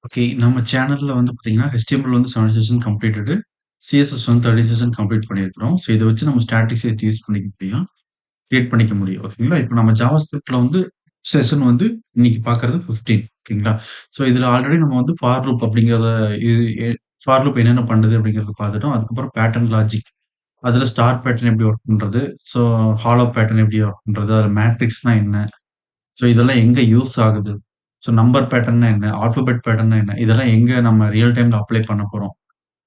Okay. நம்ம சேனல்ல வந்து பார்த்தீங்கன்னா, HTML வந்து 70 செஷன் கம்ப்ளீட்டடு. CSS வந்து 30 செஷன் கம்ப்ளீட் பண்ணியிருக்கிறோம். ஸோ இத வச்சு நம்ம ஸ்டாட்டிக்ஸ் எடுத்து யூஸ் பண்ணிக்க முடியும். கிரியேட் பண்ணிக்க முடியும். ஓகேங்களா? இப்ப நம்ம ஜாவாஸ்கிரிப்ட்ல வந்து செஷன் வந்து இன்னைக்கு பார்க்கறது 15 ஓகேங்களா? ஸோ இதுல ஆல்ரெடி நம்ம வந்து ஃபார் லூப் அப்படிங்கிறத இது ஃபார் லூப் என்னென்ன பண்ணுது அப்படிங்கிறத பார்த்துட்டோம். அதுக்கப்புறம் பேட்டர்ன் லாஜிக். அதுல ஸ்டார் பேட்டர்ன் எப்படி ஒர்க் பண்றது? ஸோ ஹாலோ பேட்டர்ன் எப்படி ஒர்க் பண்றது? அதுல மேட்ரிக்ஸ்னா என்ன? ஸோ இதெல்லாம் எங்க யூஸ் ஆகுது? ஸோ நம்பர் பேட்டர்ன்னா என்ன? ஆல்பாபெட் பேட்டர்ன்னா என்ன? இதெல்லாம் எங்க நம்ம ரியல் டைம்ல அப்ளை பண்ண போறோம்?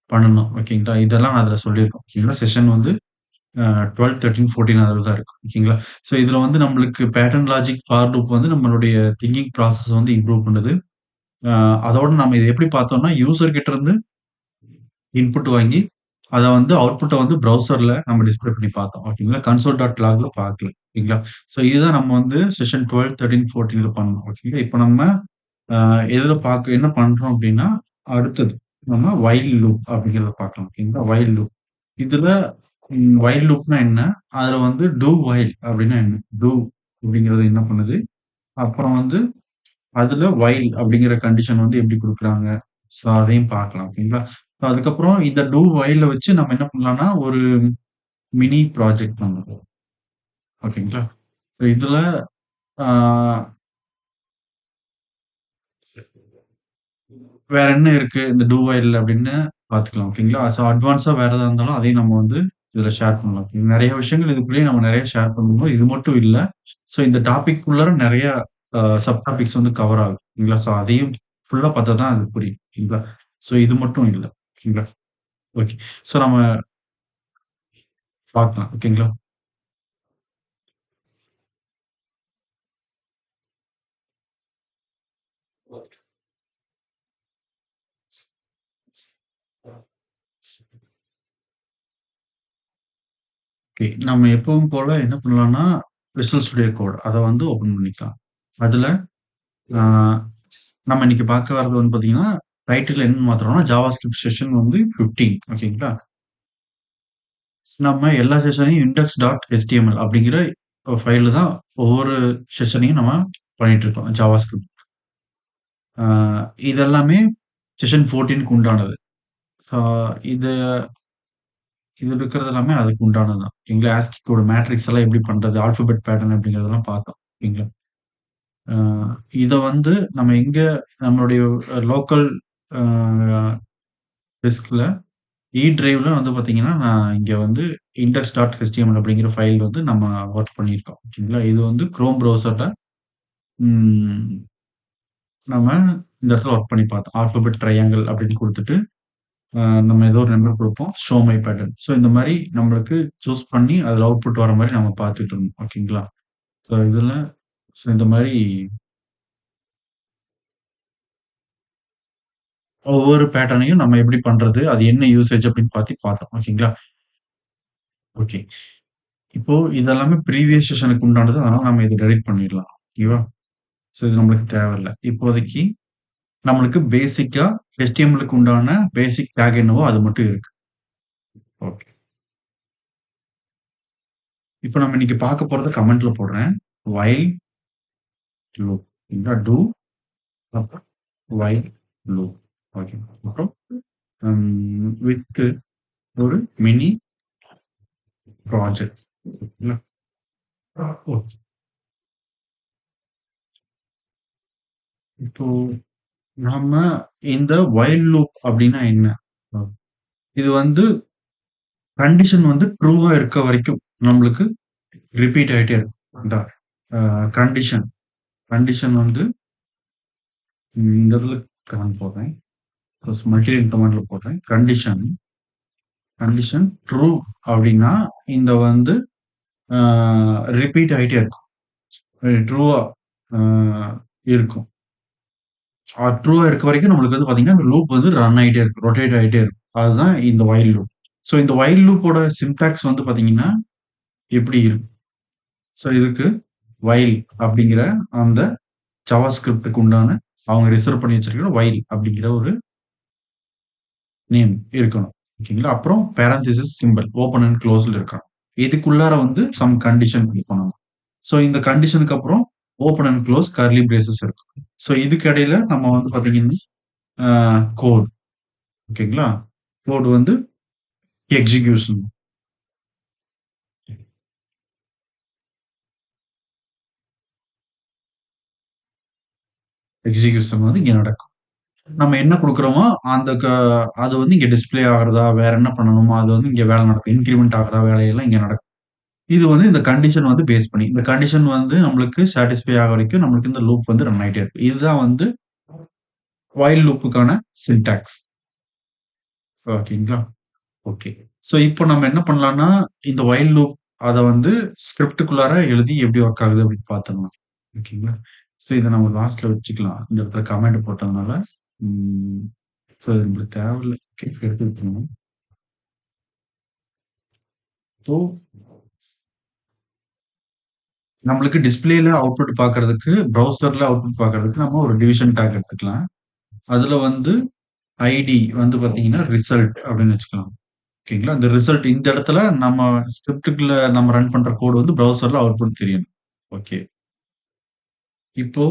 பண்ணணும். ஓகேங்களா? இதெல்லாம் நான் அதுல சொல்லியிருக்கோம். ஓகேங்களா? செஷன் வந்து 12, 13, 14 அதுல தான் இருக்கு. ஓகேங்களா? ஸோ இதுல வந்து நம்மளுக்கு பேட்டர்ன் லாஜிக், ஃபார் லூப் வந்து நம்மளுடைய திங்கிங் ப்ராசஸ் வந்து இம்ப்ரூவ் பண்ணுது. அ அதோட நம்ம இத எப்படி பார்த்தோம்னா, யூசர் கிட்ட இருந்து இன்புட் வாங்கி, அத வந்து அவுட்புட்ட வந்து ப்ரௌசர்ல நம்ம டிஸ்ப்ளே பண்ணி பார்த்தோம். ஓகேங்களா? கன்சோல் டாட் லாக்ல பார்க்கல. ஓகேங்களா? ஸோ இதுதான் நம்ம வந்து செஷன் 12, 13, 14ல பண்ணோம். ஓகேங்களா? இப்ப நம்ம அ எதுல என்ன பண்றோம் அப்டின்னா, அடுத்தது நம்ம வைல் லூப் அப்படிங்கிறத பார்க்கலாம். ஓகேங்களா? While loop. இதுல வைல் லூப்னா என்ன? அதுல வந்து டூ வைல் அப்படின்னா என்ன? டூ அப்படிங்கிறது என்ன பண்ணுது? அப்புறம் வந்து அதுல வைல் அப்படிங்கிற கண்டிஷன் வந்து எப்படி குடுக்குறாங்க? ஸோ அதையும் பார்க்கலாம். ஓகேங்களா? ஸோ அதுக்கப்புறம் இந்த டூ வைல்ல வச்சு நம்ம என்ன பண்ணலாம்னா, ஒரு மினி ப்ராஜெக்ட் பண்ணலாம். ஓகேங்களா? ஸோ இதுல ஆ வேற என்ன இருக்கு இந்த டூ வைல் அப்படின்னு பார்த்துக்கலாம். ஓகேங்களா? ஸோ அட்வான்ஸா வேற எதா இருந்தாலும் அதையும் நம்ம வந்து இதுல ஷேர் பண்ணலாம். நெறைய விஷயங்கள் இதுக்குள்ளேயே நம்ம நெறைய ஷேர் பண்ணுவோம். இது மட்டும் இல்ல. ஸோ இந்த டாபிக் உள்ளார நெறைய சப் டாபிக்ஸ் வந்து கவர் ஆகும். ஓகேங்களா? ஸோ அதையும் ஃபுல்லா பார்த்தா தான் அது புரியும். ஓகேங்களா? ஸோ இது மட்டும் இல்ல. ஓகேங்களா? ஓகே. ஸோ நம்ம பார்க்கலாம். ஓகேங்களா? ஓகே. நம்ம எப்பவும் போல என்ன பண்ணலாம்னா, விசுவல் ஸ்டுடியோ கோட் அத வந்து ஓப்பன் பண்ணிக்கலாம். அதுல ஆ நம்ம இன்னைக்கு பார்க்க வர்றது வந்து பார்த்தீங்கன்னா, டைட்டில் என்ன மாத்துறோம்னா, ஜாவாஸ்கிரிப்ட் செஷன் வந்து 15 ஓகேங்களா? நம்ம எல்லா செஷனையும் இண்டெக்ஸ் டாட் HTML அப்படிங்கிற ஒரு ஃபைல்ல தான் ஒவ்வொரு செஷனையும் நம்ம பண்ணிட்டு இருக்கோம். ஜாவாஸ்கிரிப்ட். ஆ இதெல்லாமே செஷன் 14க்கு உண்டானது. ஸோ இது இதுல இருக்கிறது எல்லாமே அதுக்கு உண்டானது தான். ஓகேங்களா? ஆஸ்கிக்கோட மேட்ரிக்ஸ் எல்லாம் எப்படி பண்றது? ஆல்பாபெட் பேட்டர்ன் அப்படிங்கிறதெல்லாம் பார்த்தோம். ஓகேங்களா? ஆ இத வந்து நம்ம எங்க நம்மளுடைய லோக்கல் ஆ டிஸ்க்ல டிரைவ்ல வந்து பார்த்தீங்கன்னா, நான் இங்க வந்து index.html அப்படிங்கிற ஃபைல் வந்து நம்ம வொர்க் பண்ணியிருக்கோம். ஓகேங்களா? இது வந்து குரோம் ப்ரௌசர்ல ம் நம்ம இந்த இடத்துல வொர்க் பண்ணி பார்த்தோம். ஆல்பாபெட் ட்ரையாங்கிள் அப்படின்னு குடுத்துட்டு, நம்ம ஏதோ ஒரு நம்பர் குடுப்போம். Show my pattern. ஸோ இந்த மாரி நம்மளுக்கு சூஸ் பண்ணி அதுல அவுட்புட் வர மாரி நம்ம பார்த்துட்டு இருந்தோம். ஓகேங்களா? ஸோ இதுல இந்த மாரி ஒவ்வொரு பேட்டர்னையும் நம்ம எப்படி பண்றது? அது என்ன யூசேஜ் அப்படின்னு பார்த்தோம். ஓகேங்களா? ஓகே. இப்போ இதெல்லாமே ப்ரீவியஸ் செஷனுக்கு உண்டானது. அதனால நம்ம இத டெலீட் பண்ணிடலாம். ஓகேவா? ஸோ இது நம்மளுக்கு தேவையில்ல. இப்போதைக்கு நம்மளுக்கு பேசிக்கா HTMLக்கு உண்டான பேசிக் டாக் என்னவோ அது மட்டும் இருக்கு. ஓகே. இப்ப நம்ம இன்னைக்கு பார்க்க போறத கமெண்ட்ல போடுறேன். While loop. இல்ல டூ அப்புறம் வைல் லூப். ஓகே. அப்புறம் வித் ஒரு மினி ப்ராஜெக்ட். ஓகேங்களா? ஓகே. இப்போ நாம இந்த வைல் லூப் அப்டின்னா என்ன? இது வந்து கண்டிஷன் வந்து ட்ரூவா இருக்க வரைக்கும் நம்மளுக்கு ரிப்பீட் ஆயிட்டே இருக்கும். இந்த கண்டிஷன் கண்டிஷன் வந்து இந்த இடத்துல கமெண்ட் போடுறேன். பிளஸ் மல்டிலைன் கமாண்ட்ல போடுறேன். கண்டிஷன் கண்டிஷன் ட்ரூ அப்படின்னா இந்த வந்து ரிப்பீட் ஆயிட்டே இருக்கும். ட்ரூவா இருக்கும். ட்ரூவா இருக்க வரைக்கும் நம்மளுக்கு வந்து பாத்தீங்கன்னா, இந்த லூப் வந்து ரன் ஆயிட்டே இருக்கும். ரொட்டேட் ஆயிட்டே இருக்கும். அதுதான் இந்த வைல் லூப். ஸோ இந்த வைல் லூப்போட சின்டாக்ஸ் வந்து பாத்தீங்கன்னா, எப்படி இருக்கும்? ஸோ இதுக்கு வைல் அப்படிங்கிற அந்த ஜாவாஸ்கிரிப்ட்க்கு உண்டான அவங்க ரிசர்வ் பண்ணி வச்சிருக்கிற வைல் அப்படிங்கிற ஒரு நேம் இருக்கணும். ஓகேங்களா? அப்புறம் பேரந்தசிஸ் சிம்பல் ஓப்பன் அண்ட் குளோஸ்ல இருக்கணும். இதுக்குள்ளார வந்து சம் கண்டிஷன் குடுக்கணும். ஸோ இந்த கண்டிஷனுக்கு அப்புறம் open and close curly braces இருக்கும். ஸோ இதுக்கு இடையில நம்ம வந்து பாத்தீங்கன்னா, கோட். ஓகேங்களா? கோட் வந்து எக்ஸிகியூஷன். எக்ஸிகியூஷன் வந்து இங்க நடக்கும். நம்ம என்ன குடுக்குறோமோ, அந்த அது வந்து இங்க டிஸ்ப்ளே ஆகுறதா, வேற என்ன பண்ணணுமோ, அது வந்து இங்க வேலை நடக்கும். இன்கிரிமெண்ட் ஆகுற வேலையெல்லாம் இங்க நடக்கும். இது வந்து இந்த கண்டிஷன் வந்து பேஸ் பண்ணி. இந்த கண்டிஷன் வந்து நம்மளுக்கு சாட்டிஸ்ஃபை ஆகுற வரைக்கும் நம்மளுக்கு இந்த லூப் வந்து ரன் ஆயிட்டே இருக்கும். இதுதான் வந்து வைல் லூப்புக்கான சின்டாக்ஸ். ஓகேங்களா? ஓகே. ஸோ இப்போ நம்ம என்ன பண்ணலாம்னா, இந்த வைல் லூப் அத வந்து ஸ்கிரிப்ட்டுக்குள்ளார எழுதி எப்படி ஒர்க் ஆகுது அப்படின்னு பார்த்துடலாம். ஓகேங்களா? ஸோ இத நம்ம லாஸ்ட்ல வச்சுக்கலாம். இந்த இடத்துல கமெண்ட் போட்டதுனால. ம். ஸோ இது நம்மளுக்கு தேவையில்ல. ஓகே. எடுத்து விட்டுருங்க. ஸோ நம்மளுக்கு டிஸ்ப்ளேல அவுட்புட் பார்க்கறதுக்கு, ப்ரௌசர்ல அவுட்புட் பார்க்கறதுக்கு நம்ம ஒரு டிவிஷன் டாக் எடுத்துக்கலாம். அதுல வந்து ஐடி வந்து பார்த்தீங்கன்னா, ரிசல்ட் அப்படின்னு வச்சுக்கலாம். ஓகேங்களா? இந்த ரிசல்ட் இந்த இடத்துல நம்ம ஸ்கிரிப்ட்டுக்குள்ள நம்ம ரன் பண்ற கோட் வந்து ப்ரௌசர்ல அவுட்புட் தெரியணும். ஓகே. இப்போ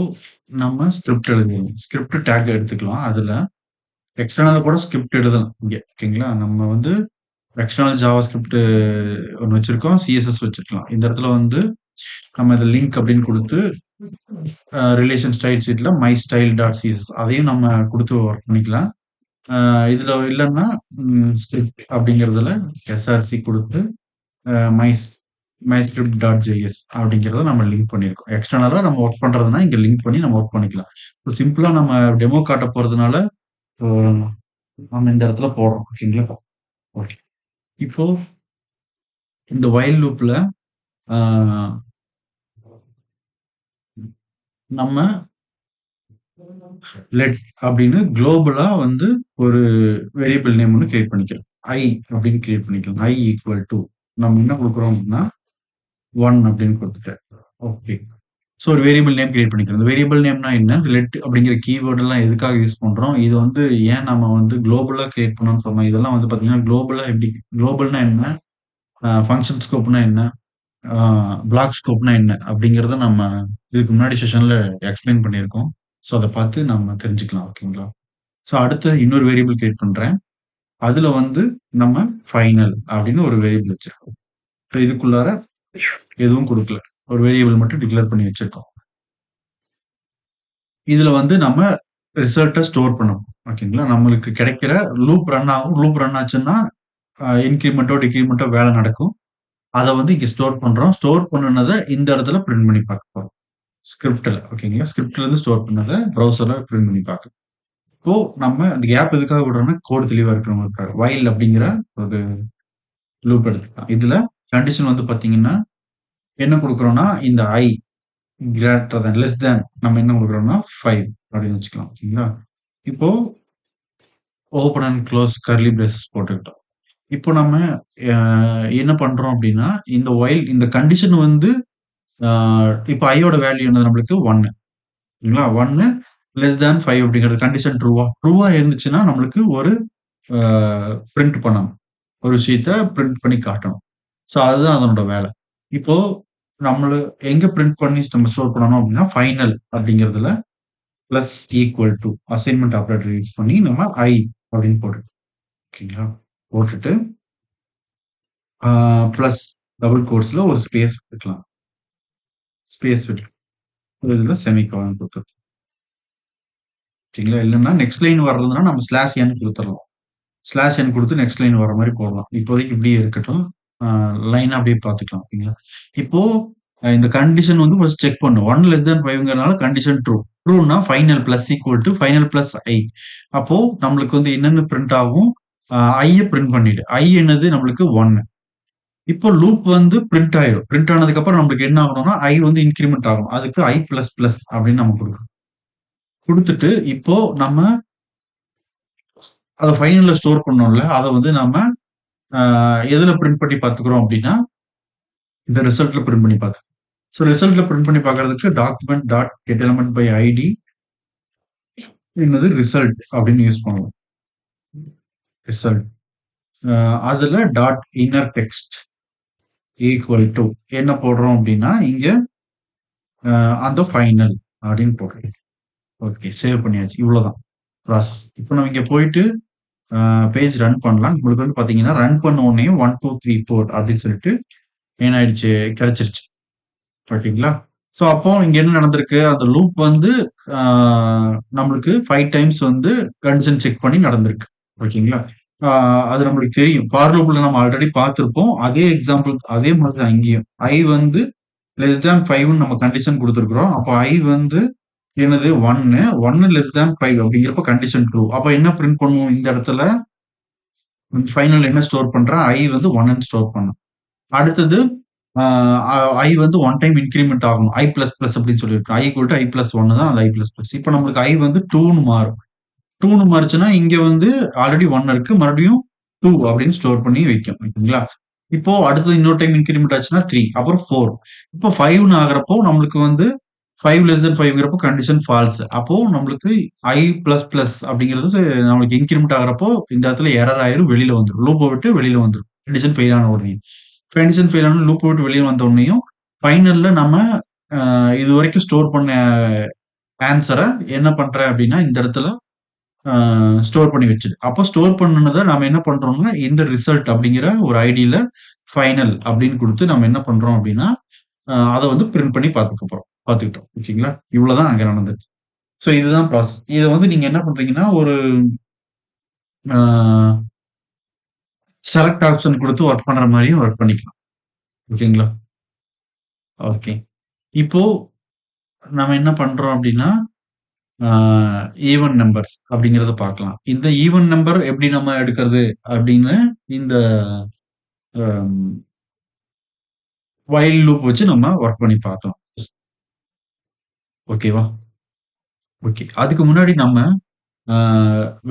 நம்ம ஸ்கிரிப்ட் எழுதுவோம். ஸ்கிரிப்ட் டாக் எடுத்துக்கலாம். அதுல எக்ஸ்டர்னலா கூட ஸ்கிரிப்ட் எழுதலாம் இங்க. ஓகேங்களா? நம்ம வந்து எக்ஸ்டர்னல் ஜாவா ஸ்கிரிப்ட் ஒண்ணு வச்சிருக்கோம். சிஎஸ்எஸ் வச்சிருக்கலாம். இந்த இடத்துல வந்து நம்ம இத லிங்க் அப்படின்னு குடுத்து ரிலேஷன் ஸ்டைல் ஷீட்ல மை ஸ்டைல் டாட் சிஎஸ்எஸ் அதையும் நம்ம குடுத்து ஒர்க் பண்ணிக்கலாம். இதுல இல்லன்னா ஸ்கிரிப்ட் அப்படிங்கிறதுல எஸ்ஆர்சி குடுத்து மை மைஸ்கிரிப்ட் டாட் ஜேஎஸ் அப்படிங்கிறத நம்ம லிங்க் பண்ணியிருக்கோம். எக்ஸ்டர்னலா நம்ம ஒர்க் பண்றதுன்னா இங்க லிங்க் பண்ணி நம்ம ஒர்க் பண்ணிக்கலாம். சிம்பிளா நம்ம டெமோ காட்ட போறதுனால நம்ம இந்த இடத்துல போடுறோம். ஓகேங்களா? ஓகே. இப்போ இந்த வைல் லூப்ல நம்ம லெட் அப்படின்னு குளோபலா வந்து ஒரு வேரியபிள் நேம் ஒன்று கிரியேட் பண்ணிக்கிறோம். ஐ அப்படின்னு கிரியேட் பண்ணிக்கலாம். ஐ ஈக்குவல் டு நம்ம என்ன கொடுக்குறோம் அப்படின்னா 1 அப்படின்னு கொடுத்துட்டேன். ஓகே. ஸோ ஒரு வேரியபிள் நேம் கிரியேட் பண்ணிக்கிறோம். இந்த வேரியபிள் நேம்னா என்ன? லெட் அப்படிங்கிற கீவேர்ட் எல்லாம் எதுக்காக யூஸ் பண்றோம்? இது வந்து ஏன் நம்ம வந்து குளோபலா கிரியேட் பண்ணணும்னு சொன்னோம். இதெல்லாம் வந்து பாத்தீங்கன்னா குளோபலா எப்படி குளோபல்னா என்ன? ஃபங்க்ஷன் ஸ்கோப்னா என்ன? பிளாக் ஸ்கோப்னா என்ன? அப்படிங்கிறத நம்ம இதுக்கு முன்னாடி செஷன்ல எக்ஸ்பிளைன் பண்ணியிருக்கோம். ஸோ அதை பார்த்து நம்ம தெரிஞ்சுக்கலாம். ஓகேங்களா? ஸோ அடுத்து இன்னொரு வேரியபிள் கிரியேட் பண்றேன். அதுல வந்து நம்ம ஃபைனல் அப்படின்னு ஒரு வேரியபிள் வச்சிருக்கோம். ஸோ இதுக்குள்ளார எதுவும் கொடுக்கல. ஒரு வேரியபிள் மட்டும் டிக்ளேர் பண்ணி வச்சிருக்கோம். இதுல வந்து நம்ம ரிசல்ட்ட ஸ்டோர் பண்ணணும். ஓகேங்களா? நம்மளுக்கு கிடைக்கிற லூப் ரன் ஆகும். லூப் ரன் ஆச்சுன்னா, இன்கிரிமென்ட்டோ, டிக்ரிமென்ட்டோ வேலை நடக்கும். அத வந்து இங்க ஸ்டோர் பண்றோம். ஸ்டோர் பண்ணுனத இந்த இடத்துல பிரிண்ட் பண்ணி பார்க்க போறோம். ஸ்கிரிப்ட்ல. ஓகேங்களா? ஸ்கிரிப்ட்ல இருந்து ஸ்டோர் பண்ணத ப்ரௌசர்ல பிரிண்ட் பண்ணி பார்க்க. இப்போ நம்ம அந்த கேப் எதுக்காக விடுறோம்னா, கோட் தெளிவா இருக்கணுங்கிறதுக்காக. வைல் அப்படிங்கிற ஒரு லூப் எடுத்துக்கலாம். இதுல கண்டிஷன் வந்து பார்த்தீங்கன்னா, என்ன குடுக்குறோம்னா, இந்த ஐ கிரேட்டர் தேன், லெஸ் தேன் நம்ம என்ன குடுக்குறோம்னா 5 அப்படின்னு வச்சுக்கலாம். ஓகேங்களா? இப்போ open and close curly braces போட்டுக்கிட்டோம். இப்போ நம்ம அ என்ன பண்றோம் அப்படின்னா, இந்த வைல் இந்த கண்டிஷன் வந்து அ இப்ப ஐயோட வேல்யூ என்னது நம்மளுக்கு 1 ங்களா? 1 லெஸ் தேன் 5 அப்படிங்கிறது கண்டிஷன் ட்ரூவா? ட்ரூவா இருந்துச்சுன்னா நம்மளுக்கு ஒரு அ பிரிண்ட் பண்ணணும். ஒரு விஷயத்த பிரிண்ட் பண்ணி காட்டணும். ஸோ அதுதான் அதனோட வேலை. இப்போ நம்மள எங்க பிரிண்ட் பண்ணி நம்ம ஸ்டோர் பண்ணணும் அப்படின்னா, ஃபைனல் அப்படிங்கிறதுல plus equal to assignment operator use பண்ணி நம்ம ஐ அப்படின்னு போட்டுட்டோம். ஓகேங்களா? போட்டுட்டு பிளஸ் டபுள் கோட்ஸ்ல ஒரு ஸ்பேஸ் விட்டுக்கலாம். ஸ்பேஸ் விட்டு ஒரு இதுல செமிகோலன் குடுத்துறோம். ஓகேங்களா? இல்லன்னா நெக்ஸ்ட் லைன் வர்றதுன்னா நம்ம ஸ்லாஷ் என் குடுத்துறலாம். ஸ்லாஷ் என் குடுத்து நெக்ஸ்ட் லைன் வர மாரி போடலாம். இப்போதைக்கு இப்படியே இருக்கட்டும். அ லைனா அப்படியே பார்த்துக்கலாம். ஓகேங்களா? இப்போ இந்த கண்டிஷன் வந்து ஃபர்ஸ்ட் செக் பண்ணும். 1 லெஸ் தேன் 5ங்கிறனால கண்டிஷன் ட்ரூ. ட்ரூன்னா final plus equal to final plus i. அப்போ நம்மளுக்கு வந்து என்னென்ன பிரிண்ட் ஆகும்? ஐய பிரிண்ட் பண்ணிடு. ஐ என்னது நம்மளுக்கு 1. இப்போ லூப் வந்து பிரிண்ட் ஆயிரும். பிரிண்ட் ஆனதுக்கு அப்புறம் நம்மளுக்கு என்ன ஆகணும்னா, ஐ வந்து இன்கிரிமெண்ட் ஆகும். அதுக்கு ஐ பிளஸ் பிளஸ் அப்படின்னு நம்ம குடுக்கணும். குடுத்துட்டு இப்போ நம்ம அத ஃபைனல்ல ஸ்டோர் பண்ணோம்ல, அத வந்து நம்ம அ எதுல பிரிண்ட் பண்ணி பார்த்துக்கிறோம் அப்படின்னா, இந்த ரிசல்ட்ல பிரிண்ட் பண்ணி பார்த்துக்கிறோம். ஸோ ரிசல்ட்ல பிரிண்ட் பண்ணி பார்க்கறதுக்கு document dot get element by ID என்னது ரிசல்ட் அப்படின்னு யூஸ் பண்ணுவோம். ரிசல்ட். அதுல dot inner text equal to என்ன போடுறோம் அப்படின்னா, இங்க அந்த ஃபைனல் அப்படின்னு போடுறோம். ஓகே. சேவ் பண்ணியாச்சு. இவ்வளோதான். ப்ராசஸ். இப்போ நம்ம இங்க போயிட்டு பேஜ் ரன் பண்ணலாம். உங்களுக்கு வந்து பார்த்தீங்கன்னா, ரன் பண்ண உடனேயும் 1, 2, 3, 4 அப்படின்னு சொல்லிட்டு என்ன ஆயிடுச்சு? கிடைச்சிருச்சு. ஓகேங்களா? ஸோ, அப்போ இங்க என்ன நடந்திருக்கு? அந்த லூப் வந்து ஆ நம்மளுக்கு 5 டைம்ஸ் வந்து கண்டிஷன் செக் பண்ணி நடந்திருக்கு. ஓகேங்களா? ஆ அது நம்மளுக்கு தெரியும். ஃபார் லூப்ல நம்ம ஆல்ரெடி பார்த்திருப்போம். அதே எக்ஸாம்பிள் அதே மாதிரி தான் இங்கேயும். i வந்து லெஸ் தேன் 5ன்னு நம்ம கண்டிஷன் குடுத்திருக்கிறோம். அப்போ i வந்து என்னது 1 1 லெஸ் தேன் 5 அப்படிங்கிறப்ப கண்டிஷன் ட்ரூ. அப்ப என்ன பிரிண்ட் பண்ணுவோம் இந்த இடத்துல? ஃபைனல் என்ன ஸ்டோர் பண்றேன்? i வந்து 1ன்னு ஸ்டோர் பண்ணும். அடுத்தது ஆ i வந்து 1 டைம் இன்கிரிமென்ட் ஆகணும். i பிளஸ் பிளஸ் அப்படின்னு சொல்லியிருக்கோம். i equal to i plus 1 தான் அது i பிளஸ் பிளஸ். இப்ப நம்மளுக்கு i வந்து 2ன்னு மாறும். 2ன்னு மாறுச்சுன்னா, இங்க வந்து ஆல்ரெடி 1 இருக்கு. மறுபடியும் 2 அப்படின்னு ஸ்டோர் பண்ணி வைக்கும். ஓகேங்களா? இப்போ அடுத்தது இன்னொரு டைம் இன்கிரிமென்ட் ஆச்சுன்னா 3 அப்புறம் 4. இப்போ 5ன்னு ஆகுறப்போ நம்மளுக்கு வந்து 5 லெஸ் தென் 5ங்கிறப்போ கண்டிஷன் ஃபால்ஸ். அப்போ நம்மளுக்கு i பிளஸ் பிளஸ் அப்படிங்கிறது நம்மளுக்கு இன்கிரிமென்ட் ஆகுறப்போ இந்த இடத்துல எரர் ஆயிரும். வெளியில வந்துரும். லூப்ப விட்டு வெளியில வந்துரும். கண்டிஷன் ஃபெயில் ஆன உடனே. கண்டிஷன் ஃபெயில் ஆன லூப்ப விட்டு வெளிய வந்த உடனேயும், ஃபைனல்ல நம்ம இதுவரைக்கும் ஸ்டோர் பண்ண ஆன்ஸர என்ன பண்றேன் அப்படின்னா, இந்த இடத்துல அ ஸ்டோர் பண்ணி வச்சுடு. அப்போ ஸ்டோர் பண்ணுனத நாம என்ன பண்றோம்னா, இந்த ரிசல்ட் அப்படிங்கிற ஒரு ஐடில ஃபைனல் அப்படின்னு குடுத்து நம்ம என்ன பண்றோம் அப்படின்னா, அத வந்து பிரிண்ட் பண்ணி பார்த்துக்கிட்டோம். ஓகேங்களா? இவ்வளவுதான் அங்க நடந்தது. ஸோ இதுதான் ப்ராசஸ். இத வந்து நீங்க என்ன பண்றீங்கன்னா, ஒரு அ செலக்ட் ஆப்ஷன் குடுத்து வொர்க் பண்ற மாரியும் வொர்க் பண்ணிக்கலாம். ஓகேங்களா? ஓகே. இப்போ நம்ம என்ன பண்றோம் அப்படின்னா, ஆ ஈவன் நம்பர்ஸ் அப்படிங்கிறத பார்க்கலாம். இந்த ஈவன் நம்பர் எப்படி நம்ம எடுக்கிறது அப்படின்னு இந்த அம் வைல் லூப் வச்சு நம்ம வொர்க் பண்ணி பார்த்தோம். ஓகேவா? ஓகே. அதுக்கு முன்னாடி நம்ம ஆ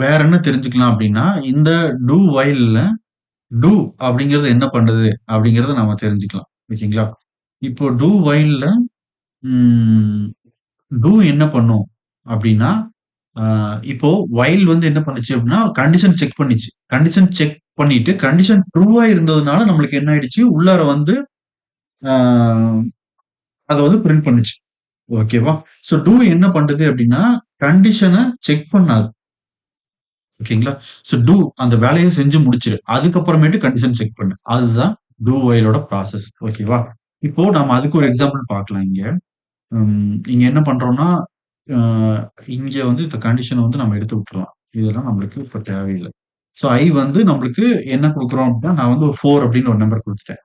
வேற என்ன தெரிஞ்சுக்கலாம் அப்படின்னா, இந்த டூ வைல்ல டூ அப்படிங்கிறது என்ன பண்ணுது அப்படிங்கிறத நாம தெரிஞ்சுக்கலாம். ஓகேங்களா? இப்போ டூ வைல்ல ம் டூ என்ன பண்ணும் அப்படின்னா, ஆ இப்போ வைல் வந்து என்ன பண்ணுச்சு அப்படின்னா, கண்டிஷன் செக் பண்ணிச்சு. கண்டிஷன் செக் பண்ணிட்டு, கண்டிஷன் ட்ரூவா இருந்ததுனால நம்மளுக்கு என்ன ஆயிடுச்சு, உள்ளார வந்து ஆ அத வந்து பிரிண்ட் பண்ணுச்சு. ஓகேவா? ஸோ டூ என்ன பண்ணுது அப்படின்னா, கண்டிஷன செக் பண்ணாது. ஓகேங்களா? ஸோ டூ அந்த வேலைய செஞ்சு முடிச்சுரு. அதுக்கப்புறமேட்டு கண்டிஷன் செக் பண்ணு. அதுதான் டூ வைலோட ப்ராசஸ். ஓகேவா? இப்போ நம்ம அதுக்கு ஒரு எக்ஸாம்பிள் பார்க்கலாம் இங்க. இங்க என்ன பண்றோம்னா, அ இங்க வந்து இந்த கண்டிஷன வந்து நம்ம எடுத்து விட்டுறலாம். இதெல்லாம் நம்மளுக்கு இப்ப தேவையில்ல. ஸோ ஐ வந்து நம்மளுக்கு என்ன குடுக்குறோம் அப்டின்னா, நான் வந்து ஒரு 4 அப்டின்னு ஒரு நம்பர் குடுத்துட்டேன்.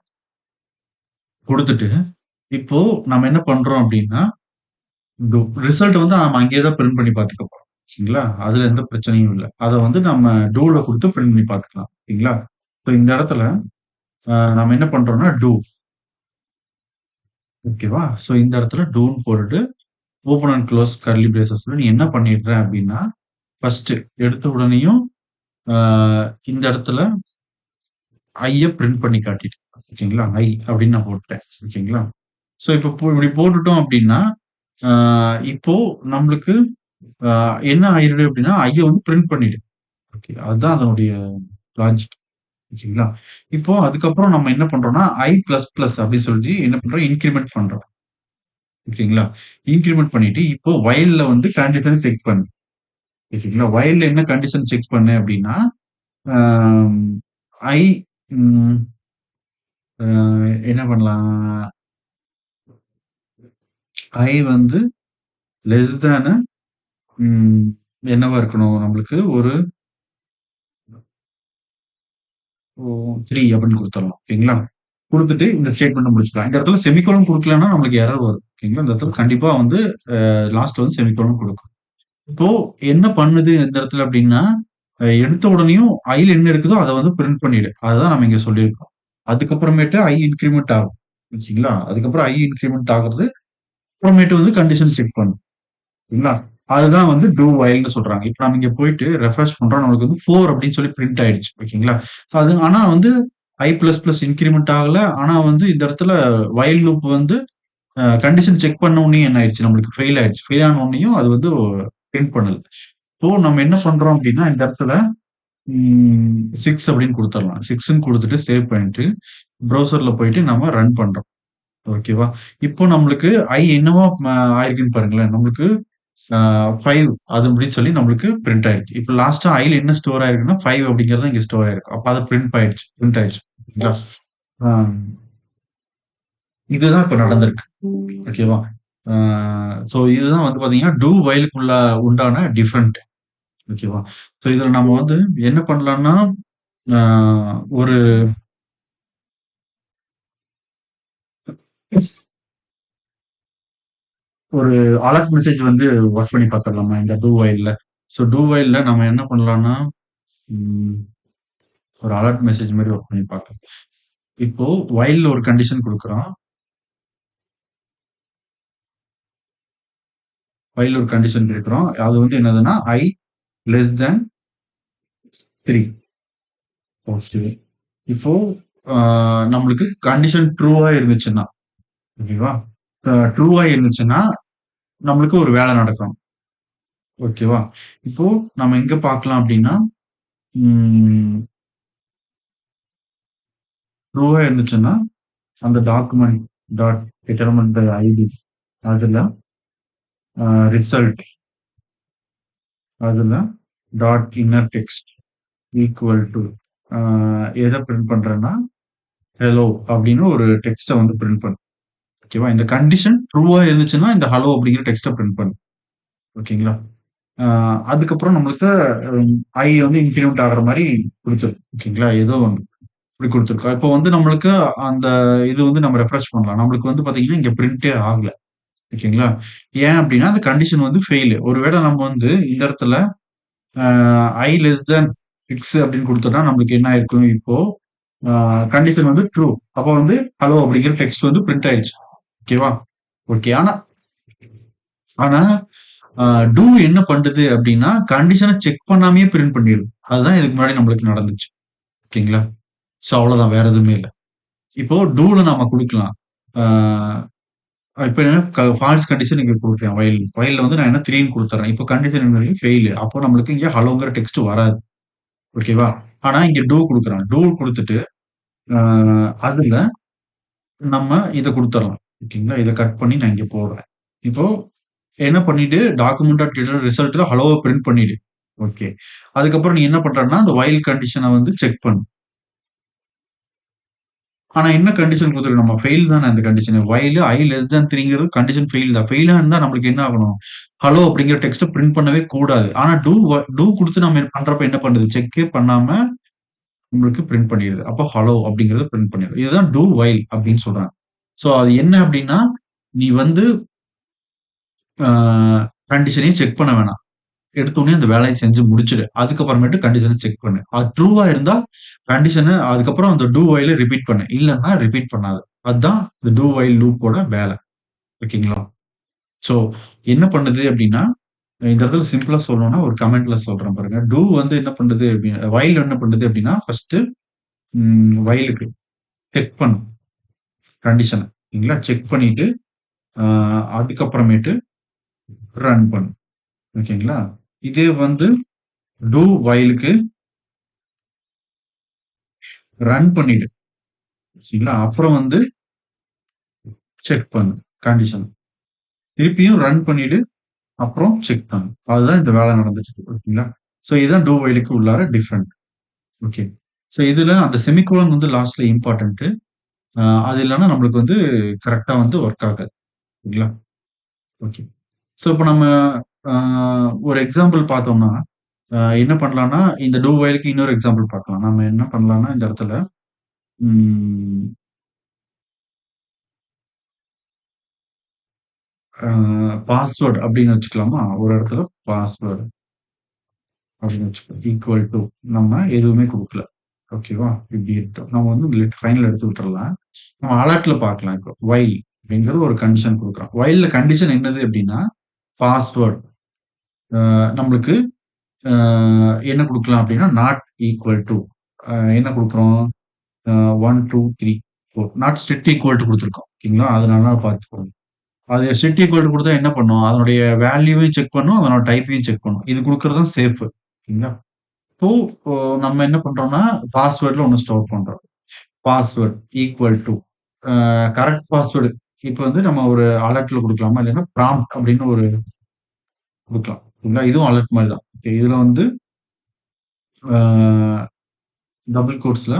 குடுத்துட்டு, இப்போ நம்ம என்ன பண்றோம் அப்டின்னா, ரிசல்ட் வந்து நாம அங்கேயே தான் பிரிண்ட் பண்ணி பார்த்துக்க போறோம். ஓகேங்களா? அதுல எந்த பிரச்சனையும் இல்ல. அத வந்து நம்ம டூல குடுத்து பிரிண்ட் பண்ணி பார்த்துக்கலாம். ஓகேங்களா? ஸோ இந்த இடத்துல நம்ம என்ன பண்றோம்னா, ஓகேவா? ஸோ இந்த இடத்துல டூன்னு போட்டுட்டு, ஓப்பன் அண்ட் குளோஸ் கர்லி பிரேசஸ்ல நீ என்ன பண்ணிடுற அப்டின்னா, ஃபர்ஸ்ட் எடுத்த உடனேயும் ஆ இந்த இடத்துல ஐய பிரிண்ட் பண்ணி காட்டிட்டேன். ஓகேங்களா? ஐ அப்படின்னு நான் போட்டுட்டேன். ஓகேங்களா? ஸோ இப்ப இப்படி போட்டுட்டோம் அப்படின்னா, ஆ இப்போ நம்மளுக்கு ஆ என்ன ஆயிருது அப்படின்னா, ஐய வந்து பிரிண்ட் பண்ணிடு. ஓகே. அதுதான் அதனுடைய லாஜிக். ஓகேங்களா? இப்போ அதுக்கப்புறம் நம்ம என்ன பண்றோம்னா, ஐ பிளஸ் பிளஸ் அப்படின்னு சொல்லி என்ன பண்றோம், இன்கிரிமெண்ட் பண்றோம். ஓகேங்களா? இன்கிரிமெண்ட் பண்ணிட்டு, இப்போ வயல்ல வந்து கண்டிஷன் செக் பண்ணு. ஓகேங்களா? வயல்ல என்ன கண்டிஷன் செக் பண்ணு அப்படின்னா, ஆம் ஐ ம் அ என்ன பண்ணலாம்? ஐ வந்து லெஸ் தேன் ம் என்னவா இருக்கணும்? நம்மளுக்கு ஒரு 3 அப்படின்னு குடுத்துறலாம். ஓகேங்களா? குடுத்துட்டு இந்த ஸ்டேட்மெண்ட்ட முடிச்சுக்கலாம். இந்த இடத்துல செமிகோலன் குடுக்கலன்னா நம்மளுக்கு எரர் வரும். ஓகேங்களா? இந்த இடத்துல கண்டிப்பா வந்து லாஸ்ட்ல வந்து செமிகோலன் குடுக்கும். இப்போ என்ன பண்ணுது இந்த இடத்துல அப்படின்னா, எடுத்த உடனேயும் ஐல என்ன இருக்குதோ அத வந்து பிரிண்ட் பண்ணிடு. அததான் நம்ம இங்க சொல்லியிருக்கோம். அதுக்கப்புறமேட்டு ஐ இன்கிரிமென்ட் ஆகும். வச்சுங்களா? அதுக்கப்புறம் ஐ இன்கிரிமென்ட் ஆகுறது, அப்புறமேட்டு வந்து கண்டிஷன் செக் பண்ணும். சரிங்களா? அதுதான் வந்து டூ வைல்ன்னு சொல்றாங்க. இப்ப நம்ம இங்க போயிட்டு ரெஃப்ரெஷ் பண்றோம். நம்மளுக்கு வந்து 4 அப்படின்னு சொல்லி பிரிண்ட் ஆயிடுச்சு. ஓகேங்களா? ஸோ அது ஆனா வந்து i பிளஸ் பிளஸ் இன்கிரிமென்ட் ஆகல. ஆனா வந்து இந்த இடத்துல வைல் லூப் வந்து கண்டிஷன் செக் பண்ண உடனே என்ன ஆயிடுச்சு? நம்மளுக்கு ஃபெயில் ஆயிடுச்சு. ஃபெயில் ஆன உடனேயும் அது வந்து பிரிண்ட் பண்ணல. இப்போ நம்ம என்ன பண்றோம் அப்படின்னா, இந்த இடத்துல 6 அப்படின்னு குடுத்துறலாம். 6ன்னு குடுத்துட்டு சேவ் பண்ணிட்டு, ப்ரௌசர்ல போயிட்டு நம்ம ரன் பண்றோம். ஓகேவா? இப்போ நம்மளுக்கு என்னவா ஆயிருக்குன்னு பாருங்களேன். நம்மளுக்கு 5 அது அப்படின்னு சொல்லி நம்மளுக்கு பிரிண்ட் ஆயிருக்கு. இப்போ லாஸ்டா ஐல என்ன ஸ்டோர் ஆயிருக்குன்னா 5 அப்படிங்கிறது இங்க ஸ்டோர் ஆயிருக்கு. அப்ப அது பிரிண்ட் ஆயிடுச்சு. ஓகேங்களா? ஆ, இதுதான் இப்ப நடந்திருக்கு. ஓகேவா? சோ இதுதான் வந்து பாத்தீங்கன்னா டூ வயலுக்குள்ள உண்டான டிஃபரண்ட். ஓகேவா? சோ இதுல நம்ம வந்து என்ன பண்ணலாம்னா ஒரு ஒரு அலர்ட் மெசேஜ் வந்து ஒர்க் பண்ணி பார்த்துடலாமா இந்த டூ வைல்ல. ஸோ டூ வைல்ல நம்ம என்ன பண்ணலாம்னா ம், ஒரு அலர்ட் மெசேஜ் மாதிரி ஒர்க் பண்ணி பார்க்கலாம். இப்போ வைல்ல ஒரு கண்டிஷன் கொடுக்குறோம். வைல்ல ஒரு கண்டிஷன் கொடுக்குறோம். அது வந்து என்னதுன்னா ஐ லெஸ் தேன் 3. ஓகே. இப்போ நம்மளுக்கு கண்டிஷன் ட்ரூவா இருந்துச்சுன்னா ஓகேவா? ட்ரூவா இருந்துச்சுன்னா நம்மளுக்கு ஒரு வேலை நடக்கும். ஓகேவா? இப்போ நம்ம எங்க பார்க்கலாம் அப்படின்னா ட்ரூவா இருந்துச்சுன்னா அந்த டாக்குமெண்ட் டாட் டிட்டர்மெண்ட் ஐடி அதுல ரிசல்ட் அதுல dot inner text equal to எதை பிரிண்ட் பண்றேன்னா ஹலோ அப்படின்னு ஒரு டெக்ஸ்ட்டை வந்து பிரிண்ட் பண்ணும். ஓகேவா? இந்த கண்டிஷன் ட்ரூவா இருந்துச்சுன்னா இந்த ஹலோ அப்படிங்கிற டெக்ஸ்ட்டை பிரிண்ட் பண்ணும். ஓகேங்களா? அதுக்கப்புறம் நம்மளுக்கு ஐ வந்து இன்கிரிமெண்ட் ஆகுற மாதிரி கொடுத்துரும். ஓகேங்களா? ஏதோ ஒன்று இப்படி கொடுத்துருக்கோம். இப்போ வந்து நம்மளுக்கு அந்த இது வந்து நம்ம ரெஃப்ரெஷ் பண்ணலாம். நம்மளுக்கு வந்து பாத்தீங்கன்னா இங்க பிரிண்டே ஆகல. ஓகேங்களா? ஏன் அப்படின்னா அந்த கண்டிஷன் வந்து ஃபெயில். ஒருவேளை நம்ம வந்து இந்த இடத்துல ஐ லெஸ் தேன் 6 அப்படின்னு கொடுத்தோம்னா நம்மளுக்கு என்ன ஆயிருக்கும் இப்போ கண்டிஷன் வந்து ட்ரூ. அப்போ வந்து ஹலோ அப்படிங்கிற டெக்ஸ்ட் வந்து பிரிண்ட் ஆயிடுச்சு. ஓகேவா? ஓகே. ஆனா ஆனா டூ என்ன பண்ணுது அப்படின்னா கண்டிஷனை செக் பண்ணாமயே பிரிண்ட் பண்ணிடுது. அதுதான் இதுக்கு முன்னாடி நம்மளுக்கு நடந்துச்சு. ஓகேங்களா? சோ அவ்வளவுதான், வேற எதுவுமே இல்லை. இப்போ டூல நாம கொடுக்கலாம். இப்ப என்ன ஃபால்ஸ் கண்டிஷன் இங்க குடுக்குறேன் வயல்ல வந்து நான் என்ன 3ன்னு குடுத்துறேன். இப்போ கண்டிஷன் என்ன ஃபெயில். அப்போ நம்மளுக்கு இங்க ஹலோங்கிற டெக்ஸ்ட் வராது. ஓகேவா? ஆனா இங்க டூ குடுக்குறான். டூ குடுத்துட்டு அ அதுல நம்ம இத குடுத்துறலாம். ஓகேங்களா? இத கட் பண்ணி நான் இங்க போடுறேன். இப்போ என்ன பண்ணிட்டு டாக்குமெண்ட் டாட் ரிசல்ட்ல ஹலோவ பிரிண்ட் பண்ணிடு. ஓகே. அதுக்கப்புறம் நீ என்ன பண்றன்னா, அந்த வைல் கண்டிஷன வந்து செக் பண்ணு. ஆனா என்ன கண்டிஷன் குடுத்துருக்கு? நம்ம ஃபெயில் தானே அந்த condition. While i less than 3ங்கிறது கண்டிஷன் ஃபெயில் தான். ஃபெயிலா இருந்தா நம்மளுக்கு என்ன ஆகணும்? ஹலோ அப்படிங்கிற டெக்ஸ்ட்ட பிரிண்ட் பண்ணவே கூடாது. ஆனா டூ குடுத்து நம்ம பண்றப்ப என்ன பண்ணுது? செக்கே பண்ணாம உங்களுக்கு பிரிண்ட் பண்ணிடுது. அப்போ ஹலோ அப்படிங்கிறத பிரிண்ட் பண்ணிடும். இதுதான் டூ வைல் அப்படின்னு சொல்றாங்க. சோ அது என்ன அப்படின்னா, நீ வந்து ஆ கண்டிஷனையும் செக் பண்ண வேணாம். எடுத்தோனே அந்த வேலைய செஞ்சு முடிச்சுடு. அதுக்கப்புறமேட்டு கண்டிஷன செக் பண்ணு. அது ட்ரூவா இருந்தா கண்டிஷன அதுக்கப்புறம் அந்த டூ வைல ரிப்பீட் பண்ணு. இல்லன்னா ரிப்பீட் பண்ணாத. அதான் இந்த டூ வைல் லூப்போட வேலை. ஓகேங்களா? சோ என்ன பண்ணுது அப்டின்னா, இந்த இடத்துல சிம்பிளா சொல்லணும்னா ஒரு கமெண்ட்ல சொல்றேன் பாருங்க. டூ வந்து என்ன பண்ணுது அப்டின்னா வைல் என்ன பண்ணுது அப்டின்னா, ஃபர்ஸ்ட்டு வைலுக்கு செக் பண்ணும் கண்டிஷன. சரிங்களா? செக் பண்ணிட்டு, ஆ அதுக்கப்புறமேட்டு ரன் பண்ணும். ஓகேங்களா? இதே வந்து டூ வைலுக்கு ரன் பண்ணிடு. சரிங்களா? அப்புறம் வந்து செக் பண்ணு கண்டிஷன். திருப்பியும் ரன் பண்ணிடு. அப்புறம் செக் பண்ணு. அதுதான் இந்த வேலை நடந்துச்சு. ஓகேங்களா? சோ இதுதான் டூ வைலுக்கு உள்ளார டிஃபரெண்ட். ஓகே. சோ இதுல அந்த செமிகோலன் வந்து லாஸ்ட்ல இம்பார்ட்டன்ட். அது இல்லன்னா நம்மளுக்கு வந்து கரெக்ட்டா வந்து ஒர்க் ஆகாது. சரிங்களா? ஓகே. சோ இப்ப நம்ம அ ஒரு எக்ஸாம்பிள் பார்த்தோம்னா, என்ன பண்ணலாம்னா, இந்த டூ வைலுக்கு இன்னொரு எக்ஸாம்பிள் பார்க்கலாம். நம்ம என்ன பண்ணலாம்னா, இந்த இடத்துல ம் அ பாஸ்வேர்ட் அப்படின்னு வச்சுக்கலாமா? ஒரு இடத்துல பாஸ்வேர்ட் அப்படின்னு வச்சுக்கோ. ஈக்குவல் டூ நம்ம எதுவுமே குடுக்கல. ஓகேவா? இப்படி இருக்கட்டும். நம்ம வந்து ஃபைனல் எடுத்து விட்டுறலாம். நம்ம அலர்ட்ல பார்க்கலாம் இப்போ. வைல் அப்படிங்கிறது ஒரு கண்டிஷன் குடுக்குறோம். வைல்ல கண்டிஷன் என்னது அப்படின்னா, பாஸ்வேர்ட் நம்மளுக்கு அ என்ன குடுக்கலாம் அப்படின்னா, நாட் ஈக்குவல் டூ என்ன குடுக்குறோம்? 1, 2, 3, 4 நாட் ஸ்ட்ரிக்ட் ஈக்குவல் டூ குடுத்துருக்கோம். ஓகேங்களா? அது நல்லா பார்த்துக்கோங்க. அது ஸ்ட்ரிக்ட் ஈக்குவல் டூ குடுத்தா என்ன பண்ணும்? அதனுடைய வேல்யூவையும் செக் பண்ணும். அதனோட டைப்பையும் செக் பண்ணும். இது குடுக்குறது தான் சேஃப். ஓகேங்களா? இப்போ இப்போ நம்ம என்ன பண்றோம்னா, பாஸ்வேர்ட்ல ஒண்ணு ஸ்டோர் பண்றோம். Password equal to correct password. இப்ப வந்து நம்ம ஒரு அலர்ட்ல குடுக்கலாமா? இல்லைன்னா ப்ராம்ப்ட் அப்படின்னு ஒரு குடுக்கலாம். சரிங்களா? இதுவும் அலர்ட் மாரி தான். ஓகே. இதுல வந்து ஆ டபுள் கோட்ஸ்ல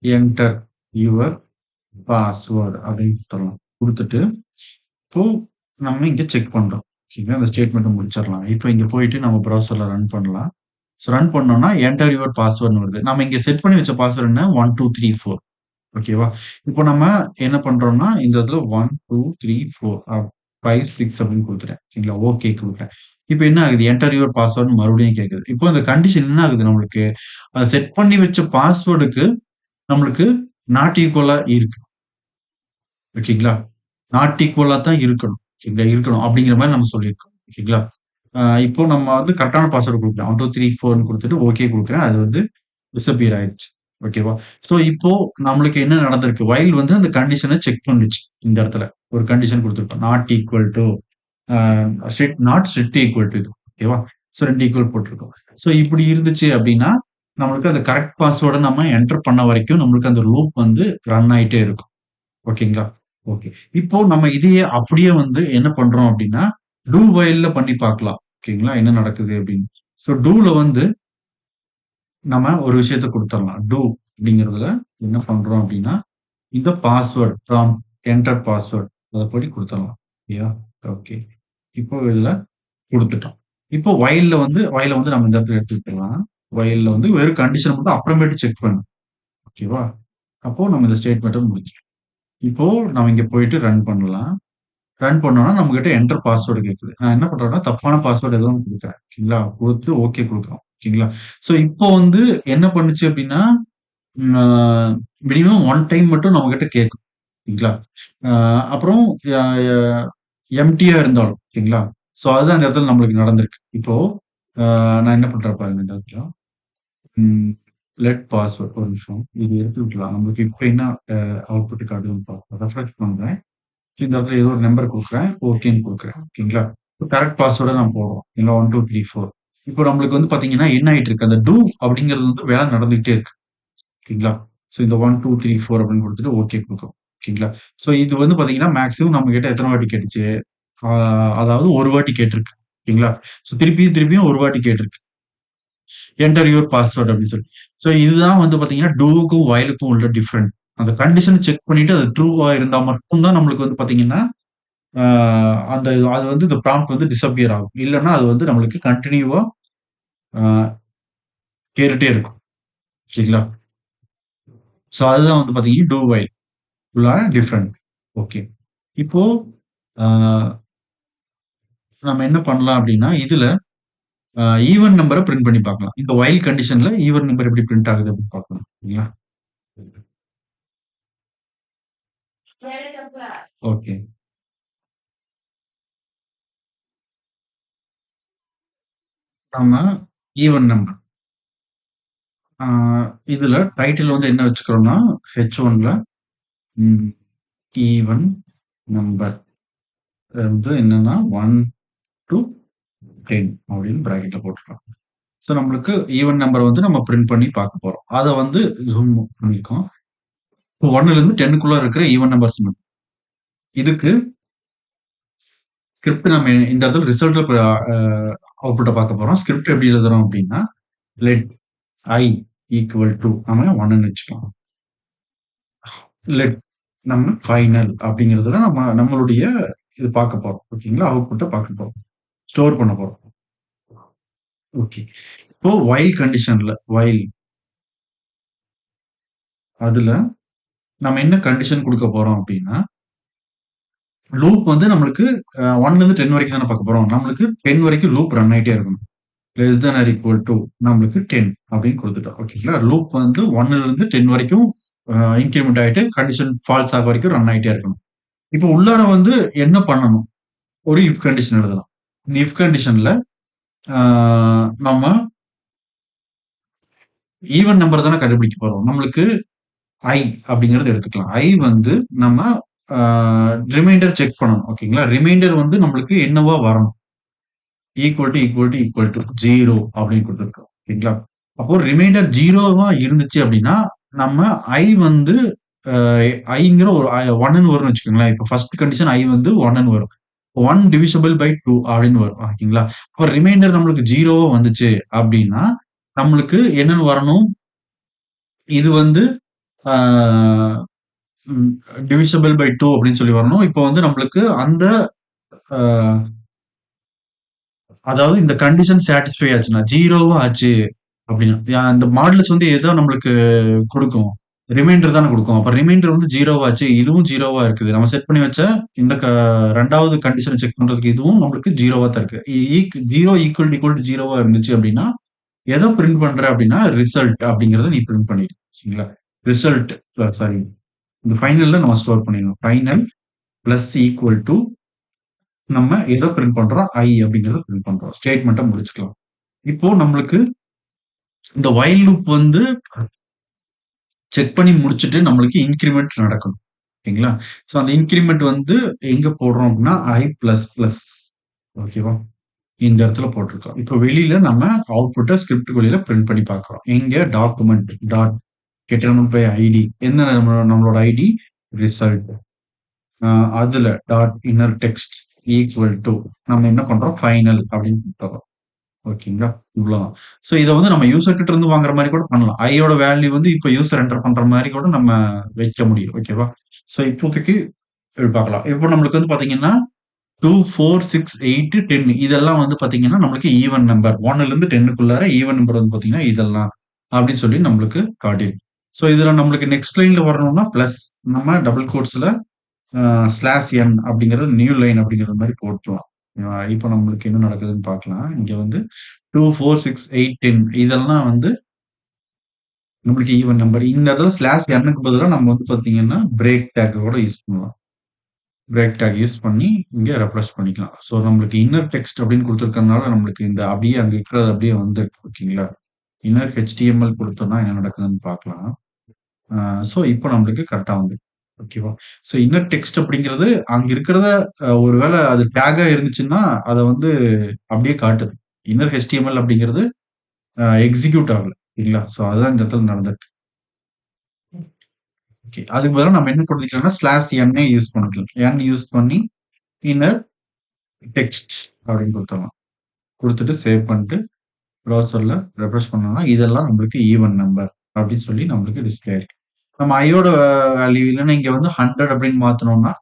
என்டர் யுவர் பாஸ்வேர்ட் அப்படின்னு குடுத்துறலாம். குடுத்துட்டு, இப்போ நம்ம இங்க செக் பண்றோம். ஓகேங்களா? அந்த ஸ்டேட்மெண்ட்ட முடிச்சிடலாம். இப்போ இங்க போயிட்டு நம்ம ப்ரௌசர்ல ரன் பண்ணலாம். ஸோ ரன் பண்ணோம்னா, என்டர் யுவர் பாஸ்வேர்ட்ன்னு வருது. நம்ம இங்க செட் பண்ணி வச்ச பாஸ்வேர்ட் என்ன? 1, 2, 3, 4. ஓகேவா? இப்போ நம்ம என்ன பண்றோம்னா, இந்த இடத்துல 1, 2, 3, 4 5, 6 அப்படின்னு குடுத்துட்டேன். சரிங்களா? ஓகே குடுக்குறேன். இப்ப என்ன ஆகுது? என்டர் யுவர் பாஸ்வேர்ட்ன்னு மறுபடியும் கேட்குது. இப்போ இந்த கண்டிஷன் என்ன ஆகுது நம்மளுக்கு? அத செட் பண்ணி வச்ச பாஸ்வேர்டுக்கு நம்மளுக்கு நாட் ஈக்குவலா இருக்கு. ஓகேங்களா? நாட் ஈக்குவலா தான் இருக்கணும். ஓகேங்களா? இருக்கணும். அப்படிங்கிற மாரி நம்ம சொல்லியிருக்கோம். ஓகேங்களா? இப்போ நம்ம வந்து கரெக்ட்டான பாஸ்வேர்ட் குடுக்குறோம். 1, 2, 3, 4ன்னு குடுத்துட்டு ஓகே குடுக்குறேன். அது வந்து டிஸப்பியர் ஆயிருச்சு. ஓகேவா? ஸோ இப்போ நம்மளுக்கு என்ன நடந்திருக்கு? வைல் வந்து அந்த கண்டிஷன செக் பண்ணுச்சு. இந்த இடத்துல. ஒரு கண்டிஷன் குடுத்திருக்கோம். நாட் ஈக்குவல் டூ அ நாட் ஸ்ட்ரிக்ட் ஈக்குவல் டூ இது. ஓகேவா? ஸோ 2 ஈக்குவல் போட்டிருக்கோம். ஸோ இப்படி இருந்துச்சு அப்படின்னா, நம்மளுக்கு அந்த கரெக்ட் பாஸ்வேர்ட நம்ம என்டர் பண்ண வரைக்கும் நம்மளுக்கு அந்த லூப் வந்து ரன் ஆயிட்டே இருக்கும். ஓகேங்களா? ஓகே. இப்போ நம்ம இதையே அப்படியே வந்து என்ன பண்றோம் அப்படின்னா, டூ வைல்ல பண்ணி பார்க்கலாம். ஓகேங்களா? என்ன நடக்குது அப்படின்னு. ஸோ டூல வந்து நம்ம ஒரு விஷயத்த குடுத்துறலாம். டூ அப்படிங்கிறதுல என்ன பண்றோம் அப்படின்னா, இந்த பாஸ்வேர்ட் ப்ராம்ப்ட் என்டர் பாஸ்வேர்ட் அத படி குடுத்துறலாம். ஓகேயா? ஓகே. இப்போ இதுல குடுத்துட்டோம். இப்போ வயல்ல வந்து நம்ம இந்த இடத்துல எடுத்துக்கலாம். வயல்ல வந்து வெறும் கண்டிஷன் மட்டும் அப்புறமேட்டு செக் பண்ணணும். ஓகேவா? அப்போ நம்ம இந்த ஸ்டேட்மெண்ட்ட முடிக்கலாம். இப்போ நம்ம இங்க போயிட்டு ரன் பண்ணலாம். ரன் பண்ணோம்னா நம்மகிட்ட என்டர் பாஸ்வேர்ட் கேட்குது. நான் என்ன பண்றேன்னா, தப்பான பாஸ்வேர்ட் ஏதோ ஒண்ணு குடுக்குறேன். ஓகேங்களா? குடுத்து ஓகே குடுக்குறோம். ஓகேங்களா? ஸோ இப்போ வந்து என்ன பண்ணுச்சு அப்படின்னா, ம் ஆ மினிமம் 1 டைம் மட்டும் நம்மகிட்ட கேட்கும். ஓகேங்களா? அ அப்புறம் ய ய எம்ப்டியா இருந்தாலும். ஓகேங்களா? ஸோ அதுதான் அந்த இடத்துல நம்மளுக்கு நடந்திருக்கு. இப்போ நான் என்ன பண்றேன் பாருங்க இந்த இடத்துல. ம் லெட் பாஸ்வேர்ட் ஒரு நிமிஷம். இது எடுத்து விட்டுலாம். நம்மளுக்கு இப்ப என்ன அவுட்புட் காட்டுதுன்னு பார்ப்போம். ரெஃப்ரெஷ் பண்றேன். இந்த இடத்துல ஏதோ ஒரு நம்பர் குடுக்குறேன். ஓகேன்னு குடுக்குறேன். ஓகேங்களா? கரெக்ட் பாஸ்வேர்ட நான் போடுறோம். இல்ல 1, 2, 3, 4. இப்போ நம்மளுக்கு வந்து பார்த்தீங்கன்னா, என்ன ஆயிட்டு இருக்கு? அந்த டூ அப்படிங்கிறது வந்து வேலை நடந்துகிட்டே இருக்கு. ஓகேங்களா? ஸோ இந்த 1, 2, 3, 4 அப்படின்னு குடுத்துட்டு ஓகே குடுக்குறோம். ஓகேங்களா? ஸோ இது வந்து பார்த்தீங்கன்னா, மேக்ஸிமம் நம்மகிட்ட எத்தன வாட்டி கேட்டுச்சு? ஆ அதாவது ஒரு வாட்டி கேட்டிருக்கு. ஓகேங்களா? ஸோ திருப்பியும் திருப்பியும் ஒரு வாட்டி கேட்டிருக்கு. என்டர் யுவர் பாஸ்வேர்ட் அப்படின்னு சொல்லி. ஸோ இதுதான் வந்து பார்த்தீங்கன்னா, டூவுக்கும் வயலுக்கும் உள்ள டிஃபரெண்ட். அந்த கண்டிஷன் செக் பண்ணிட்டு அது ட்ரூவா இருந்தா மட்டும் தான் நம்மளுக்கு வந்து பார்த்தீங்கன்னா, ஆ அந்த அது வந்து இந்த ப்ராம்ப்ட் வந்து டிஸப்பியர் ஆகும். இல்லன்னா அது வந்து நம்மளுக்கு கன்டினியூவா ஆ கேட்டுட்டே இருக்கும். சரிங்களா? ஸோ அதுதான் வந்து பார்த்தீங்கன்னா, டூ வைல் உள்ளான டிஃபரெண்ட். ஓகே. இப்போ ஆ நம்ம என்ன பண்ணலாம் அப்டின்னா, இதுல ஈவன் நம்பர பிரிண்ட் பண்ணி பார்க்கலாம். இந்த வைல் கண்டிஷன்ல ஈவன் நம்பர் எப்படி பிரிண்ட் ஆகுது அப்படின்னு பார்க்கலாம். சரிங்களா? ஓகே. நம்ம ஈவன் நம்பர். ஆ இதுல டைட்டில் வந்து என்ன வச்சுக்கிறோம்னா, H1ல ம் ஈவன் நம்பர் வந்து என்னன்னா 1 டூ 10 அப்படின்னு பிராக்கெட்ல போட்டுக்கலாம். ஸோ நம்மளுக்கு ஈவன் நம்பர் வந்து நம்ம பிரிண்ட் பண்ணி பார்க்க போறோம். அத வந்து ஜூம் பண்ணியிருக்கோம். இப்போ 1லேருந்து 10க்குள்ள இருக்கிற ஈவன் நம்பர்ஸ் மட்டும். இதுக்கு ஸ்கிரிப்ட் நம்ம இந்த இடத்துல ரிசல்ட் அவுட்புட்ட பார்க்க போறோம். ஸ்கிரிப்ட் எப்படி எழுதுறோம் அப்படின்னா, லெட் ஐ ஈக்குவல் டூ நம்ம 1ன்னு வச்சுக்கலாம். லெட் நம்ம ஃபைனல் அப்படிங்கிறதுல நம்மளுடைய இது பார்க்க போறோம். ஓகேங்களா? அவுட்புட்ட பார்க்க போறோம். ஸ்டோர் பண்ண போறோம். ஓகே. இப்போ வைல் கண்டிஷன்ல அதுல நம்ம என்ன கண்டிஷன் குடுக்க போறோம் அப்டின்னா, லூப் வந்து நம்மளுக்கு 1லேருந்து 10 வரைக்கும் தானே பார்க்க போறோம். நம்மளுக்கு 10 வரைக்கும் லூப் ரன் ஆயிட்டே இருக்கணும். Less than or equal to நம்மளுக்கு 10 அப்டின்னு குடுத்துட்டோம். ஓகேங்களா? லூப் வந்து 1லேருந்து 10 வரைக்கும் இன்கிரிமெண்ட் ஆயிட்டு கண்டிஷன் ஃபால்ஸ் ஆகுற வரைக்கும் ரன் ஆயிட்டே இருக்கணும். இப்போ உள்ளார வந்து என்ன பண்ணணும்? ஒரு இஃப் கண்டிஷன் எழுதலாம். இந்த இஃப் கண்டிஷன்ல ஆ நம்ம ஈவன் நம்பர் தானே கண்டுபிடிக்க போறோம். நம்மளுக்கு ஐ அப்படிங்கிறது எடுத்துக்கலாம். ஐ வந்து நம்ம ஆ ரிமைண்டர் செக் பண்ணணும். ஓகேங்களா? ரிமைண்டர் வந்து நம்மளுக்கு என்னவா வரணும்? ஈக்குவல் டூ 0 அப்படின்னு குடுத்துருக்கோம். ஓகேங்களா? அப்போ ரிமைண்டர் 0வா இருந்துச்சு அப்படின்னா, நம்ம ஐ வந்து அ ஐங்கிற ஒரு 1ன்னு வரும்னு வச்சுக்கோங்களேன். இப்ப ஃபர்ஸ்ட் கண்டிஷன் ஐ வந்து 1ன்னு வரும். 1 டிவிசிபிள் பை 2 அப்படின்னு வரும். ஓகேங்களா? அப்ப ரிமைண்டர் நம்மளுக்கு 0வா வந்துச்சு அப்படின்னா, நம்மளுக்கு என்னன்னு வரணும்? இது வந்து ஆ ம் டிவிசிபிள் பை 2 அப்படின்னு சொல்லி வரணும். இப்போ வந்து நம்மளுக்கு அந்த அ அதாவது இந்த கண்டிஷன் சாட்டிஸ்ஃபை ஆச்சுன்னா, 0வா ஆச்சு அப்படின்னா, அந்த மாடுலஸ் வந்து ஏதோ நம்மளுக்கு குடுக்கும். ரிமைண்டர் தானே குடுக்கும். அப்ப ரிமைண்டர் வந்து 0வா ஆச்சு. இதுவும் 0வா இருக்குது. நம்ம செட் பண்ணி வச்ச இந்த 2வது கண்டிஷன செக் பண்றதுக்கு இதுவும் நம்மளுக்கு 0வா தான் இருக்கு. 0 ஈக்குவல் டூ 0வா இருந்துச்சு அப்படின்னா, எத பிரிண்ட் பண்ற அப்படின்னா, ரிசல்ட் அப்படிங்கிறத நீ பிரிண்ட் பண்ணிடு. சரிங்களா? ரிசல்ட் சாரி இந்த ஃபைனல்ல நம்ம ஸ்டோர் பண்ணிடணும். ஃபைனல் பிளஸ் ஈக்குவல் டூ நம்ம எத பிரிண்ட் பண்றோம்? அப்படிங்கிறத பிரிண்ட் பண்றோம். ஸ்டேட்மெண்ட்ட முடிச்சுக்கலாம். இப்போ நம்மளுக்கு இந்த வைல் லூப் வந்து செக் பண்ணி முடிச்சுட்டு நம்மளுக்கு இன்கிரிமெண்ட் நடக்கணும். ஓகேங்களா? ஸோ அந்த இன்கிரிமெண்ட் வந்து எங்க போடுறோம் அப்படின்னா, பிளஸ் பிளஸ் ஓகேவா? இந்த இடத்துல போட்டிருக்கோம். இப்போ வெளியில நம்ம அவுட்புட்ட ஸ்கிரிப்ட் வெளியில பிரிண்ட் பண்ணி பார்க்கிறோம். எங்க டாக்குமெண்ட் டாட் கெட்டர்மென்ட் பை ஐடி என்ன நம்மளோட ஐடி ரிசல்ட். அதுல dot inner text equal to நம்ம என்ன பண்றோம் ஃபைனல் அப்படின்னு கொடுத்துறோம். ஓகேங்களா? இவ்வளவுதான். சோ இத வந்து நம்ம யூசர் கிட்ட இருந்து வாங்குற மாரி கூட பண்ணலாம். ஐயோட வேல்யூ வந்து இப்ப யூசர் என்டர் பண்ற மாரி கூட நம்ம வைக்க முடியும். ஓகேவா? சோ இப்போதைக்கு இப்படி பார்க்கலாம். இப்போ நம்மளுக்கு வந்து பாத்தீங்கன்னா 2, 4, 6, 8, 10 இதெல்லாம் வந்து பாத்தீங்கன்னா நம்மளுக்கு ஈவன் நம்பர். 1ல இருந்து 10க்குள்ளார ஈவன் நம்பர் வந்து பாத்தீங்கன்னா இதெல்லாம் அப்படின்னு சொல்லி நம்மளுக்கு காட்டிடும். சோ இதுல நம்மளுக்கு நெக்ஸ்ட் லைன்ல வரணும்னா பிளஸ் நம்ம டபுள் கோட்ஸ்ல ஸ்லாஷ் என் அப்படிங்கிறது நியூ லைன் அப்படிங்கிற மாதிரி போட்டுருவோம். இப்போ நம்மளுக்கு என்ன நடக்குதுன்னு பார்க்கலாம். இங்க வந்து 2, 4, 6, 8, 10 இதெல்லாம் வந்து நம்மளுக்கு ஈவன் நம்பர். இந்த இடத்துல ஸ்லாஷ் எண்ணுக்கு பதிலா நம்ம வந்து பார்த்தீங்கன்னா, பிரேக் டேக் கூட யூஸ் பண்ணலாம். பிரேக் டேக் யூஸ் பண்ணி இங்க ரெஃப்ரெஷ் பண்ணிக்கலாம். ஸோ நம்மளுக்கு இன்னர் டெக்ஸ்ட் அப்படின்னு குடுத்துருக்கறனால நம்மளுக்கு இந்த அப்படியே அங்க இருக்கிறது அப்படியே வந்துருக்கு. ஓகேங்களா? இன்னர் HTML குடுத்தோம்னா என்ன நடக்குதுன்னு பார்க்கலாம். ஸோ இப்போ நம்மளுக்கு கரெக்ட்டா வந்துருக்கு. ஓகேவா? ஸோ இன்னர் டெக்ஸ்ட் அப்படிங்கிறது அங்க இருக்கிறத ஒருவேள அது டேக்கா இருந்துச்சுன்னா, அத வந்து அப்படியே காட்டுது. இன்னர் HTML அப்படிங்கிறது எக்ஸிக்யூட் ஆகல. இல்லைங்களா? ஸோ அதுதான் இந்த இடத்துல நடந்திருக்கு. ஓகே. அதுக்கு பதிலா நம்ம என்ன பண்ணிக்கலாம்னா, ஸ்லாஷ் என் யூஸ் பண்ணிக்கலாம். என் யூஸ் பண்ணி இன்னர் டெக்ஸ்ட் அப்படின்னு குடுத்துறலாம். குடுத்துட்டு சேவ் பண்ணிட்டு ப்ரௌசர்ல ரெஃப்ரெஷ் பண்ணோம்னா, இதெல்லாம் நம்மளுக்கு ஈவன் நம்பர் அப்படின்னு சொல்லி நம்மளுக்கு டிஸ்ப்ளே ஆயிருக்கு. நம்ம ஐயோட வேல்யூ இல்லன்னா இங்க வந்து 100 அப்படின்னு மாத்துனோம்னா,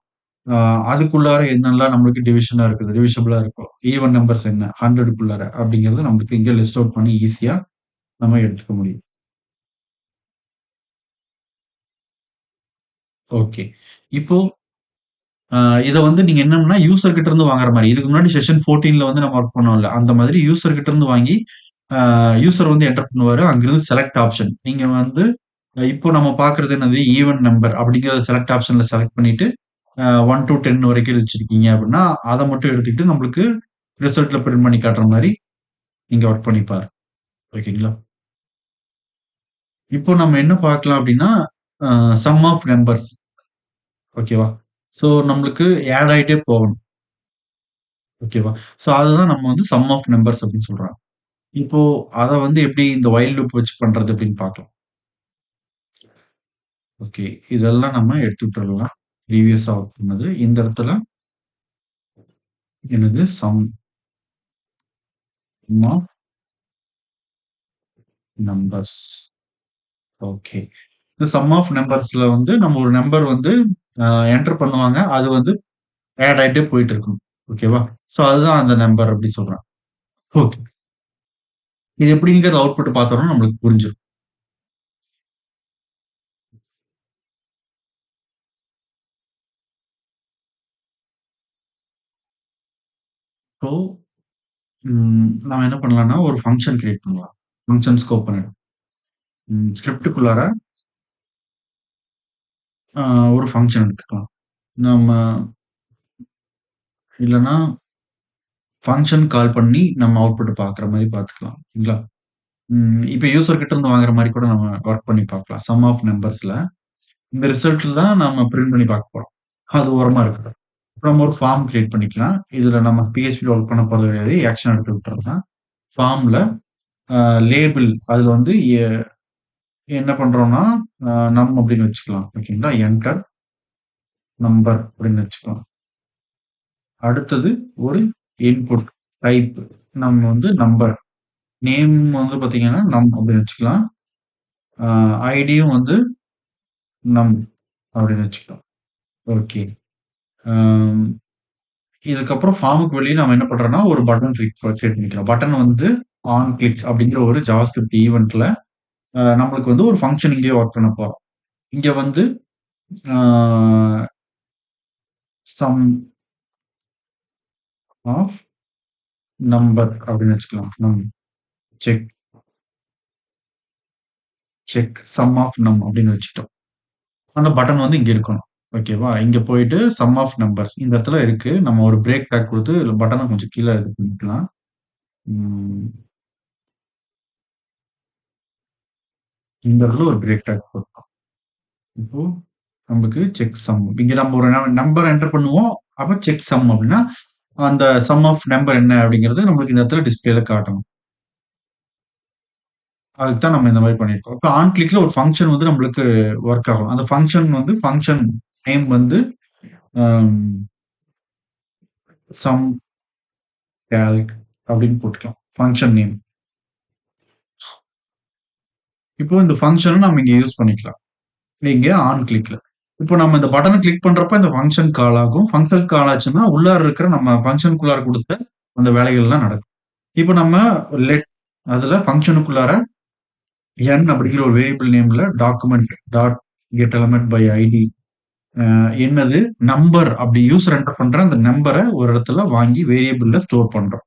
அ அதுக்குள்ளார என்னெல்லாம் நம்மளுக்கு டிவிஷனா இருக்குது, டிவிசிபிளா இருக்கும். ஈவன் நம்பர்ஸ் என்ன 100க்குள்ளார அப்படிங்கிறது நம்மளுக்கு இங்க லிஸ்ட் அவுட் பண்ணி ஈஸியா நம்ம எடுத்துக்க முடியும். ஓகே. இப்போ அ இத வந்து நீங்க என்னன்னா யூசர் கிட்ட இருந்து வாங்குற மாரி. இதுக்கு முன்னாடி செஷன் 14ல வந்து நம்ம வொர்க் பண்ணோம்ல. அந்த மாதிரி யூசர் கிட்ட இருந்து வாங்கி, யூசர் வந்து என்டர் பண்ணுவாரு. அங்கிருந்து செலக்ட் ஆப்ஷன். நீங்க வந்து இப்போ நம்ம பார்க்கிறது என்னது? ஈவன் நம்பர் அப்படிங்கிறத செலக்ட் ஆப்ஷன்ல செலக்ட் பண்ணிட்டு, 1 டூ 10 வரைக்கும் வச்சிருக்கீங்க அப்படின்னா, அத மட்டும் எடுத்துக்கிட்டு நம்மளுக்கு ரிசல்ட்ல பிரிண்ட் பண்ணி காட்டுற மாரி நீங்க வொர்க் பண்ணி பாருங்க. ஓகேங்களா? இப்போ நம்ம என்ன பார்க்கலாம் அப்படின்னா, அ சம் ஆஃப் நம்பர்ஸ் ஓகேவா? ஸோ நம்மளுக்கு ஆட் ஆயிட்டே போகணும். ஓகேவா? ஸோ அதுதான் நம்ம வந்து சம் ஆஃப் நம்பர்ஸ் அப்படின்னு சொல்றாங்க. இப்போ அத வந்து எப்படி இந்த வைல் லூப் வச்சு பண்றது அப்படின்னு பார்க்கலாம். ஓகே. இதெல்லாம் நம்ம எடுத்து விட்டுறலாம். ப்ரீவியஸா ஒர்க் பண்ணது. இந்த இடத்துல என்னது சம் ஆஃப் நம்பர்ஸ். ஓகே. இந்த சம் ஆஃப் நம்பர்ஸ்ல வந்து நம்ம ஒரு நம்பர் வந்து என்டர் பண்ணுவாங்க. அது வந்து ஆட் ஆயிட்டே போயிட்டு இருக்கும். ஓகேவா? ஸோ அதுதான் அந்த நம்பர் அப்படி சொல்றாங்க. ஓகே. இது எப்படிங்கிறது அவுட்புட் பார்த்தோம்னா நம்மளுக்கு புரிஞ்சிரும். இப்போ நாம என்ன பண்ணலாம்னா ஒரு ஃபங்ஷன் கிரியேட் பண்ணலாம். ஃபங்ஷன் ஸ்கோப் பண்ணிடும். ஸ்கிரிப்ட்டுக்குள்ளார அ ஒரு ஃபங்ஷன் எடுத்துக்கலாம். நம்ம இல்லன்னா ஃபங்ஷன் கால் பண்ணி நம்ம அவுட்புட் பார்க்குற மாரி பார்த்துக்கலாம். சரிங்களா? இப்ப யூசர் கிட்ட இருந்து வாங்குற மாரி கூட நம்ம வொர்க் பண்ணி பார்க்கலாம். சம் ஆஃப் நம்பர்ஸ்ல. இந்த ரிசல்ட்ல தான் நாம பிரிண்ட் பண்ணி பார்க்க போறோம். அது ஓரமா இருக்கட்டும். இப்ப நம்ம ஒரு ஃபார்ம் கிரியேட் பண்ணிக்கலாம். இதுல நம்ம PHP ல ஒர்க் பண்ண போறது கிடையாது. ஆக்ஷன் எடுத்து விட்டுறலாம். ஃபார்ம்ல அ லேபிள் அதுல வந்து என்ன பண்றோம்னா, நம் அப்படின்னு வச்சுக்கலாம். ஓகேங்களா? என்டர் நம்பர் அப்படின்னு வச்சுக்கலாம். அடுத்தது ஒரு இன்புட் டைப். நம்ம வந்து நம்பர். நேம் வந்து பார்த்தீங்கன்னா, அப்படின்னு வச்சுக்கலாம். ஐடியும் வந்து நம் அப்படின்னு வச்சுக்கலாம். ஓகே. அம் இதுக்கப்புறம் ஃபார்முக்கு வெளிய நம்ம என்ன பண்றோம்னா, ஒரு பட்டன் கிரியேட் பண்ணிக்கிறோம். பட்டன் வந்து ஆன் கிளிக் அப்படிங்கிற ஒரு ஜாவாஸ்கிரிப்ட் ஈவென்ட்ல நம்மளுக்கு வந்து ஒரு ஃபங்ஷன் இங்கேயே ஒர்க் பண்ண போறோம். இங்க வந்து ஆ சம் ஆஃப் நம்பர் அப்படின்னு வச்சுக்கலாம். செக் செக் சம் ஆஃப் அப்படின்னு வச்சுட்டோம். அந்த பட்டன் வந்து இங்க இருக்கணும். ஓகேவா? இங்க போயிட்டு சம் ஆஃப் நம்பர்ஸ் இந்த இடத்துல இருக்கு. நம்ம ஒரு பிரேக் டாக் குடுத்து பட்டன கொஞ்சம் கீழ இது பண்ணிக்கலாம். ம். இந்த இடத்துல ஒரு பிரேக் டாக் போட்டோம். இப்போ நமக்கு செக் சம். இங்க நம்ம ஒரு நம்பர் என்டர் பண்ணுவோம். அப்ப செக் சம் அப்படின்னா, அந்த சம் ஆஃப் நம்பர் என்ன அப்படிங்கிறது நம்மளுக்கு இந்த இடத்துல டிஸ்ப்ளேல காட்டணும். அதுக்கு தான் நம்ம இந்த மாரி பண்ணியிருக்கோம். இப்ப ஆன் கிளிக்ல ஒரு ஃபங்ஷன் வந்து நம்மளுக்கு வொர்க் ஆகும். அந்த ஃபங்ஷன் வந்து ஃபங்ஷன் நேம் வந்து அம் சம் கால்க் அப்படின்னு போட்டுக்கலாம். Function name. இப்போ இந்த ஃபங்ஷன நம்ம இங்க யூஸ் பண்ணிக்கலாம். இங்க ஆன் கிளிக்ல. இப்போ நம்ம இந்த பட்டன கிளிக் பண்றப்ப இந்த ஃபங்ஷன் கால் ஆகும். ஃபங்ஷன் கால் ஆச்சுன்னா, உள்ளார இருக்கிற நம்ம ஃபங்ஷனுக்குள்ளார குடுத்த அந்த வேலைகள்லாம் நடக்கும். இப்போ நம்ம லெட் அதுல ஃபங்ஷனுக்குள்ளார n அப்படிங்கிற ஒரு வேரியபிள் நேம்ல document dot get element by ID என்னது நம்பர் அப்படி யூசர் என்டர் பண்ற அந்த நம்பரை ஒரு இடத்துல வாங்கி வேரியபிள்ல ஸ்டோர் பண்றோம்.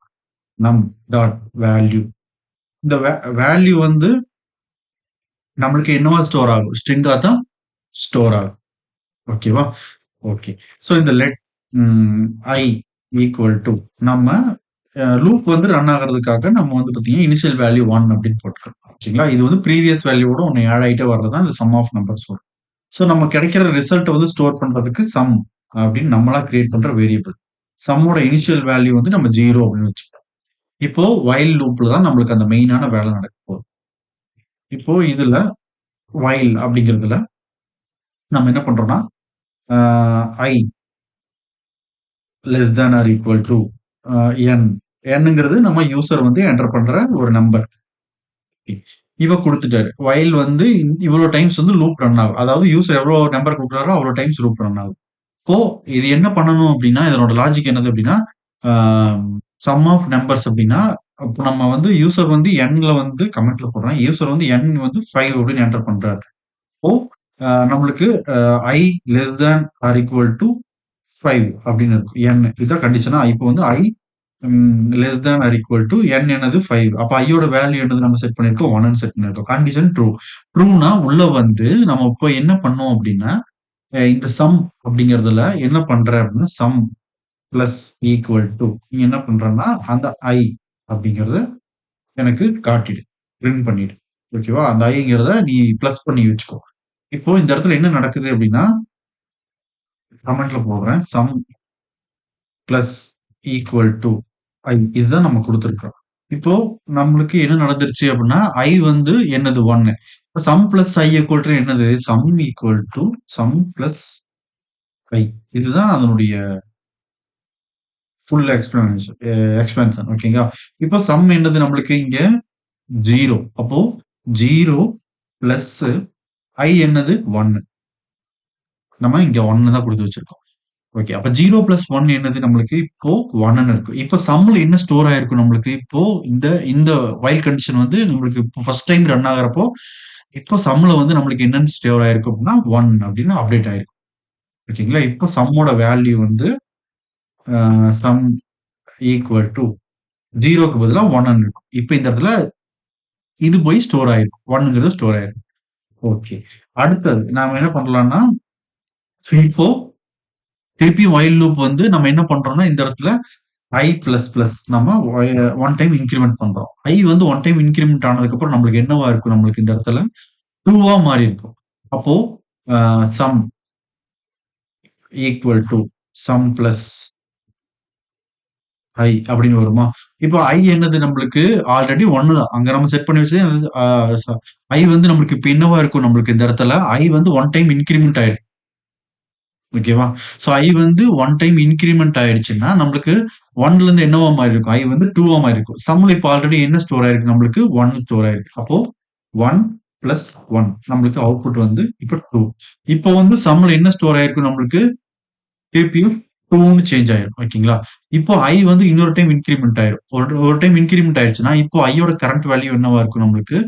நம் டாட் வேல்யூ. இந்த வேல்யூ வந்து நம்மளுக்கு என்னவா ஸ்டோர் ஆகும்? ஸ்ட்ரிங்கா தான் ஸ்டோர் ஆகும். ஓகேவா? ஓகே. ஸோ இந்த லெட் ஐ ஈக்குவல் டு நம்ம லூப் வந்து ரன் ஆகுறதுக்காக நம்ம வந்து பார்த்தீங்கன்னா, இனிஷியல் வேல்யூ 1 அப்படின்னு போட்டுருக்கோம். ஓகேங்களா? இது வந்து ப்ரீவியஸ் வேல்யூவோட ஒண்ணு ஆட் ஆயிட்டே வர்றது தான் இந்த சம் ஆஃப் நம்பர்ஸ் வரும். ஸோ நம்ம கிடைக்கிற ரிசல்ட்ட வந்து ஸ்டோர் பண்றதுக்கு சம் அப்படின்னு நம்மளா கிரியேட் பண்ற வேரியபிள். சம்மோட இனிஷியல் வேல்யூ வந்து நம்ம 0 அப்படின்னு வச்சுக்கலாம். இப்போ வைல் லூப்ல தான் நம்மளுக்கு அந்த மெயினான வேலை நடக்க போகுது. இப்போ இதுல வைல் அப்படிங்கிறதுல நம்ம என்ன பண்றோம்னா, i less than or equal to n. என்னங்கிறது நம்ம யூசர் வந்து என்டர் பண்ற ஒரு நம்பர். இவ குடுத்துட்டாரு. வைல் வந்து இவ்வளோ டைம்ஸ் வந்து லூப் ரன் ஆகும். அதாவது யூசர் எவ்வளோ நம்பர் குடுக்குறாரோ அவ்வளோ டைம்ஸ் லூப் ரன் ஆகும். இப்போ இது என்ன பண்ணணும் அப்படின்னா, இதனோட லாஜிக் என்னது அப்படின்னா, சம் ஆஃப் நம்பர்ஸ் அப்படின்னா, அப்போ நம்ம வந்து யூசர் வந்து என்ல வந்து கமெண்ட்ல போடுறோம். யூசர் வந்து என் வந்து 5 அப்படின்னு என்டர் பண்றாரு. இப்போ நம்மளுக்கு i less than or equal to 5 அப்படின்னு இருக்கும். என் இதுதான் கண்டிஷனா. இப்போ வந்து i less than or equal to n என்னது 5. அப்ப ஐயோட வேல்யூ என்னது நம்ம செட் பண்ணியிருக்கோம் 1 செட் பண்ணியிருக்கோம். Condition true. ட்ரூனா உள்ள வந்து நம்ம இப்போ என்ன பண்ணோம் அப்படின்னா, இந்த சம் அப்படிங்கிறதுல என்ன பண்ற அப்படின்னா, சம் பிளஸ் ஈக்குவல் டு நீங்க என்ன பண்றன்னா, அந்த ஐ அப்படிங்கிறத எனக்கு காட்டிடு. பிரிண்ட் பண்ணிடு. ஓகேவா? அந்த ஐங்கிறத நீ பிளஸ் பண்ணி வச்சுக்கோ. இப்போ இந்த இடத்துல என்ன நடக்குது அப்படின்னா, கமெண்ட்ல போடுறேன். சம் பிளஸ் ஈக்குவல் டு ஐ. இதுதான் நம்ம குடுத்திருக்கிறோம். இப்போ நம்மளுக்கு என்ன நடந்துருச்சு அப்படின்னா, ஐ வந்து என்னது 1. Sum plus i equal to என்னது? Sum equal to sum plus i. இதுதான் அதனுடைய ஃபுல் எக்ஸ்பென்ஷன். ஓகேங்களா? இப்போ சம் என்னது நம்மளுக்கு இங்க 0. அப்போ 0 பிளஸ் ஐ என்னது 1. நம்ம இங்க 1 தான் குடுத்து வச்சிருக்கோம். ஓகே. அப்ப 0 பிளஸ் 1 என்னது நம்மளுக்கு இப்போ 1ன்னு இருக்கு. இப்ப சம்ல என்ன ஸ்டோர் ஆயிருக்கும் நம்மளுக்கு? இப்போ இந்த இந்த வைல் கண்டிஷன் வந்து நம்மளுக்கு இப்போ ஃபர்ஸ்ட் டைம் ரன் ஆகுறப்போ, இப்போ சம்ல வந்து நம்மளுக்கு என்னன்னு ஸ்டோர் ஆயிருக்கு அப்படின்னா 1 அப்படின்னு அப்டேட் ஆயிருக்கும். ஓகேங்களா? இப்போ சம்மோட வேல்யூ வந்து சம் ஈக்குவல் டூ 0க்கு பதிலா 1ன்னு இருக்கும். இப்ப இந்த இடத்துல இது போய் ஸ்டோர் ஆயிருக்கும். 1ங்கிறது ஸ்டோர் ஆயிருக்கும். ஓகே. அடுத்தது நாம என்ன பண்ணலாம்னா, இப்போ திருப்பியும் வைல் லூப் வந்து நம்ம என்ன பண்றோம்னா, இந்த இடத்துல ஐ பிளஸ் பிளஸ் நம்ம ஒன் டைம் இன்கிரிமெண்ட் பண்றோம். ஐ வந்து ஒன் டைம் இன்கிரிமெண்ட் ஆனதுக்கு அப்புறம் நம்மளுக்கு என்னவா இருக்கும் நம்மளுக்கு இந்த இடத்துல 2வா மாறி இருக்கும். அப்போ sum equal to sum plus i அப்படின்னு வருமா? இப்போ ஐ என்னது நம்மளுக்கு ஆல்ரெடி 1 தான். அங்க நம்ம செட் பண்ணி வச்சது ஐ வந்து நம்மளுக்கு இப்ப என்னவா இருக்கும் நம்மளுக்கு இந்த இடத்துல ஐ வந்து ஒன் டைம் இன்கிரிமெண்ட் ஆயிருக்கு. ஓகேவா? ஸோ i வந்து 1 டைம் இன்கிரிமெண்ட் ஆயிடுச்சுன்னா, நம்மளுக்கு 1ல இருந்து என்னவா மாறி இருக்கும்? i வந்து 2வா மாறி இருக்கும். சம்ல இப்ப ஆல்ரெடி என்ன ஸ்டோர் ஆயிருக்கு நம்மளுக்கு? 1 ஸ்டோர் ஆயிருக்கு. அப்போ 1 பிளஸ் 1 நம்மளுக்கு அவுட்புட் வந்து இப்ப 2. இப்போ வந்து சம்ல என்ன ஸ்டோர் ஆயிருக்கு நம்மளுக்கு? திருப்பியும் 2ன்னு சேஞ்ச் ஆயிரும். ஓகேங்களா? இப்போ i வந்து இன்னொரு டைம் இன்கிரிமெண்ட் ஆயிரும். ஒரு டைம் இன்கிரிமெண்ட் ஆயிடுச்சுன்னா, இப்போ i யோட கரண்ட் வேல்யூ என்னவா இருக்கும் நம்மளுக்கு?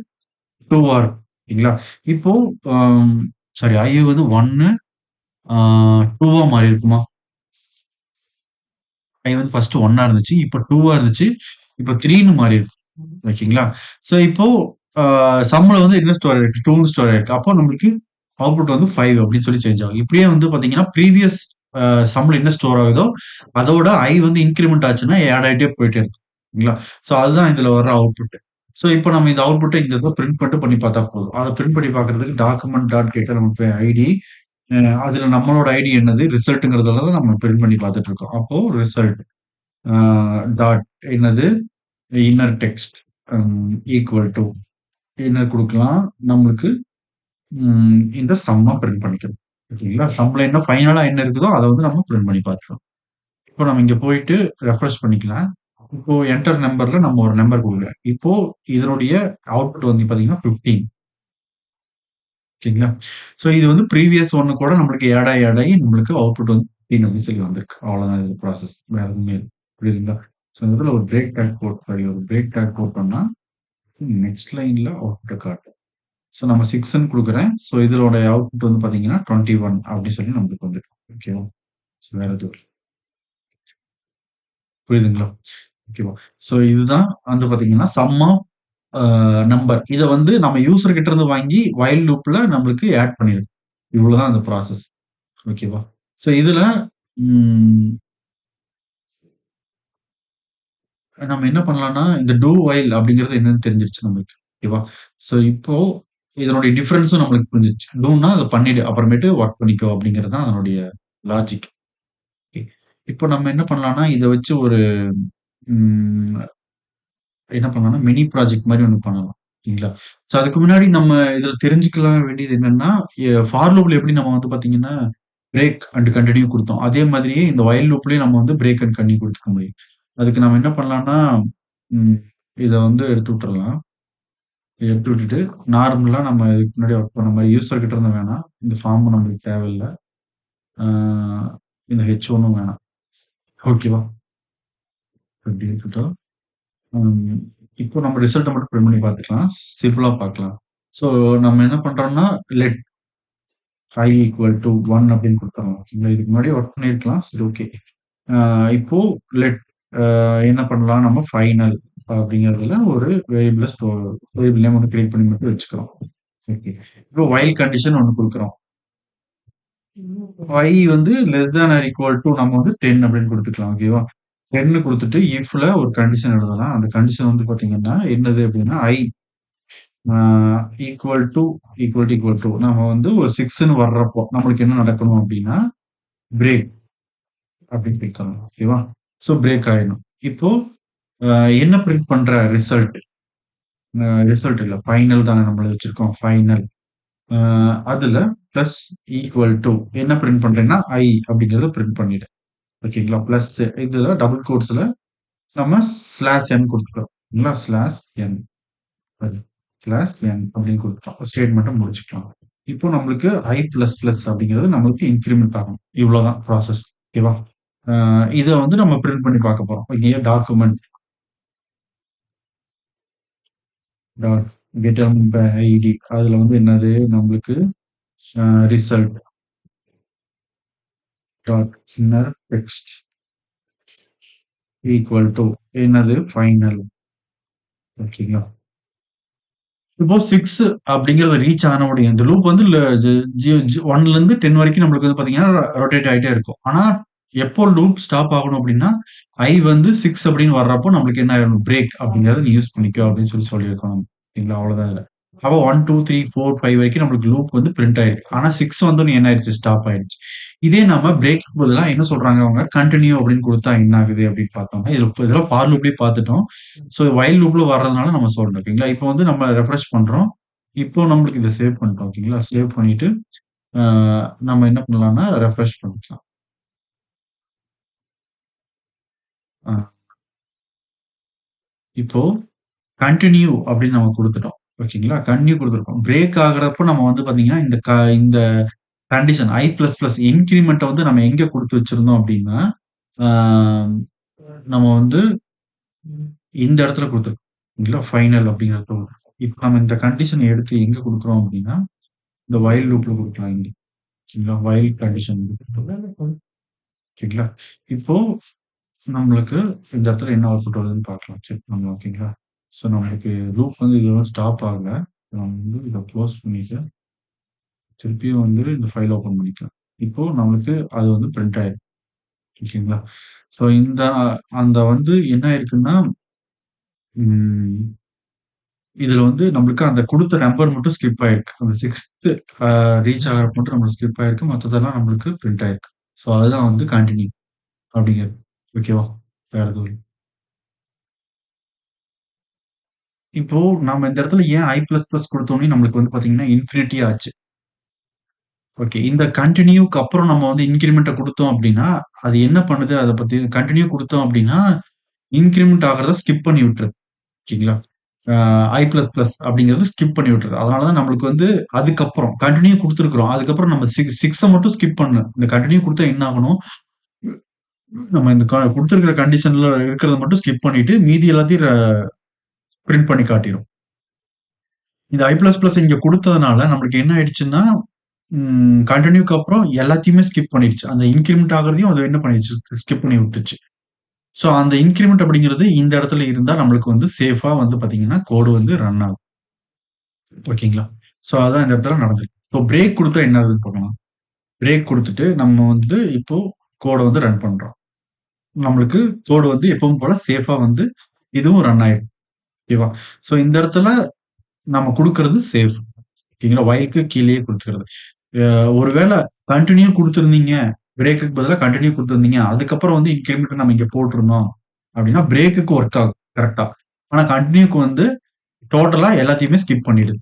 2வா இருக்கும். ஓகேங்களா? இப்போ அம் சாரி i வந்து 1 ஆ 2வா மாறி இருக்குமா? வந்து ஃபர்ஸ்ட் 1 இருந்துச்சு. இப்ப 2 இருந்துச்சு. இப்ப 3ன்னு மாறிருக்கு. ஓகேங்களா? சோ இப்போ ஆ சம்ல வந்து என்ன ஸ்டோர் ஆயிருக்கு? 2ன்னு ஸ்டோர் ஆயிருக்கு. அப்போ நம்மளுக்கு அவுட்புட் வந்து 5 அப்படின்னு சொல்லி சேஞ்ச் ஆகும். இப்படியே வந்து பாத்தீங்கன்னா, ப்ரீவியஸ் சம்ல என்ன ஸ்டோர் ஆகுதோ, அதோட வந்து இன்கிரிமெண்ட் ஆச்சுன்னா, ஆட் ஆயிட்டே போயிட்டே இருக்கும். சரிங்களா? சோ அதுதான் இதுல வர்ற அவுட்புட். சோ இப்போ நம்ம இந்த அவுட்புட்ட இந்த இத பிரிண்ட் மட்டும் பண்ணி பார்த்தா போதும். அத பிரிண்ட் பண்ணி பார்க்கிறதுக்கு டாக்குமெண்ட் டாட் கெட் நமக்கு ஐடி அ அதுல நம்மளோட ஐடி என்னது? ரிசல்ட்ங்கிறதுல தான் நம்ம பிரிண்ட் பண்ணி பார்த்துட்டு இருக்கோம். அப்போ ரிசல்ட் டாட் என்னது இன்னர் டெக்ஸ்ட் ஈக்குவல் டு என்ன குடுக்கலாம் நம்மளுக்கு இந்த சம்ம பிரிண்ட் பண்ணிக்கணும். ஓகேங்களா? சம்ல என்ன ஃபைனலா என்ன இருக்குதோ அத வந்து நம்ம பிரிண்ட் பண்ணி பார்த்துக்கலாம். இப்போ நம்ம இங்க போயிட்டு ரெஃப்ரெஷ் பண்ணிக்கலாம். இப்போ என்டர் நம்பர்ல நம்ம ஒரு நம்பர் குடுக்குறேன். இப்போ இதனுடைய அவுட்புட் வந்து பார்த்தீங்கன்னா 15. ஓகேங்களா? சோ இது வந்து ப்ரீவியஸ் ஒண்ணு கூட நம்மளுக்கு ஆட் ஆயி நம்மளுக்கு அவுட்புட் வந்து 15 அப்படின்னு சொல்லி வந்திருக்கு. அவ்வளவுதான் இது ப்ராசஸ். வேற எதுவுமே இல்ல. புரியுதுங்களா? சோ இந்த இடத்துல ஒரு பிரேக் டாக் போட் சாரி ஒரு பிரேக் டாக் போட்டோம்னா, நெக்ஸ்ட் லைன்ல அவுட்புட்ட காட்டும். சோ நம்ம 6ன்னு குடுக்குறேன். சோ இதோட அவுட்புட் வந்து பார்த்தீங்கன்னா 21 அப்படி சொல்லி நம்மளுக்கு வந்துரும். ஓகேவா? சோ வேற எதுவும் இல்ல. புரியுதுங்களா? ஓகேவா? சோ இதுதான் வந்து பார்த்தீங்கன்னா, சம் ஆஃப் நம்பர். இத வந்து நம்ம யூசர் கிட்ட இருந்து வாங்கி வைல் லூப்ல நம்மளுக்கு ஆட் பண்ணிரும். இவ்வளவுதான் அந்த ப்ராசஸ். ஓகேவா? சோ இதுல ம் நம்ம என்ன பண்ணலாம்னா, இந்த டூ வைல் அப்படிங்கிறது என்னன்னு தெரிஞ்சிருச்சு நம்மளுக்கு. ஓகேவா? சோ இப்போ இதனுடைய டிஃபரன்ஸும் நம்மளுக்கு புரிஞ்சிருச்சு. டூன்னா அத பண்ணிடு. அப்புறமேட்டு வொர்க் பண்ணிக்கோ அப்படிங்கிறது தான் அதனுடைய லாஜிக். ஓகே. இப்போ நம்ம என்ன பண்ணலாம்னா, இத வச்சு ஒரு ம் என்ன பண்ணலாம்னா, மினி ப்ராஜெக்ட் மாரி ஒண்ணு பண்ணலாம். சரிங்களா? சோ அதுக்கு முன்னாடி நம்ம இதுல தெரிஞ்சுக்கலாம் வேண்டியது என்னன்னா, ஃபார் லூப்ல எப்படி நம்ம வந்து பாத்தீங்கன்னா, பிரேக் அண்ட் கன்டின்யூ குடுத்தோம். அதே மாதிரியே இந்த வொயில் லூப்லயும் நம்ம வந்து பிரேக் அண்ட் கன்டின்யூ குடுத்துக்க முடியும். அதுக்கு நம்ம என்ன பண்ணலாம்னா, ம் இத வந்து எடுத்து விட்டுறலாம். எடுத்து விட்டுட்டு, நார்மலா நம்ம இதுக்கு முன்னாடி ஒர்க் பண்ண மாரி யூசர் கிட்ட இருந்து வேணாம். இந்த ஃபார்ம் நம்மளுக்கு தேவையில்ல. ஆ இந்த H1ம் வேணாம். ஓகேவா? இப்படி இருக்கட்டும். ம். இப்போ நம்ம ரிசல்ட்ட மட்டும் பிரிண்ட் பண்ணி பார்த்துக்கலாம். சிம்பிளா பார்க்கலாம். ஸோ நம்ம என்ன பண்றோம்னா, லெட் i ஈக்குவல் டூ 1 அப்படின்னு குடுத்துறோம். ஓகேங்களா? இதுக்கு முன்னாடியே ஒர்க் பண்ணியிருக்கலாம். சரி ஓகே. ஆ இப்போ லெட் என்ன பண்ணலாம் நம்ம ஃபைனல் அப்படிங்கிறதுல ஒரு வேரியபிள் நேம் ஒண்ணு கிரியேட் பண்ணி மட்டும் வச்சுக்கிறோம். ஓகே. இப்போ வைல் கண்டிஷன் ஒண்ணு குடுக்குறோம். y வந்து less than or equal to நம்ம வந்து 10 அப்படின்னு குடுத்துக்கலாம். ஓகேவா? 10 குடுத்துட்டு இஃப்ல ஒரு கண்டிஷன் எழுதலாம். அந்த கண்டிஷன் வந்து பார்த்தீங்கன்னா, என்னது அப்படின்னா, ஆ ஈக்குவல் டூ ஈக்குவல் டூ நம்ம வந்து ஒரு 6ன்னு வர்றப்போ, நம்மளுக்கு என்ன நடக்கணும் அப்படின்னா, பிரேக் அப்படின்னு கிளிக் பண்ணணும். ஓகேவா? ஸோ பிரேக் ஆயிடும். இப்போ அ என்ன பிரிண்ட் பண்ற ரிசல்ட்? ரிசல்ட் இல்ல. ஃபைனல் தானே நம்மள வச்சிருக்கோம். ஃபைனல். அ அதுல பிளஸ் ஈக்குவல் டூ என்ன பிரிண்ட் பண்றேன்னா, அப்படிங்கிறத பிரிண்ட் பண்ணிடு. ஓகேங்களா? பிளஸ் இதுல டபுள் கோட்ஸ்ல நம்ம ஸ்லாஷ் n குடுத்துக்கிறோம். இல்லைங்களா? ஸ்லாஷ் n ஸ்லாஷ் n அப்படின்னு குடுத்துட்டோம். ஸ்டேட்மெண்ட்ட முடிச்சுக்கலாம். இப்போ நம்மளுக்கு அப்படிங்கிறது நம்மளுக்கு இன்கிரிமெண்ட் ஆகும். இவ்வளவுதான் ப்ராசஸ். ஓகேவா? அ இத வந்து நம்ம பிரிண்ட் பண்ணி பார்க்க போறோம். இங்கே document dot getter by ID அதுல வந்து என்னது நம்மளுக்கு result dot inner text equal to என்னது ஃபைனல். ஓகேங்களா? இப்போ 6 அப்படிங்கிறத ரீச் ஆன உடனே இந்த லூப் வந்து 1ல இருந்து 10 வரைக்கும் நம்மளுக்கு வந்து பாத்தீங்கன்னா ரொட்டேட் ஆயிட்டே இருக்கும். ஆனா எப்போ லூப் ஸ்டாப் ஆகணும் அப்படின்னா, வந்து 6 அப்படின்னு வர்றப்போ நம்மளுக்கு என்ன ஆயிரும் பிரேக் அப்படிங்கிறத நீ யூஸ் பண்ணிக்கோ அப்படின்னு சொல்லியிருக்கோம் நம்ம. சரிங்களா? அவ்வளவுதான் இதுல. அப்போ 1, 2, 3, 4, 5 வரைக்கும் நம்மளுக்கு லூப் வந்து பிரிண்ட் ஆயிருக்கு. ஆனா 6 வந்தோனே என்ன ஆயிடுச்சு? ஸ்டாப் ஆயிடுச்சு. இதே நம்ம பிரேக்க்கு பதிலா என்ன சொல்றாங்க அவங்க கன்டின்யூ அப்படின்னு குடுத்தா என்ன ஆகுது அப்படின்னு பார்த்தோம்னா, இதுல ஃபார் லூப்லயே பார்த்துட்டோம். ஸோ வைல் லூப்ல வர்றதுனால நம்ம சொல்றோம். ஓகேங்களா? இப்போ வந்து நம்ம ரெஃப்ரெஷ் பண்றோம். இப்போ நம்மளுக்கு இத சேவ் பண்ணிட்டோம். ஓகேங்களா? சேவ் பண்ணிட்டு அ நம்ம என்ன பண்ணலாம்னா, ரெஃப்ரெஷ் பண்ணிக்கலாம். அ இப்போ கன்டின்யூ அப்படின்னு நம்ம குடுத்துட்டோம். ஓகேங்களா? கன்டின்யூ குடுத்துருக்கோம். பிரேக் ஆகுறப்போ நம்ம வந்து பார்த்தீங்கன்னா, இந்த கண்டிஷன் ஐ பிளஸ் பிளஸ் இன்கிரிமென்ட்ட வந்து நம்ம எங்க குடுத்து வச்சிருந்தோம் அப்படின்னா, ஆ நம்ம வந்து இந்த இடத்துல குடுத்துருக்கோம். இல்ல ஃபைனல் அப்படிங்கிற இடத்துல குடுத்துருக்கோம். இப்ப நம்ம இந்த கண்டிஷன எடுத்து எங்க குடுக்குறோம் அப்படின்னா, இந்த வொயில் லூப்ல குடுக்கலாம் இங்க. ஓகேங்களா? வொயில் கண்டிஷன் ஓகேங்களா? இப்போ நம்மளுக்கு இந்த இடத்துல என்ன அவுட்புட் வருதுன்னு பார்க்கலாம். செக் பண்ணலாம். ஓகேங்களா? ஸோ நம்மளுக்கு லூப் வந்து இதுவர ஸ்டாப் ஆகல. நம்ம வந்து இத குளோஸ் பண்ணிட்டு, திருப்பியும் வந்து இந்த ஃபைல் ஓப்பன் பண்ணிக்கலாம். இப்போ நம்மளுக்கு அது வந்து பிரிண்ட் ஆயிருக்கு. ஓகேங்களா? ஸோ அந்த வந்து என்ன ஆயிருக்குன்னா, ம் இதுல வந்து நம்மளுக்கு அந்த குடுத்த நம்பர் மட்டும் ஸ்கிப் ஆயிருக்கு. அந்த 6த் ரீச் ஆகுறப்ப மட்டும் நம்மளுக்கு ஸ்கிப் ஆயிருக்கு. மத்ததெல்லாம் நம்மளுக்கு பிரிண்ட் ஆயிருக்கு. ஸோ அதுதான் வந்து கன்டின்யூ அப்படிங்கிறது. ஓகேவா? வேற எதுவும் இல்ல. இப்போ நம்ம இந்த இடத்துல ஏன் ஐ பிளஸ் பிளஸ் குடுத்தோனே நம்மளுக்கு வந்து பார்த்தீங்கன்னா, இன்ஃபினிட்டி ஆச்சு. ஓகே. இந்த கன்டின்யூக்கு அப்புறம் நம்ம வந்து இன்கிரிமென்ட்ட குடுத்தோம் அப்டின்னா, அது என்ன பண்ணுது அத பத்தி கன்டின்யூ குடுத்தோம் அப்டின்னா, இன்கிரிமென்ட் ஆகுறத ஸ்கிப் பண்ணி விட்டுருது. ஓகேங்களா? ஆ ஐ பிளஸ் பிளஸ் அப்படிங்கிறது ஸ்கிப் பண்ணி விட்டுருது. அதனால தான் நம்மளுக்கு வந்து அதுக்கப்புறம் கன்டின்யூ குடுத்துருக்கிறோம். அதுக்கப்புறம் நம்ம 6 மட்டும் ஸ்கிப் பண்ணணும். இந்த கன்டின்யூ குடுத்தா என்ன ஆகணும், நம்ம இந்த குடுத்திருக்கிற கண்டிஷன்ல இருக்கிறத மட்டும் ஸ்கிப் பண்ணிட்டு, மீதி எல்லாத்தையும் பிரிண்ட் பண்ணி காட்டிரும். இந்த ஐ பிளஸ் பிளஸ் இங்க குடுத்ததுனால நம்மளுக்கு என்ன ஆயிடுச்சுன்னா, கன்டின்யூக்கு அப்புறம் எல்லாத்தையுமே ஸ்கிப் பண்ணிடுச்சு. அந்த இன்கிரிமென்ட் ஆகுறதையும் அது என்ன பண்ணிடுச்சு, ஸ்கிப் பண்ணி விட்டுருச்சு. ஸோ அந்த இன்கிரிமென்ட் அப்படிங்கிறது இந்த இடத்துல இருந்தா நம்மளுக்கு வந்து சேஃபா வந்து பார்த்தீங்கன்னா, கோடு வந்து ரன் ஆகும். ஓகேங்களா? ஸோ அதான் இந்த இடத்துல நடந்திருக்கு. இப்போ பிரேக் குடுத்தா என்ன ஆகுதுன்னு பார்க்கலாம். பிரேக் குடுத்துட்டு நம்ம வந்து இப்போ கோட வந்து ரன் பண்றோம். நம்மளுக்கு கோடு வந்து எப்பவும் போல சேஃபா வந்து இதுவும் ரன் ஆயிரும். ஓகேவா? ஸோ இந்த இடத்துல நம்ம குடுக்குறது சேஃப். ஓகேங்களா? வயலுக்கு கீழயே குடுத்துக்கிறது. அ ஒருவேள கன்டின்யூ குடுத்திருந்தீங்க, பிரேக்குக்கு பதிலா கன்டின்யூ குடுத்திருந்தீங்க. அதுக்கப்புறம் வந்து இன்கிரிமென்ட் நம்ம இங்க போட்டிருந்தோம் அப்படின்னா, பிரேக்குக்கு ஒர்க் ஆகும் கரெக்ட்டா. ஆனா கன்டின்யூக்கு வந்து டோட்டலா எல்லாத்தையுமே ஸ்கிப் பண்ணிடுது.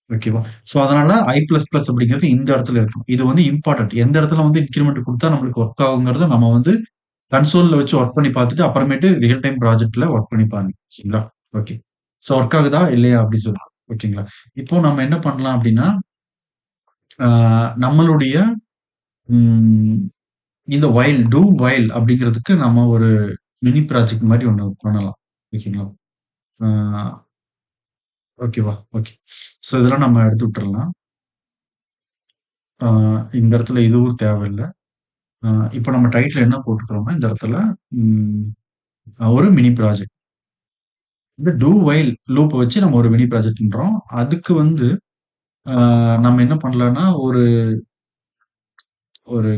ஓகேவா? ஸோ அதனால ஐ பிளஸ் பிளஸ் அப்படிங்கிறது இந்த இடத்துல இருக்கணும். இது வந்து இம்பார்ட்டன்ட். எந்த இடத்துல வந்து இன்கிரிமென்ட் குடுத்தா நம்மளுக்கு ஒர்க் ஆகுங்கிறத நம்ம வந்து கன்சோல்ல வச்சு ஒர்க் பண்ணி பார்த்துட்டு, அப்புறமேட்டு ரியல் டைம் ப்ராஜெக்ட்ல ஒர்க் பண்ணி பாருங்க. ஓகேங்களா? ஓகே. ஸோ ஒர்க் ஆகுதா? இல்லையா? அப்படி சொல்லலாம். ஓகேங்களா? இப்போ நம்ம என்ன பண்ணலாம் அப்படின்னா, ஆ நம்மளுடைய ம் இந்த வைல் அப்படிங்கிறதுக்கு நம்ம ஒரு மினி ப்ராஜெக்ட் மாரி ஒண்ணு பண்ணலாம். ஓகேங்களா? ஆ ஓகேவா? ஓகே. ஸோ இதெல்லாம் நம்ம எடுத்து விட்டுறலாம். ஆ இந்த இடத்துல இதுவும் தேவையில்ல. ஆ இப்ப நம்ம டைட்டில் என்ன போட்டுக்கிறோம்னா, இந்த இடத்துல ம் ஒரு மினி ப்ராஜெக்ட். இந்த வைல் லூப்ப வச்சு நம்ம ஒரு மினி ப்ராஜெக்ட்ன்றோம். அதுக்கு வந்து ஆ நம்ம என்ன பண்ணலாம்னா, ஒரு ஒரு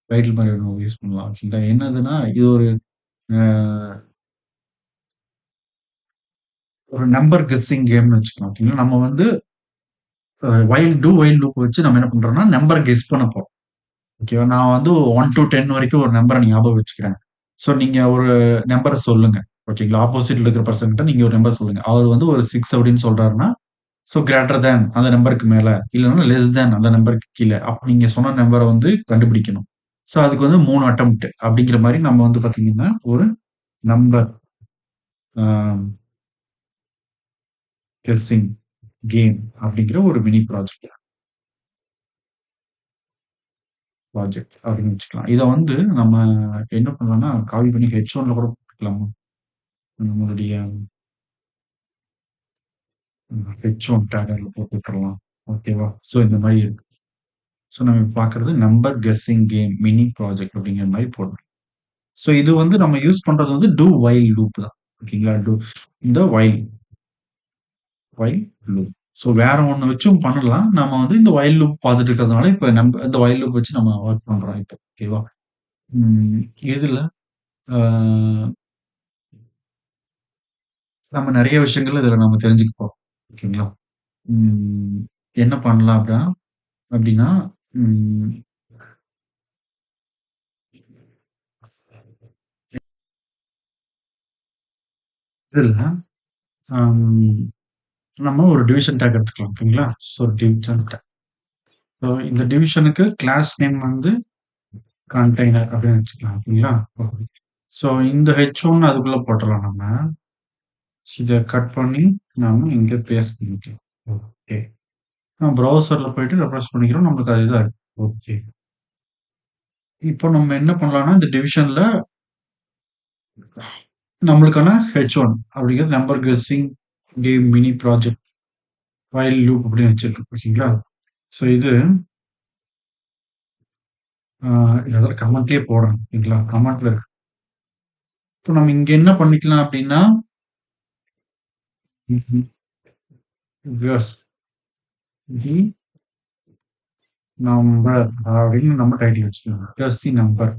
டைட்டில் மாரி ஒண்ணு யூஸ் பண்ணலாம். ஓகேங்களா? என்னதுன்னா, இது ஒரு அ ஒரு நம்பர் கெஸ்ஸிங் கேம்னு வச்சுக்கலாம். ஓகேங்களா? நம்ம வந்து வைல் லூப் வச்சு நம்ம என்ன பண்றோம்னா, நம்பர் கெஸ் பண்ண போறோம். ஓகேவா? நான் வந்து 1 டூ 10 வரைக்கும் ஒரு நம்பர ஞாபகம் வச்சுக்கிறேன். ஸோ நீங்க ஒரு நம்பர சொல்லுங்க. ஓகேங்களா? ஆப்போசிட்ல இருக்கிற பெர்சன் கிட்ட நீங்க ஒரு நம்பர் சொல்லுங்க. அவர் வந்து ஒரு 6 அப்படின்னு சொல்றாருன்னா, ஸோ கிரேட்டர் தேன் அந்த நம்பருக்கு மேல, இல்லன்னா லெஸ் தேன் அந்த நம்பருக்கு கீழ. அப்ப நீங்க சொன்ன நம்பர வந்து கண்டுபிடிக்கணும். ஸோ அதுக்கு வந்து 3 அட்டெம்ப்ட் அப்படிங்கிற மாரி நம்ம வந்து பார்த்தீங்கன்னா, ஒரு நம்பர் அ கெஸ்ஸிங் கேம் அப்படிங்கிற ஒரு மினி ப்ராஜெக்ட் அப்படின்னு வச்சுக்கலாம். இத வந்து நம்ம என்ன பண்ணலாம்னா, காப்பி பண்ணி H1ல கூட போட்டுக்கலாம். நம்மளுடைய H1 டேகர்ல போட்டு விட்டுறலாம். ஓகேவா? ஸோ இந்த மாரி இருக்கு. ஸோ நம்ம இப்ப பார்க்கிறது number guessing game mini project அப்படிங்கிற மாரி போடணும். ஸோ இது வந்து நம்ம யூஸ் பண்றது வந்து வைல் லூப் தான். ஓகேங்களா? இந்த வைல் லூப். ஸோ வேற ஒண்ணு வச்சும் பண்ணலாம். நம்ம வந்து இந்த வைல் லூப் பார்த்துட்டு இருக்கிறதுனால, இப்ப இந்த வைல் லூப் வச்சு நம்ம வொர்க் பண்றோம் இப்போ. ஓகேவா? ம் இதுல ஆ நம்ம நெறைய விஷயங்கள் இதுல நம்ம தெரிஞ்சுக்க போறோம். ஓகேங்களா? ம் என்ன பண்ணலாம் அப்டின்னா, ம் இதுல அம் நம்ம ஒரு டிவிஷன் டேக் எடுத்துக்கலாம். ஓகேங்களா? So division take. ஸோ இந்த டிவிஷனுக்கு கிளாஸ் நேம் வந்து கண்டெய்னர் அப்படின்னு வச்சுக்கலாம். ஓகேங்களா? ஸோ இந்த H1 அதுக்குள்ள போட்டுறலாம் நம்ம. இத கட் பண்ணி நாம இங்க பேஸ்ட் பண்ணிக்கலாம். ஓகே. ப்ரௌசர்ல போயிட்டு ரெஃப்ரெஷ் பண்ணிக்கிறோம். நம்மளுக்கு அதுதான் இருக்கு. ஓகே. இப்போ நம்ம என்ன பண்ணலாம்னா, இந்த டிவிஷன்ல நம்மளுக்கான H1 அப்படிங்கிறது number guessing game mini project while loop அப்படின்னு வச்சிருக்கோம். ஓகேங்களா? ஸோ இது ஏதாவது கமெண்ட்லயே போடுறேன். ஓகேங்களா? கமெண்ட்ல இருக்கு. இப்போ நம்ம இங்க என்ன பண்ணிக்கலாம் அப்படின்னா, வியூவர்ஸ் தி நம்பர் அப்படின்னு நம்ம டைட்டில் வச்சுக்கலாம். பிளஸ் தி நம்பர்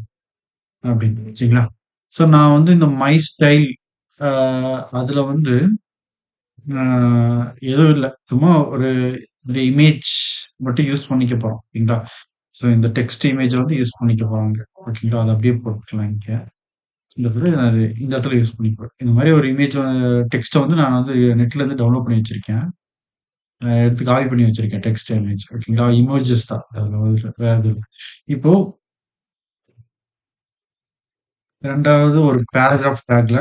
அப்படின்னு வச்சுங்களா? ஸோ நான் வந்து இந்த மை ஸ்டைல் அதுல வந்து எதுவும் இல்ல. சும்மா ஒரு இந்த இமேஜ் மட்டும் யூஸ் பண்ணிக்க போறோம். ஓகேங்களா? ஸோ இந்த டெக்ஸ்ட் இமேஜ வந்து யூஸ் பண்ணிக்க போறாங்க. ஓகேங்களா? அத அப்படியே போட்டுக்கலாம் இங்க. இந்த இடத்துல அது இந்த இடத்துல யூஸ் பண்ணிக்குவேன். இந்த மாரி ஒரு இமேஜ் டெக்ஸ்ட்ட வந்து நான் வந்து நெட்ல இருந்து டவுன்லோட் பண்ணி வச்சிருக்கேன். எடுத்து காப்பி பண்ணி வச்சிருக்கேன் டெக்ஸ்ட் இமேஜ். ஓகேங்களா? இமோஜஸ் தான். அதுல வந்து வேற எதுவும் இல்ல. இப்போ 2வது ஒரு பேராகிராஃப் டேக்ல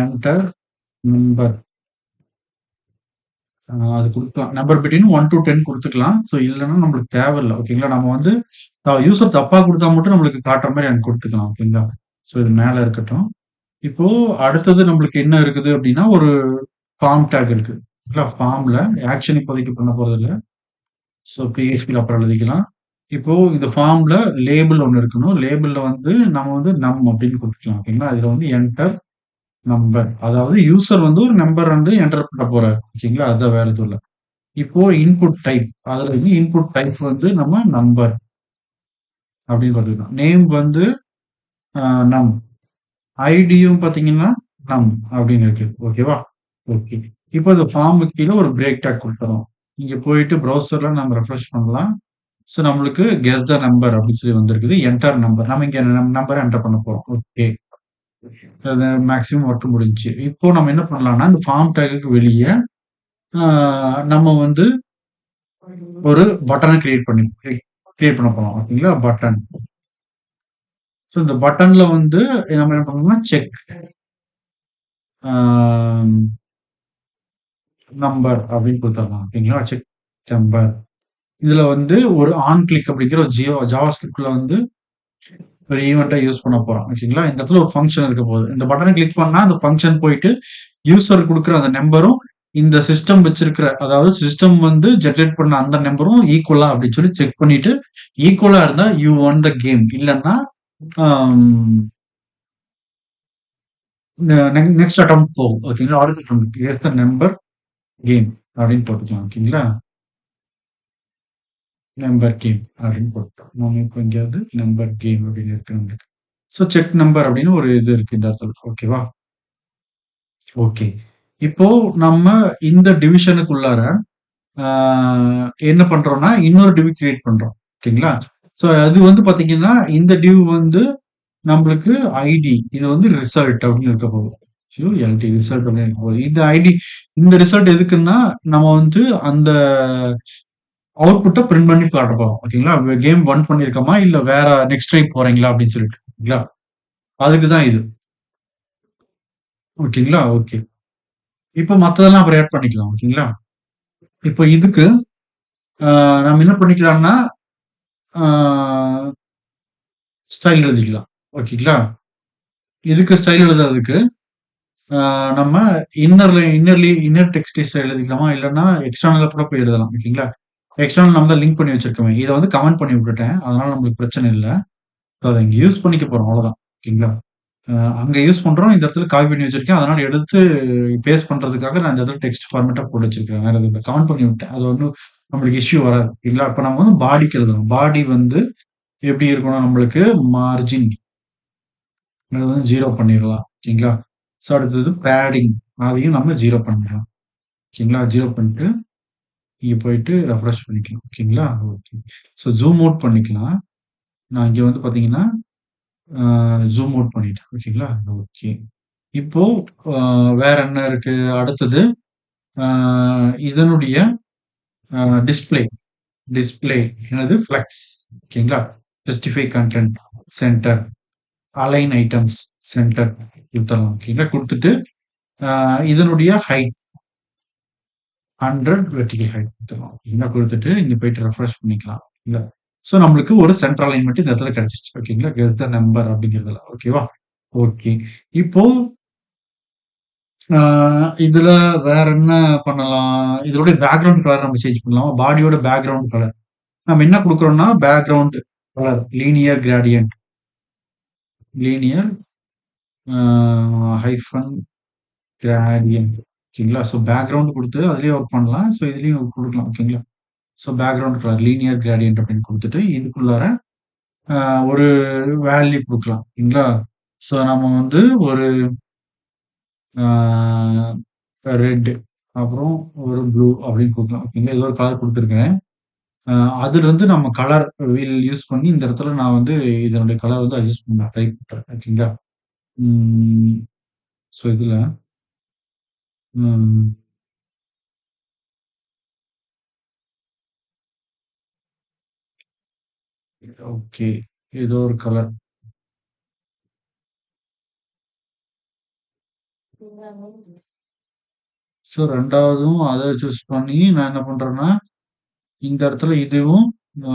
என்டர் நம்பர் அது குடுக்கலாம். நம்பர் பிட்வீன் 1 டூ 10 குடுத்துக்கலாம். ஸோ இல்லன்னா நம்மளுக்கு தேவையில்ல. ஓகேங்களா? நம்ம வந்து யூசர் தப்பா குடுத்தா மட்டும் நம்மளுக்கு காட்டுற மாரி அங்க குடுத்துக்கலாம். ஓகேங்களா? ஸோ இது மேல இருக்கட்டும். இப்போ அடுத்தது நம்மளுக்கு என்ன இருக்குது அப்படின்னா, ஒரு ஃபார்ம் டேக் இருக்கு. ஓகேங்களா? ஃபார்ம்ல ஆக்ஷன் இப்போதைக்கு பண்ண போறதில்ல. ஸோ PHPல அப்புறம் எழுதிக்கலாம். இப்போ இந்த ஃபார்ம்ல லேபிள் ஒண்ணு இருக்கணும். லேபிள்ல வந்து நம்ம வந்து நம் அப்படின்னு குடுத்துக்கலாம். ஓகேங்களா? இதுல வந்து என்டர் நம்பர். அதாவது யூசர் வந்து ஒரு நம்பர் வந்து என்டர் பண்ண போறாரு. ஓகேங்களா? அதான் வேற எதுவும் இல்ல. இப்போ இன்புட் டைப். அதுல வந்து இன்புட் டைப் வந்து நம்ம நம்பர் அப்படின்னு கொடுத்துக்கலாம். நேம் வந்து நம். ஐடியும் பாத்தீங்கன்னா நம் அப்படின்னு இருக்கு. ஓகேவா? ஓகே. இப்போ இந்த ஃபார்முக்கு கீழ ஒரு பிரேக் டாக் குடுத்துறோம். இங்க போயிட்டு ப்ரௌசர்ல நம்ம ரெஃப்ரெஷ் பண்ணலாம். ஸோ நம்மளுக்கு கெஸ் த நம்பர் அப்படின்னு சொல்லி வந்திருக்குது. Enter number. நம்ம இங்க நம்பர் என்டர் பண்ண போறோம். ஓகே. அது மேக்ஸிமம் ஒர்க் முடிஞ்சுச்சு. இப்போ நம்ம என்ன பண்ணலாம்னா, இந்த ஃபார்ம் டேக்குக்கு வெளிய ஆ நம்ம வந்து ஒரு பட்டன கிரியேட் பண்ண போறோம். ஓகேங்களா? பட்டன். ஸோ இந்த பட்டன்ல வந்து நம்ம என்ன பண்ணணும்னா, செக் ஆ நம்பர் அப்படின்னு குடுத்துறலாம். ஓகேங்களா? Check number. இதுல வந்து ஒரு ஆன் கிளிக் அப்படிங்கிற ஒரு ஜாவாஸ்கிரிப்ட்ல வந்து ஒரு ஈவென்ட்டா யூஸ் பண்ண போறோம். ஓகேங்களா? இந்த இடத்துல ஒரு ஃபங்ஷன் இருக்க போகுது. இந்த பட்டன கிளிக் பண்ணா அந்த ஃபங்ஷன் போயிட்டு யூசர் குடுக்குற அந்த நம்பரும் இந்த சிஸ்டம் வச்சிருக்கிற அதாவது சிஸ்டம் வந்து ஜெனரேட் பண்ண அந்த நம்பரும் ஈக்குவலா அப்படின்னு சொல்லி செக் பண்ணிட்டு ஈக்குவலா இருந்தா யூ ஒன் த கேம். இல்லன்னா நெக்ஸ்ட் அட்டெம்ப்ட் போகும். ஓகேங்களா? அடுத்த attempt guess the number game அப்படின்னு போட்டுக்கலாம். ஓகேங்களா? நம்பர் கேம் அப்படின்னு போட்டோம். நம்ம இப்போ எங்கேயாவது நம்பர் கேம் அப்படின்னு இருக்கு நம்மளுக்கு. ஸோ செக் நம்பர் அப்படின்னு ஒரு இது இருக்கு இந்த இடத்துல. ஓகேவா? ஓகே. இப்போ நம்ம இந்த டிவிஷனுக்குள்ளார ஆ என்ன பண்றோம்னா, இன்னொரு டிவ் கிரியேட் பண்றோம். ஓகேங்களா? ஸோ அது வந்து பார்த்தீங்கன்னா, இந்த டிவ் வந்து நம்மளுக்கு ஐடி. இது வந்து ரிசல்ட் அப்படின்னு இருக்க போகுது. எல்டி ரிசல்ட் அப்படின்னு இருக்க போகுது. இந்த ஐடி இந்த ரிசல்ட் எதுக்குன்னா, நம்ம வந்து அந்த அவுட்புட்ட பிரிண்ட் பண்ணி காட்ட போறோம். ஓகேங்களா? கேம் 1 பண்ணியிருக்கோமா, இல்ல வேற நெக்ஸ்ட் ட்ரை போறீங்களா அப்படின்னு சொல்லிட்டு. ஓகேங்களா? அதுக்கு தான் இது. ஓகேங்களா? ஓகே. இப்ப மத்ததெல்லாம் அப்புறம் ஆட் பண்ணிக்கலாம். ஓகேங்களா? இப்போ இதுக்கு ஆ நம்ம என்ன பண்ணிக்கலாம்னா, ஆ ஸ்டைல் எழுதிக்கலாம். ஓகேங்களா? இதுக்கு ஸ்டைல் எழுதுறதுக்கு நம்ம இன்னர் டெக்ஸ்ட் ஸ்டைல் எழுதிக்கலாமா? இல்லன்னா எக்ஸ்டர்னலா கூட போய் எழுதலாம். ஓகேங்களா? எக்ஸ்டர்னல் நம்ம தான் லிங்க் பண்ணி வச்சிருக்கோமே. இத வந்து கமெண்ட் பண்ணி விட்டுட்டேன். அதனால நம்மளுக்கு பிரச்சனை இல்ல. அத இங்க யூஸ் பண்ணிக்க போறோம். அவ்வளவுதான். ஓகேங்களா? அ அங்க யூஸ் பண்றோம். இந்த இடத்துல காப்பி பண்ணி வச்சிருக்கேன். அதனால எடுத்து பேஸ்ட் பண்றதுக்காக நான் இந்த இடத்துல டெக்ஸ்ட் ஃபார்மேட்டா போட்டு வச்சிருக்கேன். வேற எதுவும் இல்ல. கமெண்ட் பண்ணி விட்டேன். அது ஒண்ணும் நம்மளுக்கு இஷ்யூ வராது. இல்ல அப்ப நம்ம வந்து பாடிக்கு எழுதணும். பாடி வந்து எப்படி இருக்கணும் நம்மளுக்கு மார்ஜின் அது வந்து 0 பண்ணிரலாம். ஓகேங்களா? ஸோ அடுத்தது பேடிங் அதையும் நம்ம 0 பண்ணிடலாம். ஓகேங்களா? 0 பண்ணிட்டு இங்க போயிட்டு ரெஃப்ரெஷ் பண்ணிக்கலாம். ஓகேங்களா? ஓகே. ஸோ ஜூம் அவுட் பண்ணிக்கலாம். நான் இங்க வந்து பார்த்தீங்கன்னா, ஜூம் அவுட் பண்ணிட்டேன். ஓகேங்களா? ஓகே. இப்போ அ வேற என்ன இருக்கு? அடுத்தது அ இதனுடைய டிஸ்ப்ளே. டிஸ்ப்ளே என்னது ஃப்ளெக்ஸ் ஓகேங்களா? Justify content center, align items center குடுத்துறலாம். ஓகேங்களா? குடுத்துட்டு இதனுடைய ஹைட் 100 வெர்டிகல் ஹைட் குடுத்துறலாம். ஓகேங்களா? குடுத்துட்டு இங்க போயிட்டு ரெஃப்ரெஷ் பண்ணிக்கலாம். இல்ல. ஸோ நம்மளுக்கு ஒரு சென்டர் அலைன்மென்ட் இந்த இடத்துல கிடைச்சிருச்சு. ஓகேங்களா? கெஸ் த நம்பர் அப்படிங்கிறதுல. ஓகேவா? ஓகே. இப்போ ஆ இதுல வேற என்ன பண்ணலாம்? இதோட பேக்கிரவுண்ட் கலர் நம்ம சேஞ்ச் பண்ணலாமா? பாடியோட பேக்கிரவுண்ட் கலர். நம்ம என்ன குடுக்குறோம்னா, background colour linear gradient linear hyphen gradient ஓகேங்களா? ஸோ பேக்கிரவுண்ட் குடுத்து அதிலேயே ஒர்க் பண்ணலாம். ஸோ இதுலயும் குடுக்கலாம். ஓகேங்களா? So background colour linear gradient அப்படின்னு குடுத்துட்டு, இதுக்குள்ளார அ ஒரு வேல்யூ குடுக்கலாம். ஓகேங்களா? ஸோ நம்ம வந்து ஒரு ஆ ரெட் அப்புறம் ஒரு ப்ளூ அப்படின்னு குடுக்கலாம். ஓகேங்களா? ஏதோ ஒரு கலர் குடுத்துருக்கேன். அ அதிலிருந்து நம்ம கலர் வீல் யூஸ் பண்ணி இந்த இடத்துல நான் வந்து இதனுடைய கலர் வந்து அட்ஜஸ்ட் பண்ண ட்ரை பண்றேன். ஓகேங்களா? ம். ஸோ இதுல ம். ஓகே. ஏதோ ஒரு கலர். ஸோ 2வதும் அத சூஸ் பண்ணி நான் என்ன பண்றேன்னா, இந்த இடத்துல இதுவும் ஆ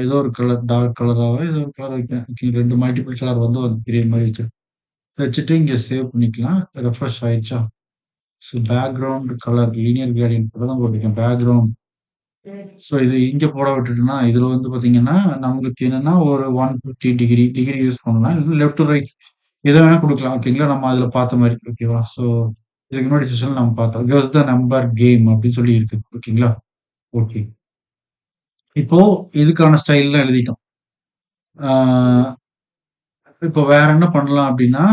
ஏதோ ஒரு கலர் டார்க் கலராவோ ஏதோ ஒரு கலர் வைக்கிறேன். ஓகே 2 மல்டிபிள் கலர் வந்து ஒரு பீரியட் மாரி வச்சுட்டு இங்க சேவ் பண்ணிக்கலாம். ரெஃப்ரெஷ் ஆயிடுச்சா? So background colour linear gradient கூட தான் போட்டிருக்கேன். பேக்கிரவுண்ட் ஸோ இது இங்க போட விட்டுட்டேன்னா, இதுல வந்து பார்த்தீங்கன்னா, நம்மளுக்கு என்னன்னா ஒரு 150 டிகிரி யூஸ் பண்ணலாம். இல்ல லெஃப்ட் டு ரைட் எத வேணா குடுக்கலாம். ஓகேங்களா? நம்ம அதுல பார்த்த மாரி. ஓகேவா? ஸோ இதுக்கு முன்னாடி செஷன்ல நம்ம பார்த்தோம். கெஸ் த நம்பர் கேம் அப்படின்னு சொல்லி இருக்கு. ஓகேங்களா? ஓகே. இப்போ இதுக்கான ஸ்டைல்லாம் எழுதிட்டோம். ஆ இப்போ வேற என்ன பண்ணலாம் அப்படின்னா,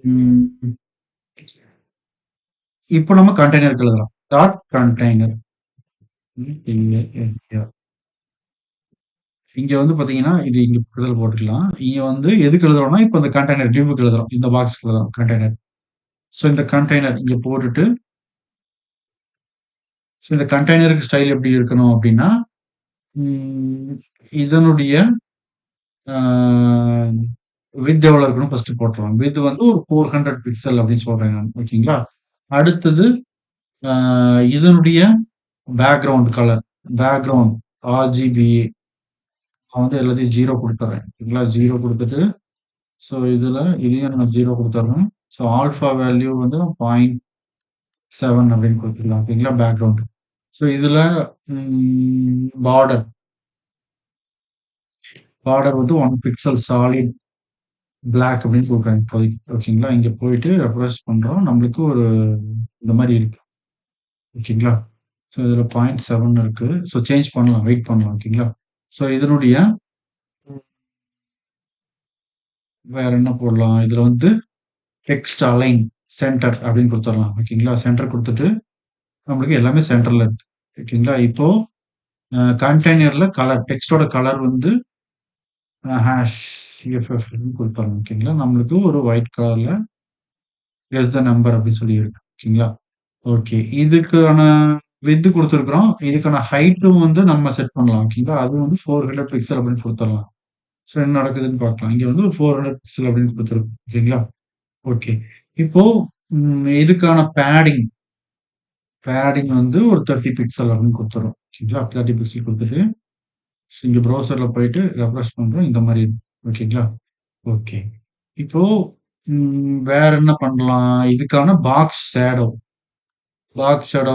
ம் இப்போ நம்ம கண்டெய்னருக்கு எழுதலாம். Dot container. இங்க வந்து பார்த்தீங்கன்னா, இது இங்க பக்கத்துல போட்டுக்கலாம். இங்க வந்து எதுக்கு எழுதுறோம்னா, இப்ப இந்த கண்டெய்னர் டிவ்வுக்கு எழுதுறோம். இந்த பாக்ஸ்க்கு எழுதுறோம் கண்டெய்னர். ஸோ இந்த கண்டெய்னர் இங்க போட்டுட்டு, ஸோ இந்த கண்டெய்னருக்கு ஸ்டைல் எப்படி இருக்கணும் அப்படின்னா, ம் இதனுடைய ஆ விட்த் எவ்வளோ இருக்கணும் ஃபர்ஸ்ட் போட்டுறலாம். விட்த் வந்து ஒரு 400 பிக்சல் அப்படின்னு சொல்றேன் நான். ஓகேங்களா? அடுத்தது ஆ இதனுடைய பேக்கிரவுண்ட் கலர், பேக்கிரவுண்ட் RGBA நான் வந்து எல்லாத்தையும் 0 குடுத்துர்றேன். ஓகேங்களா? 0 குடுத்துட்டு ஸோ இதுல இதையும் நம்ம 0 குடுத்துர்றோம். ஸோ ஆல்ஃபா வேல்யூ வந்து 0.7 அப்படின்னு குடுத்துக்கலாம். ஓகேங்களா? பேக்கிரவுண்ட். ஸோ இதுல பார்டர் பார்டர் வந்து 1 பிக்சல் சாலிட் பிளாக் அப்படின்னு குடுக்குறேன் இப்போதைக்கு. ஓகேங்களா? இங்க போயிட்டு ரெஃப்ரெஷ் பண்றோம். நம்மளுக்கு ஒரு இந்த மாரி இருக்கு. ஓகேங்களா? ஸோ இதுல 0.7 இருக்கு. ஸோ சேஞ்ச் பண்ணலாம். வெயிட் பண்ணலாம். ஓகேங்களா? ஸோ இதனுடைய வேற என்ன போடலாம்? இதுல வந்து டெக்ஸ்ட் அலைன் சென்டர் அப்படின்னு குடுத்துறலாம். ஓகேங்களா? சென்டர் குடுத்துட்டு நம்மளுக்கு எல்லாமே சென்டர்ல இருக்கு. ஓகேங்களா? இப்போ கண்டெய்னர்ல கலர் டெக்ஸ்ட்டோட கலர் வந்து ஹேஷ் சிஎஃப்எஃப்ன்னு குடுத்துறோம். ஓகேங்களா? நம்மளுக்கு ஒரு ஒயிட் கலர்ல கெஸ் த நம்பர் அப்படின்னு சொல்லி இருக்கு. ஓகேங்களா? ஓகே. இதுக்கான விட்த் குடுத்துருக்குறோம். இதுக்கான ஹைட்டும் வந்து நம்ம செட் பண்ணலாம். ஓகேங்களா? அது வந்து 400 பிக்சல் அப்படின்னு குடுத்துறலாம். ஸோ என்ன நடக்குதுன்னு பார்க்கலாம். இங்க வந்து 400 பிக்சல் அப்படின்னு குடுத்துருக்கு. ஓகேங்களா? ஓகே. இப்போ இதுக்கான பேடிங் வந்து ஒரு 30 பிக்சல் அப்படின்னு குடுத்துறோம். ஓகேங்களா? 30 பிக்சல் குடுத்துட்டு, இங்க ப்ரௌசர்ல போயிட்டு ரெஃப்ரெஷ் பண்றோம். இந்த மாரி இருக்கு. ஓகேங்களா? ஓகே. இப்போ வேற என்ன பண்ணலாம்? இதுக்கான பாக்ஸ் ஷேடோ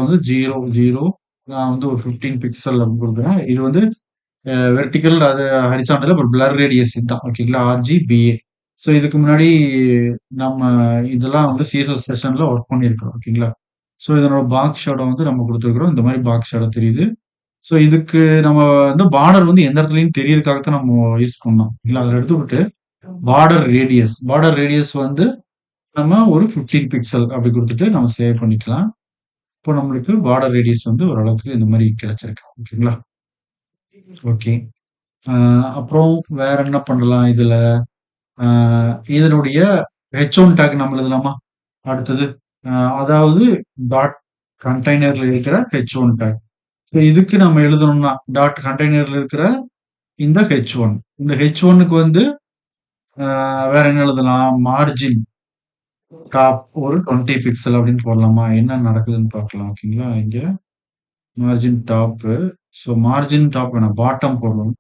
வந்து 0, 0 நான் வந்து ஒரு 15 பிக்சல் அப்படின்னு குடுக்குறேன். இது வந்து வெர்டிகல் அது ஹரிசாண்டல் அப்புறம் பிளர் ரேடியஸ் இதுதான். ஓகேங்களா? RGBA. ஸோ இதுக்கு முன்னாடி நம்ம இதெல்லாம் வந்து CSS செஷன்ல ஒர்க் பண்ணியிருக்கிறோம். ஓகேங்களா? ஸோ இதனோட பாக்ஸ் ஷேடோ வந்து நம்ம குடுத்துருக்கிறோம். இந்த மாரி பாக்ஸ் ஷேடோ தெரியுது. ஸோ இதுக்கு நம்ம வந்து பார்டர் வந்து எந்த இடத்துலயும் தெரியறதுக்காக தான் நம்ம யூஸ் பண்ணோம். இல்ல அதுல எடுத்துவிட்டு பார்டர் ரேடியஸ் வந்து நம்ம ஒரு 15 பிக்சல் அப்படி குடுத்துட்டு நம்ம சேவ் பண்ணிக்கலாம். இப்போ நம்மளுக்கு பார்டர் ரேடியஸ் வந்து ஓரளவுக்கு இந்த மாரி கிடைச்சிருக்கு. ஓகேங்களா? ஓகே. அ அப்புறம் வேற என்ன பண்ணலாம் இதுல? அ இதனுடைய H1 டேக் நம்ம எழுதலாமா? அடுத்தது. அ அதாவது டாட் கண்டெய்னர்ல இருக்கிற H1 டேக். ஸோ இதுக்கு நம்ம எழுதணும்னா டாட் கண்டெய்னர்ல இருக்கிற இந்த H1. இந்த H1க்கு வந்து வேற என்ன எழுதலாம்? மார்ஜின் டாப் ஒரு 20 பிக்சல் அப்படின்னு போடலாமா? என்ன நடக்குதுன்னு பார்க்கலாம். ஓகேங்களா? இங்க margin top. So margin top வேணாம். பாட்டம் போடணும்.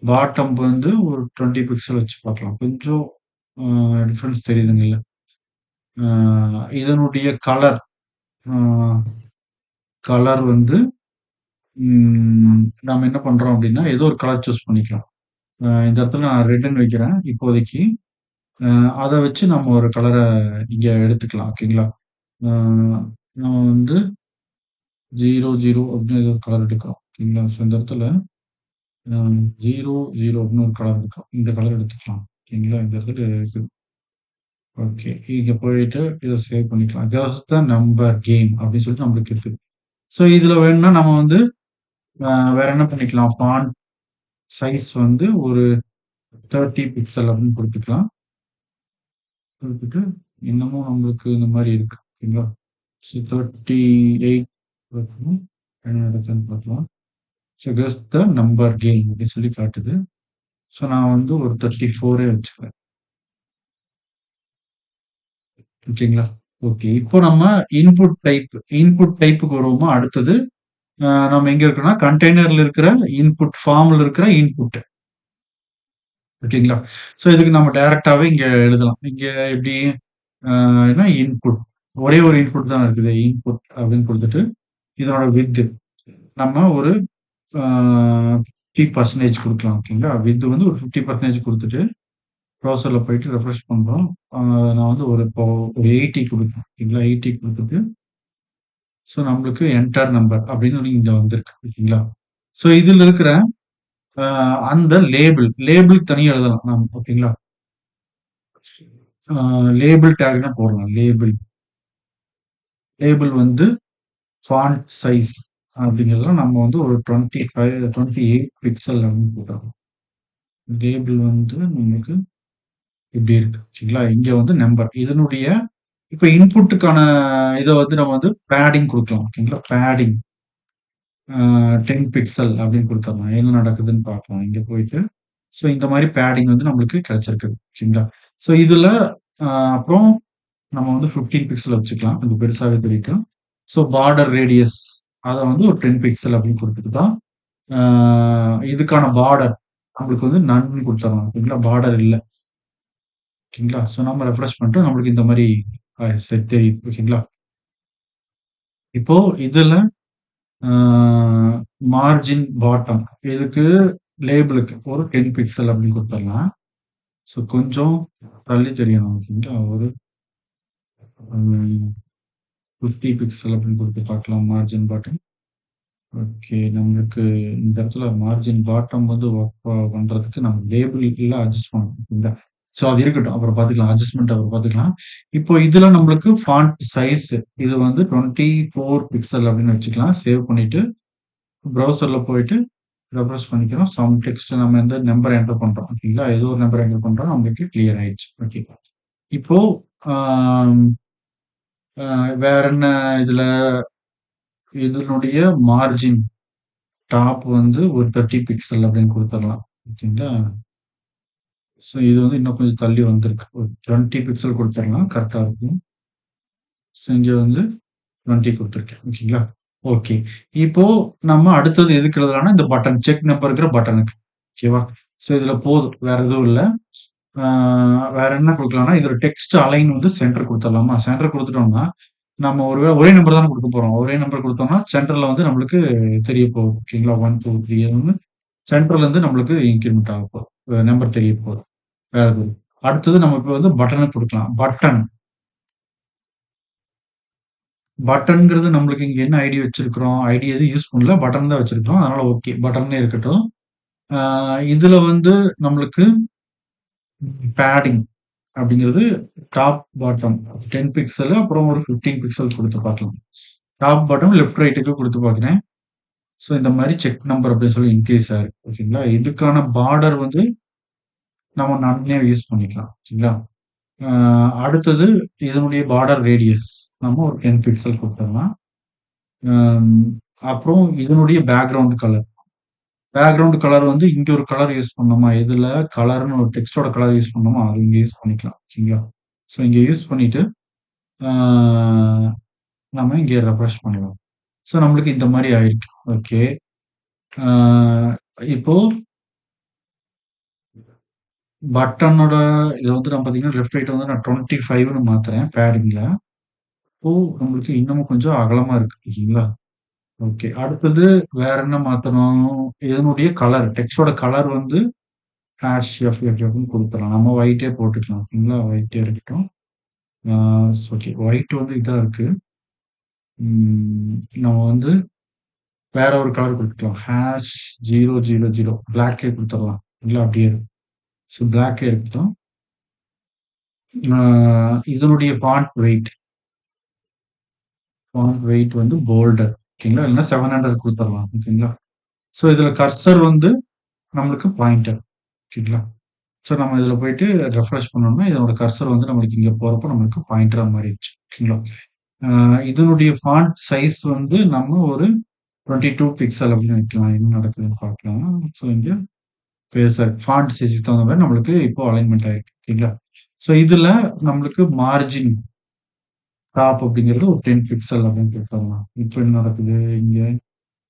பாட்டம் வந்து ஒரு 20 பிக்சல் வச்சு பார்க்கலாம். கொஞ்சம் டிஃபரன்ஸ் தெரியுதுங்கல்ல. இதனுடைய கலர் கலர் வந்து நாம என்ன பண்றோம் அப்படின்னா, ஏதோ ஒரு கலர் சூஸ் பண்ணிக்கலாம். இந்த இடத்துல நான் ரெட்ன்னு வைக்கிறேன் இப்போதைக்கு. அத வச்சு நம்ம ஒரு கலர இங்க எடுத்துக்கலாம். ஓகேங்களா? அ நம்ம வந்து 00 அப்படின்னு ஏதோ ஒரு கலர் எடுக்கிறோம். ஓகேங்களா? ஸோ இந்த இடத்துல அ 00 அப்படின்னு ஒரு கலர் எடுக்கிறோம். இந்த கலர் எடுத்துக்கலாம். ஓகேங்களா? இந்த இடத்துல இருக்குது. ஓகே. இங்க போயிட்டு இத சேவ் பண்ணிக்கலாம். ஜஸ்ட் த நம்பர் கேம் அப்படின்னு சொல்லிட்டு நம்மளுக்கு இருக்குது. ஸோ இதுல வேணும்னா நம்ம வந்து வேற என்ன பண்ணிக்கலாம்? ஃபாண்ட் சைஸ் வந்து ஒரு 30 பிக்சல் அப்படின்னு குடுத்துக்கலாம். குடுத்துட்டு இன்னமும் நம்மளுக்கு இந்த மாரி இருக்கு. ஓகேங்களா? ஸோ 38 குடுக்கணும். என்ன நடக்குதுன்னு பார்க்கலாம். So guess the number game அப்படின்னு சொல்லி காட்டுது. ஸோ நான் வந்து ஒரு 34 வச்சுக்கிறேன். ஓகேங்களா? ஓகே. இப்போ நம்ம இன்புட் டைப்புக்கு வருவோமா? அடுத்தது நம்ம எங்க இருக்கோம்னா, கண்டெய்னர்ல இருக்கிற இன்புட் ஃபார்ம்ல இருக்கிற இன்புட். ஓகேங்களா? ஸோ இதுக்கு நம்ம டைரக்ட்டாவே இங்க எழுதலாம். இங்க எப்படி ஏன்னா இன்புட். ஒரே ஒரு இன்புட் தான் இருக்குது. இன்புட் அப்படின்னு குடுத்துட்டு, இதனோட விட்த் நம்ம ஒரு ஆ 50% குடுக்கலாம். ஓகேங்களா? விட்த் வந்து ஒரு 50% குடுத்துட்டு, ப்ரௌசர்ல போயிட்டு ரெஃப்ரெஷ் பண்றோம். நான் வந்து இப்போ ஒரு 80 குடுக்கிறேன். ஓகேங்களா? 80 குடுத்துட்டு, ஸோ நம்மளுக்கு என்டர் நம்பர் அப்படின்னு இங்க வந்திருக்கு. ஓகேங்களா? ஸோ இதுல இருக்கிற அ அந்த லேபிள் தனியா எழுதலாம். ஓகேங்களா? ஆ லேபிள் டேக்ன்னு போடலாம். லேபிள் வந்து ஃபாண்ட் சைஸ் அப்படிங்கிறதுல நம்ம வந்து ஒரு 28 பிக்சல் அப்படின்னு போட்டுறோம். லேபிள் வந்து நமக்கு இப்படி இருக்கு. சரிங்களா? இங்க வந்து நம்பர். இதனுடைய இப்ப இன்புட்டுக்கான இத வந்து நம்ம வந்து பேடிங் குடுக்கலாம். ஓகேங்களா? பேடிங் 10 பிக்சல் அப்படின்னு குடுத்துரலாம். என்ன நடக்குதுன்னு பார்க்கலாம். இங்க போயிட்டு ஸோ இந்த மாரி பேடிங் வந்து நம்மளுக்கு கிடைச்சிருக்கு. சரிங்களா? ஸோ இதுல அ அப்புறம் நம்ம வந்து 15 பிக்சல் வச்சுக்கலாம். கொஞ்சம் பெருசாவே தெரியட்டும். ஸோ பார்டர் ரேடியஸ் அத வந்து ஒரு 10 பிக்சல் அப்படின்னு குடுத்துக்கிட்டா, ஆ இதுக்கான பார்டர் நம்மளுக்கு வந்து நன்ன்னு குடுத்துறலாம். ஓகேங்களா? பார்டர் இல்ல. ஓகேங்களா? ஸோ நம்ம ரெஃப்ரெஷ் பண்ணிட்டு நம்மளுக்கு இந்த மாரி தெரியுது. ஓகேங்களா? இப்போ இதுல ஆ மார்ஜின் பாட்டம் இதுக்கு லேபிளுக்கு ஒரு 10 பிக்சல் அப்படின்னு குடுத்துறலாம். ஸோ கொஞ்சம் தள்ளி தெரியணும். ஓகேங்களா? ஒரு ம் 50 பிக்சல் அப்படின்னு குடுத்து பார்க்கலாம் மார்ஜின் பாட்டம். ஓகே. நம்மளுக்கு இந்த இடத்துல மார்ஜின் பாட்டம் வந்து ஒர்க் பண்றதுக்கு நம்ம லேபிள்ல அட்ஜஸ்ட் பண்ணணும். ஓகேங்களா? ஸோ அது இருக்கட்டும். அப்புறம் பார்த்துக்கலாம். அட்ஜஸ்ட்மென்ட் அப்புறம் பார்த்துக்கலாம். இப்போ இதுல நம்மளுக்கு ஃபாண்ட் சைஸ் இது வந்து 24 பிக்சல் அப்படின்னு வச்சுக்கலாம். சேவ் பண்ணிட்டு ப்ரௌசர்ல போயிட்டு ரெஃப்ரெஷ் பண்ணிக்கிறோம். சம் டெக்ஸ்ட் நம்ம எந்த நம்பர் என்டர் பண்றோம். ஓகேங்களா? ஏதோ ஒரு நம்பர் என்டர் பண்றோம். நம்மளுக்கு கிளியர் ஆயிடுச்சு. ஓகே. இப்போ ஆம், வேற என்ன இதுல இதனுடைய மார்ஜின் டாப் வந்து ஒரு 30 பிக்சல் அப்படின்னு குடுத்துரலாம். ஓகேங்களா? ஸோ இது வந்து இன்னும் கொஞ்சம் தள்ளி வந்திருக்கு. ஒரு 20 பிக்சல் குடுத்துரலாம். கரெக்ட்டா இருக்கும். ஸோ இங்க வந்து 20 குடுத்துருக்கேன். ஓகேங்களா? ஓகே. இப்போ நம்ம அடுத்தது எதுக்கு எழுதலாம்னா, இந்த பட்டன் செக் நம்பர்ங்கிற பட்டனுக்கு. ஓகேவா? ஸோ இதுல போதும். வேற எதுவும் இல்ல. ஆ வேற என்ன குடுக்கலாம்னா, இதுல டெக்ஸ்ட் அலைன் வந்து சென்டர் குடுத்துரலாமா? சென்டர் குடுத்துட்டோம்னா, நம்ம ஒரே நம்பர் தானே குடுக்க போறோம். ஒரே நம்பர் குடுத்தோம்னா, சென்டர்ல வந்து நம்மளுக்கு தெரிய போகுது. ஓகேங்களா? 1, 2, 3 அது வந்து சென்டர்ல இருந்து நம்மளுக்கு இன்கிரிமென்ட் ஆக போகுது. நம்பர் தெரிய போகுது. வேற எதுவும். அடுத்தது நம்ம இப்ப வந்து பட்டனுக்கு குடுக்கலாம். பட்டன்ங்கிறது நம்மளுக்கு இங்க என்ன ஐடி வச்சிருக்கிறோம்? ஐடி எதுவும் யூஸ் பண்ணல. பட்டன் தான் வச்சிருக்கிறோம். அதனால ஓகே. பட்டன்னே இருக்கட்டும். ஆ இதுல வந்து நம்மளுக்கு பேடிங் அப்படிங்கிறது டாப், பாட்டம் 10 பிக்சல் அப்புறம் ஒரு 15 பிக்சல் குடுத்து பார்க்கலாம். டாப், பாட்டம், லெஃப்ட், ரைட்டுக்கு குடுத்து பார்க்கிறேன். ஸோ இந்த மாரி செக் நம்பர் அப்படின்னு சொல்லி இன்கிரீஸ் ஆயிருக்கு. ஓகேங்களா? இதுக்கான பார்டர் வந்து நம்ம நன்னே யூஸ் பண்ணிக்கலாம். ஓகேங்களா? ஆ அடுத்தது இதனுடைய பார்டர் ரேடியஸ் நம்ம ஒரு 10 பிக்சல் குடுத்துரலாம். அப்புறம் இதனுடைய பேக்ரவுண்ட் கலர். பேக்ரவுண்ட் கலர் வந்து இங்க ஒரு கலர் யூஸ் பண்ணோமா, எதுல கலர்ன்னு ஒரு டெக்ஸ்ட்டோட கலர் யூஸ் பண்ணோமா, அது இங்க யூஸ் பண்ணிக்கலாம். ஓகேங்களா? ஸோ இங்க யூஸ் பண்ணிட்டு, ஆ நம்ம இங்க ரெஃப்ரெஷ் பண்ணலாம். ஸோ நம்மளுக்கு இந்த மாரி ஆயிருக்கு. ஓகே. ஆ இப்போ பட்டனோட இத வந்து நான் பார்த்தீங்கன்னா, லெஃப்ட் ரைட் வந்து நான் 25ன்னு மாத்துறேன் பேடிங்ல. இப்போ நம்மளுக்கு இன்னமும் கொஞ்சம் அகலமா இருக்கு. ஓகேங்களா? ஓகே. அடுத்தது வேற என்ன மாத்தணும்? இதனுடைய கலர், டெக்ஸ்ட்டோட கலர் வந்து ஹேஷ் எஃப்எஃப்எஃப்ன்னு குடுத்துறலாம். நம்ம ஒயிட்டே போட்டுக்கலாம். ஓகேங்களா? ஒயிட்டே இருக்கட்டும். ஆ ஓகே. ஒயிட் வந்து இதா இருக்கு. நம்ம வந்து வேற ஒரு கலர் குடுத்துக்கலாம். ஹேஷ் 000 பிளாக்கே குடுத்துறலாம். இல்ல அப்படியே இருக்கும். ஸோ பிளாக்கே இருக்கட்டும். ஆ இதனுடைய ஃபாண்ட் வெயிட் வந்து போல்டர். ஓகேங்களா? இல்லன்னா 700 குடுத்துறலாம். ஓகேங்களா? ஸோ இதுல கர்சர் வந்து நம்மளுக்கு பாயிண்டர். ஓகேங்களா? ஸோ நம்ம இதுல போயிட்டு ரெஃப்ரெஷ் பண்ணோம்னா, இதோட கர்சர் வந்து நம்மளுக்கு இங்க போறப்போ நம்மளுக்கு பாயிண்டரா மாறிடுச்சு. ஓகேங்களா? ஆ இதனுடைய ஃபாண்ட் சைஸ் வந்து நம்ம ஒரு 22 பிக்சல் அப்படின்னு வைக்கலாம். என்ன நடக்குதுன்னு பார்க்கலாம். ஸோ இங்க பெருசா இருக்கு. ஃபாண்ட் சைஸ்க்கு தகுந்த மாரி நம்மளுக்கு இப்போ அலைன்மென்ட் ஆயிருக்கு. ஓகேங்களா? ஸோ இதுல நம்மளுக்கு மார்ஜின் டாப் அப்படிங்கிறது ஒரு 10 பிக்சல் அப்படின்னு குடுத்துரலாம். இப்போ என்ன நடக்குது இங்க?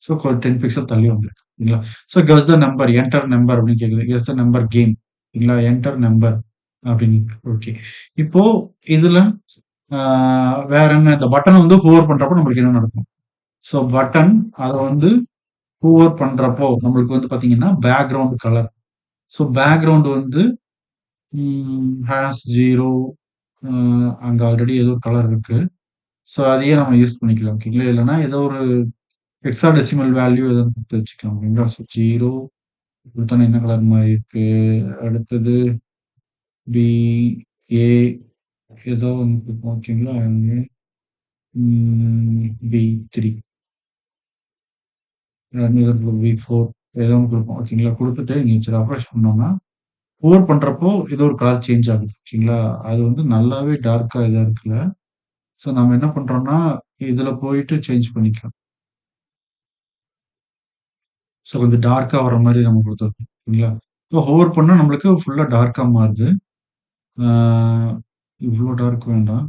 ஸோ ஒரு 10 பிக்சல் தள்ளி வந்திருக்கு. சரிங்களா? So guess the number, enter number அப்படின்னு கேக்குது. Guess the number game. சரிங்களா? என்டர் நம்பர் அப்படின்னு. ஓகே. இப்போ இதுல ஆ வேற என்ன? இந்த பட்டன வந்து ஹோவர் பண்றப்போ நம்மளுக்கு என்ன நடக்கும்? ஸோ பட்டன் அத வந்து ஹோவர் பண்றப்போ நம்மளுக்கு வந்து பாத்தீங்கன்னா, பேக்கிரவுண்ட் கலர். ஸோ பேக்கிரவுண்ட் வந்து ஹேஸ் 0 அ அங்க ஆல்ரெடி ஏதோ ஒரு கலர் இருக்கு. ஸோ அதையே நம்ம யூஸ் பண்ணிக்கலாம். ஓகேங்களா? இல்லன்னா ஏதோ ஒரு ஹெக்ஸாடெசிமல் வேல்யூ ஏதோ குடுத்து வச்சுக்கலாம். ஓகேங்களா? ஸோ 0 குடுத்தோனே என்ன கலர் மாறி இருக்கு? அடுத்தது பி, ஏ ஏதோ ஒண்ணு குடுப்போம். ஓகேங்களா? பி3 பி4 ஏதோ ஒண்ணு குடுப்போம். ஓகேங்களா? குடுத்துட்டு இங்க வச்சு ரெஃப்ரெஷ் பண்ணோம்னா, ஹோவர் பண்றப்போ ஏதோ ஒரு கலர் சேஞ்ச் ஆகுது. ஓகேங்களா? அது வந்து நல்லாவே டார்க்கா இதா இருக்குல்ல. ஸோ நம்ம என்ன பண்றோம்னா, இதுல போயிட்டு சேஞ்ச் பண்ணிக்கலாம். ஸோ கொஞ்சம் டார்க்கா வர மாரி நம்ம குடுத்துருக்கோம். சரிங்களா? ஸோ ஹோவர் பண்ணா நம்மளுக்கு ஃபுல்லா டார்க்கா மாறுது. ஆ இவ்ளோ டார்க் வேண்டாம்.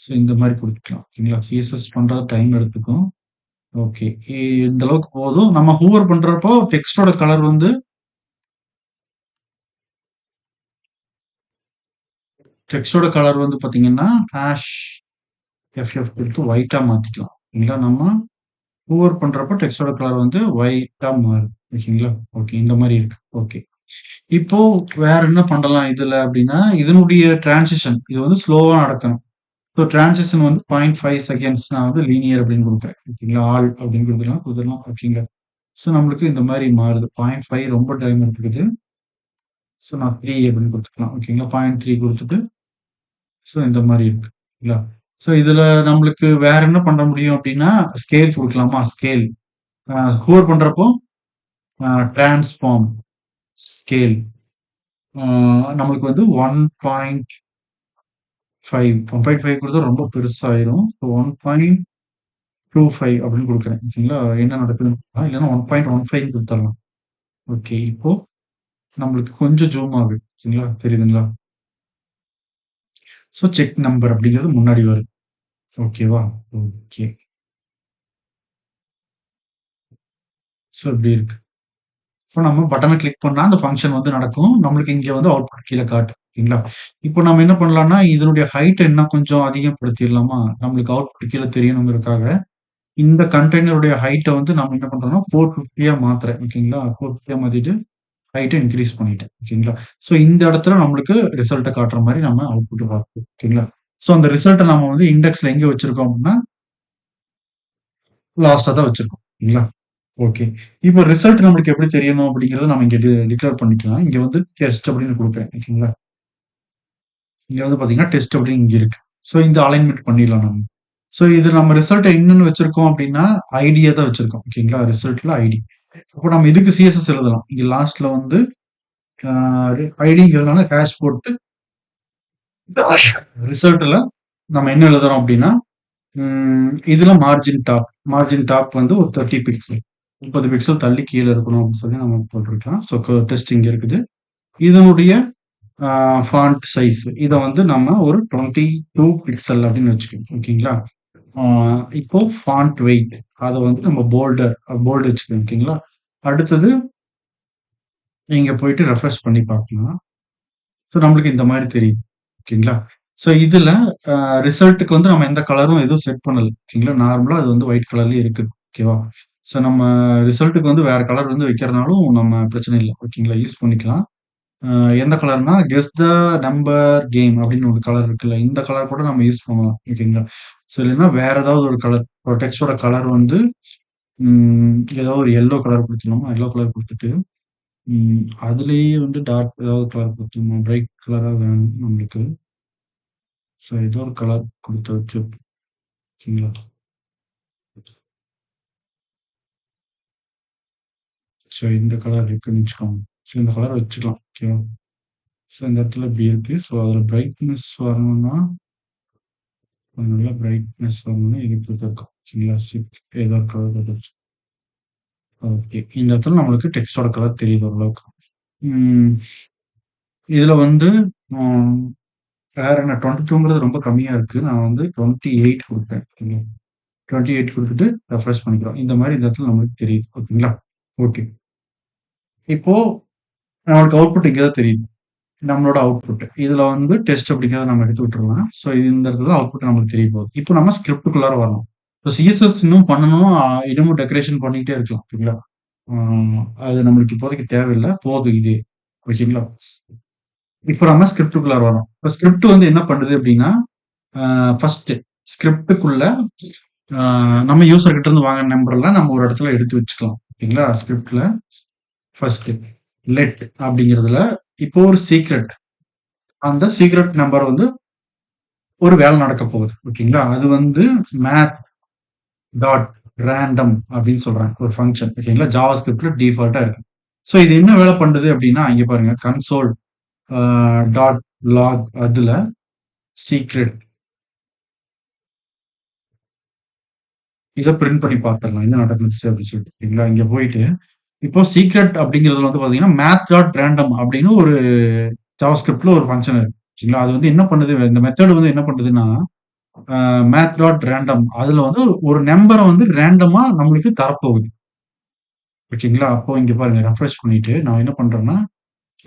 ஸோ இந்த மாரி குடுத்துக்கலாம். ஓகேங்களா? சிஎஸ்எஸ் பண்றது டைம் எடுத்துக்கும். ஓகே. இந்த அளவுக்கு போதும். நம்ம ஹூவர் பண்றப்போ டெக்ஸ்ட்டோட கலர் வந்து பாத்தீங்கன்னா, ஹேஷ் எஃப்எஃப் குடுத்து ஒயிட்டா மாத்திக்கலாம். இல்ல நம்ம ஹூவர் பண்றப்போ டெக்ஸ்ட்டோட கலர் வந்து ஒயிட்டா மாறுது. ஓகேங்களா? ஓகே. இந்த மாரி இருக்கு. ஓகே. இப்போ வேற என்ன பண்ணலாம் இதுல அப்டின்னா, இதனுடைய டிரான்சிஷன் இது வந்து ஸ்லோவா நடக்கணும். ஸோ டிரான்சிஷன் வந்து 0.5 செகண்ட்ஸ் நான் வந்து லீனியர் அப்படின்னு குடுக்குறேன். ஓகேங்களா? ஆல் அப்படின்னு குடுத்துடலாம். ஓகேங்களா? ஸோ நம்மளுக்கு இந்த மாரி மாறுது. 0.5 ரொம்ப டைம் எடுத்துக்குது. ஸோ நான் 3 அப்படின்னு குடுத்துக்கலாம். ஓகேங்களா? 0.3 குடுத்துட்டு, ஸோ இந்த மாரி இருக்கு. இல்லங்களா? ஸோ இதுல நம்மளுக்கு வேற என்ன பண்ண முடியும் அப்படின்னா, ஸ்கேல் குடுக்கலாமா? ஸ்கேல். அ ஹோவர் பண்றப்போ டிரான்ஸ்ஃபார்ம் ஸ்கேல். அ நம்மளுக்கு வந்து 1.5 1.5 குடுத்தா ரொம்ப பெருசாயிரும். ஸோ 1.25 அப்படின்னு குடுக்குறேன். ஓகேங்களா? என்ன நடக்குதுன்னு இல்லன்னா 1.15 குடுத்துரலாம். ஓகே. இப்போ நம்மளுக்கு கொஞ்சம் ஜூம் ஆகுது. சரிங்களா? தெரியுதுங்களா? ஸோ செக் நம்பர் அப்படிங்கிறது முன்னாடி வருது. ஓகேவா? ஓகே. ஸோ இப்படி இருக்கு. இப்போ நம்ம பட்டன கிளிக் பண்ணா அந்த ஃபங்ஷன் வந்து நடக்கும். நம்மளுக்கு இங்க வந்து அவுட்புட் கீழ காட்டும். சரிங்களா? இப்போ நம்ம என்ன பண்ணலாம்னா, இதனுடைய ஹைட்ட இன்னும் கொஞ்சம் அதிகப்படுத்திறலாமா? நம்மளுக்கு அவுட்புட் கீழ தெரியணுங்கிறதுக்காக, இந்த கண்டெய்னருடைய ஹைட்ட வந்து நம்ம என்ன பண்றோம்னா, 450யா மாத்துறேன். ஓகேங்களா? 450யா மாத்திட்டு ஹைட்ட இன்கிரீஸ் பண்ணிட்டேன். ஓகேங்களா? ஸோ இந்த இடத்துல நம்மளுக்கு ரிசல்ட்ட காட்டுற மாரி நம்ம அவுட்புட் பார்ப்போம். ஓகேங்களா? ஸோ அந்த ரிசல்ட்ட நாம வந்து இண்டெக்ஸ்ல எங்க வச்சிருக்கோம் அப்படின்னா, லாஸ்ட்டா தான் வச்சிருக்கோம். சரிங்களா? ஓகே. இப்போ ரிசல்ட் நம்மளுக்கு எப்படி தெரியணும் அப்படிங்கிறத நம்ம இங்க டிக்ளேர் பண்ணிக்கலாம். இங்க வந்து டெஸ்ட் அப்படின்னு குடுக்குறேன். ஓகேங்களா? இங்க வந்து பார்த்தீங்கன்னா, டெஸ்ட் அப்படின்னு இங்க இருக்கு. ஸோ இந்த அலைன்மென்ட் பண்ணிடலாம் நம்ம. ஸோ இது நம்ம ரிசல்ட்ட என்னன்னு வச்சிருக்கோம் அப்படின்னா, ஐடியா தான் வச்சிருக்கோம். ஓகேங்களா? ரிசல்ட்ல ஐடி. அப்போ நம்ம இதுக்கு சிஎஸ்எஸ் எழுதலாம். இங்க லாஸ்ட்ல வந்து அ ஐடிங்கிறதுனால ஹேஷ் போட்டு ரிசல்ட்ல நம்ம என்ன எழுதுறோம் அப்படின்னா, இதுல மார்ஜின் டாப் வந்து ஒரு 30 பிக்சல், 30 பிக்சல் தள்ளி கீழே இருக்கணும் அப்படின்னு சொல்லி நம்ம போட்டிருக்கலாம். ஸோ டெஸ்ட் இங்க இருக்குது. இதனுடைய ஃபாண்ட் சைஸ் இதை வந்து நம்ம ஒரு 22 பிக்சல் அப்படின்னு வச்சுக்கோங்க. ஓகேங்களா? இப்போ ஃபாண்ட் வெயிட் அதை வந்து நம்ம போல்டு வச்சுக்கோங்க. ஓகேங்களா? அடுத்தது நீங்க போயிட்டு ரெஃப்ரெஷ் பண்ணி பார்க்கலாம். ஸோ நம்மளுக்கு இந்த மாதிரி தெரியும். ஓகேங்களா? ஸோ இதுல ரிசல்ட்டுக்கு வந்து நம்ம எந்த கலரும் எதுவும் செட் பண்ணல. ஓகேங்களா? நார்மலா அது வந்து ஒயிட் கலர்லயே இருக்குது. ஓகேவா? ஸோ நம்ம ரிசல்ட்டுக்கு வந்து வேற கலர் வந்து வைக்கிறனாலும் நம்ம பிரச்சனை இல்லை. ஓகேங்களா? யூஸ் பண்ணிக்கலாம். எந்த கலர்னா கெஸ் த நம்பர் கேம் அப்படின்னு ஒரு கலர் இருக்குல்ல, இந்த கலர் கூட நம்ம யூஸ் பண்ணலாம். ஓகேங்களா? ஸோ இல்லைன்னா வேற ஏதாவது ஒரு கலர், ஒரு டெக்ஸ்டோட கலர் வந்து ஏதோ ஒரு எல்லோ கலர் கொடுத்துடலாமா, எல்லோ கலர் கொடுத்துட்டு அதுலேயே வந்து டார்க் ஏதாவது கலர் கொடுத்துருமா, பிரைட் கலராக வேணும் நம்மளுக்கு. ஸோ ஏதோ ஒரு கலர் கொடுத்து வச்சு. ஓகேங்களா? ஸோ இந்த கலர் இருக்குன்னு வச்சுக்கோங்க. ஸோ இந்த கலர் வச்சுக்கலாம். ஓகேவா? ஸோ இந்த இடத்துல இப்படி இருக்கு. ஸோ அதில் பிரைட்னஸ் வரணும்னா நல்லா பிரைட்னஸ் வரணும்னா இது கொடுத்துருக்கோம். ஓகேங்களா? ஏதோ ஒரு கலர் வச்சு. ஓகே. இந்த இடத்துல நம்மளுக்கு டெக்ஸ்டோட கலர் தெரியுது ஓரளவுக்கு. உம் இதுல வந்து உம் வேற என்ன 22ங்கிறது ரொம்ப கம்மியா இருக்கு. நான் வந்து 28 கொடுப்பேன். ஓகேங்களா? 28 கொடுத்துட்டு ரெஃப்ரெஷ் பண்ணிக்கிறோம். இந்த மாதிரி இந்த இடத்துல நம்மளுக்கு தெரியுது. ஓகேங்களா? ஓகே. இப்போ நம்மளுக்கு அவுட்புட் இங்கே தான் தெரியுது. நம்மளோட அவுட்புட் இதுல வந்து டெஸ்ட் அப்படிங்கிறத நம்ம எடுத்து விட்டுருலாம். ஸோ இந்த இடத்துல அவுட்புட் நமக்கு தெரிய போகுது. இப்போ நம்ம ஸ்கிரிப்டுக்குள்ளார வரணும். இப்போ சிஎஸ்எஸ் இன்னும் பண்ணணும், இன்னமும் டெக்கரேஷன் பண்ணிக்கிட்டே இருக்கலாம். ஓகேங்களா? அது நம்மளுக்கு இப்போதைக்கு தேவையில்லை, போதும் இது. ஓகேங்களா? இப்போ நம்ம ஸ்கிரிப்டுக்குள்ளார வரோம். இப்போ ஸ்கிரிப்ட் வந்து என்ன பண்ணுது அப்படின்னா, ஃபர்ஸ்ட் ஸ்கிரிப்டுக்குள்ள நம்ம யூசர் கிட்ட இருந்து வாங்கின நம்பர்லாம் நம்ம ஒரு இடத்துல எடுத்து வச்சுக்கலாம். ஓகேங்களா? ஸ்கிரிப்ட்ல ஃபர்ஸ்ட் லெட் அப்படிங்கிறதுல இப்போ ஒரு சீக்ரெட், அந்த சீக்ரெட் நம்பர் வந்து ஒரு வேலை நடக்க போகுது. ஓகேங்களா? அது வந்து மேத் டாட் ரேண்டம் அப்படின்னு சொல்றாங்க, ஒரு ஃபங்க்ஷன். ஓகேங்களா? ஜாவா ஸ்கிரிப்ட்ல டிஃபால்ட்டா இருக்கு. ஸோ இது என்ன வேலை பண்ணுது அப்படின்னா, இங்க பாருங்க, கன்சோல் டாட் லாக் அதுல சீக்ரெட் இதை பிரிண்ட் பண்ணி பார்த்துடலாம் என்ன நடந்துச்சு அப்படின்னு சொல்லிட்டு. ஓகேங்களா? இங்க போயிட்டு இப்போ சீக்ரெட் அப்படிங்கிறதுல வந்து பாத்தீங்கன்னா மேத் டாட் ரேண்டம் அப்படின்னு ஒரு ஜாவா ஸ்கிரிப்ட்ல ஒரு ஃபங்க்ஷன் இருக்கு. ஓகேங்களா? அது வந்து என்ன பண்ணுது, இந்த மெத்தட் வந்து என்ன பண்ணுதுன்னா, மேத் டாட் ரேண்டம் அதுல வந்து ஒரு நம்பரை வந்து ரேண்டமா நம்மளுக்கு தரப்போகுது. ஓகேங்களா? அப்போ இங்க பாருங்க, ரெஃப்ரெஷ் பண்ணிட்டு நான் என்ன பண்றேன்னா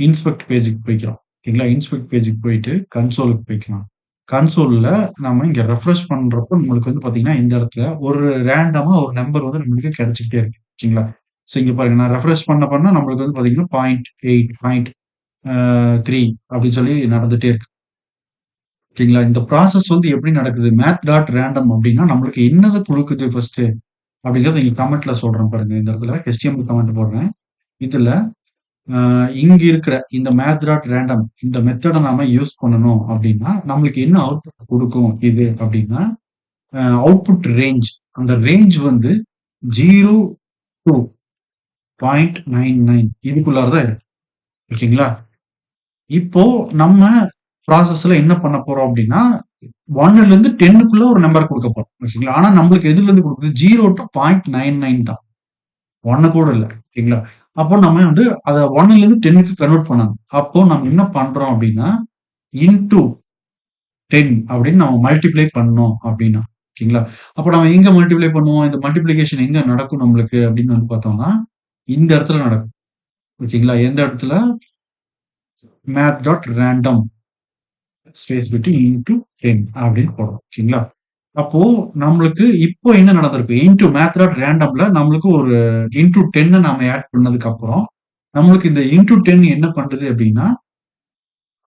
இன்ஸ்பெக்ட் பேஜுக்கு போய்க்கிறோம். ஓகேங்களா? இன்ஸ்பெக்ட் பேஜுக்கு போயிட்டு கன்சோலுக்கு போய்க்கலாம். கன்சோல்ல நம்ம இங்க ரெஃப்ரெஷ் பண்றப்போ நம்மளுக்கு வந்து பாத்தீங்கன்னா இந்த இடத்துல ஒரு ரேண்டமா ஒரு நம்பர் வந்து நம்மளுக்கு கிடைச்சிக்கிட்டே இருக்கு. ஓகேங்களா? ஸோ இங்க பாருங்க, நான் ரெஃப்ரெஷ் பண்ண நம்மளுக்கு வந்து பாத்தீங்கன்னா 0.8 0.3 அப்படின்னு சொல்லி நடந்துட்டே இருக்கு. ஓகேங்களா? இந்த ப்ராசஸ் வந்து எப்படி நடக்குது, மேத் டாட் ரேண்டம் அப்படின்னா நம்மளுக்கு என்னதை கொடுக்குது ஃபர்ஸ்ட் அப்படிங்கறத இங்க கமெண்ட்ல சொல்றேன் பாருங்க. இந்த இடத்துல HTML கமெண்ட் போடுறேன். இதுல இங்க இருக்கிற இந்த மேத் டாட் ரேண்டம் இந்த மெத்தடை நாம யூஸ் பண்ணணும் அப்படின்னா நம்மளுக்கு என்ன அவுட்புட் கொடுக்கும் இது அப்படின்னா, அவுட்புட் ரேஞ்ச், அந்த ரேஞ்ச் வந்து 0 to 0.99 இதுக்குள்ளாரதான் இருக்கு. ஓகேங்களா? இப்போ நம்ம ப்ராசஸ்ல என்ன பண்ண போறோம் அப்படின்னா 1ல இருந்து 10க்குள்ள ஒரு நம்பர் கொடுக்க போறோம். ஓகேங்களா? ஆனா நம்மளுக்கு எதுல இருந்து கொடுக்குது, 0 to 0.99 தான், 1 கூட இல்ல. ஓகேங்களா? அப்போ நம்ம வந்து அதை 1ல இருந்து 10க்கு கன்வெர்ட் பண்ணணும். அப்போ நம்ம என்ன பண்றோம் அப்படின்னா இன்டூ 10 அப்படின்னு நம்ம மல்டிப்ளை பண்ணோம் அப்படின்னா. ஓகேங்களா? அப்போ நம்ம எங்க மல்டிப்ளை பண்ணுவோம், இந்த மல்டிப்ளிகேஷன் எங்க நடக்கும் நம்மளுக்கு அப்படின்னு வந்து பார்த்தோம்னா இந்த இடத்துல நடக்கும். ஓகேங்களா? எந்த இடத்துல, மேத் டாட் ரேண்டம் ஸ்பேஸ் விட்டு இன்டூ 10 அப்படின்னு போடுறோம். ஓகேங்களா? அப்போ நம்மளுக்கு இப்போ என்ன நடந்திருக்கு, இன்டூ மேத் டாட் ரேண்டம்ல நம்மளுக்கு ஒரு இன்டூ 10 நாம ஆட் பண்ணதுக்கு அப்புறம் நம்மளுக்கு இந்த இன்டூ 10 என்ன பண்ணுது அப்படின்னா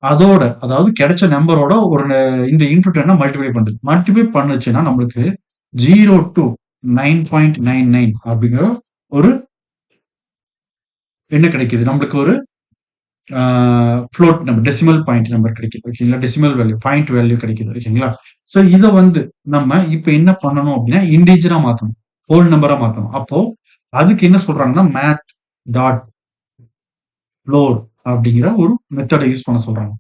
அதோட, அதாவது கிடைச்ச நம்பரோட ஒரு இந்த இன்டூ 10 மல்டிப்ளை பண்ணுது. மல்டிப்ளை பண்ணுச்சுன்னா நம்மளுக்கு 0 to 9.99 அப்படிங்கிற ஒரு என்ன கிடைக்குது, நம்மளுக்கு ஒரு float number, decimal point number கிடைக்குது. ஓகேங்களா? டெசிமல் வேல்யூ, பாயிண்ட் வேல்யூ கிடைக்குது. ஓகேங்களா? ஸோ இதை வந்து நம்ம இப்ப என்ன பண்ணணும் அப்படின்னா இண்டீஜரா மாத்தணும், ஹோல் நம்பரா மாத்தணும். அப்போ அதுக்கு என்ன சொல்றாங்கன்னா மேத் டாட் ஃப்ளோர் அப்படிங்கிற ஒரு மெத்தடை யூஸ் பண்ண சொல்றாங்க.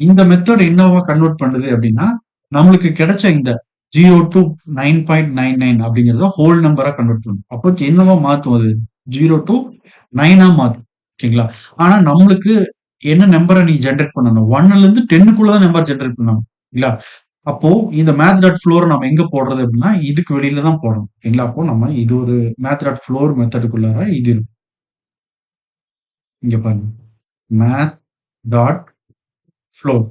இந்த மெத்தட் என்னவா கன்வெர்ட் பண்ணுது அப்படின்னா நம்மளுக்கு கிடைச்ச இந்த 0 to 9.99 அப்படிங்கிறத ஹோல் நம்பரா கன்வெர்ட் பண்ணும். அப்போ என்னவா மாத்தும் அது? 0 to 9ஆ மாத்தும். ஓகேங்களா? ஆனா நம்மளுக்கு என்ன நம்பர நீ ஜெனரேட் பண்ணணும்? 1ல இருந்து 10க்குள்ள தான் நம்பர் ஜெனரேட் பண்ணணும். இல்லைங்களா? அப்போ இந்த மேத் டாட் ஃப்ளோர நம்ம எங்க போடுறது அப்படின்னா, இதுக்கு வெளியில தான் போடணும். ஓகேங்களா? அப்போ நம்ம இது ஒரு மேத் டாட் ஃப்ளோர் மெத்தடுக்குள்ளார இது இருக்கும். இங்க பாருங்க. Math dot floor.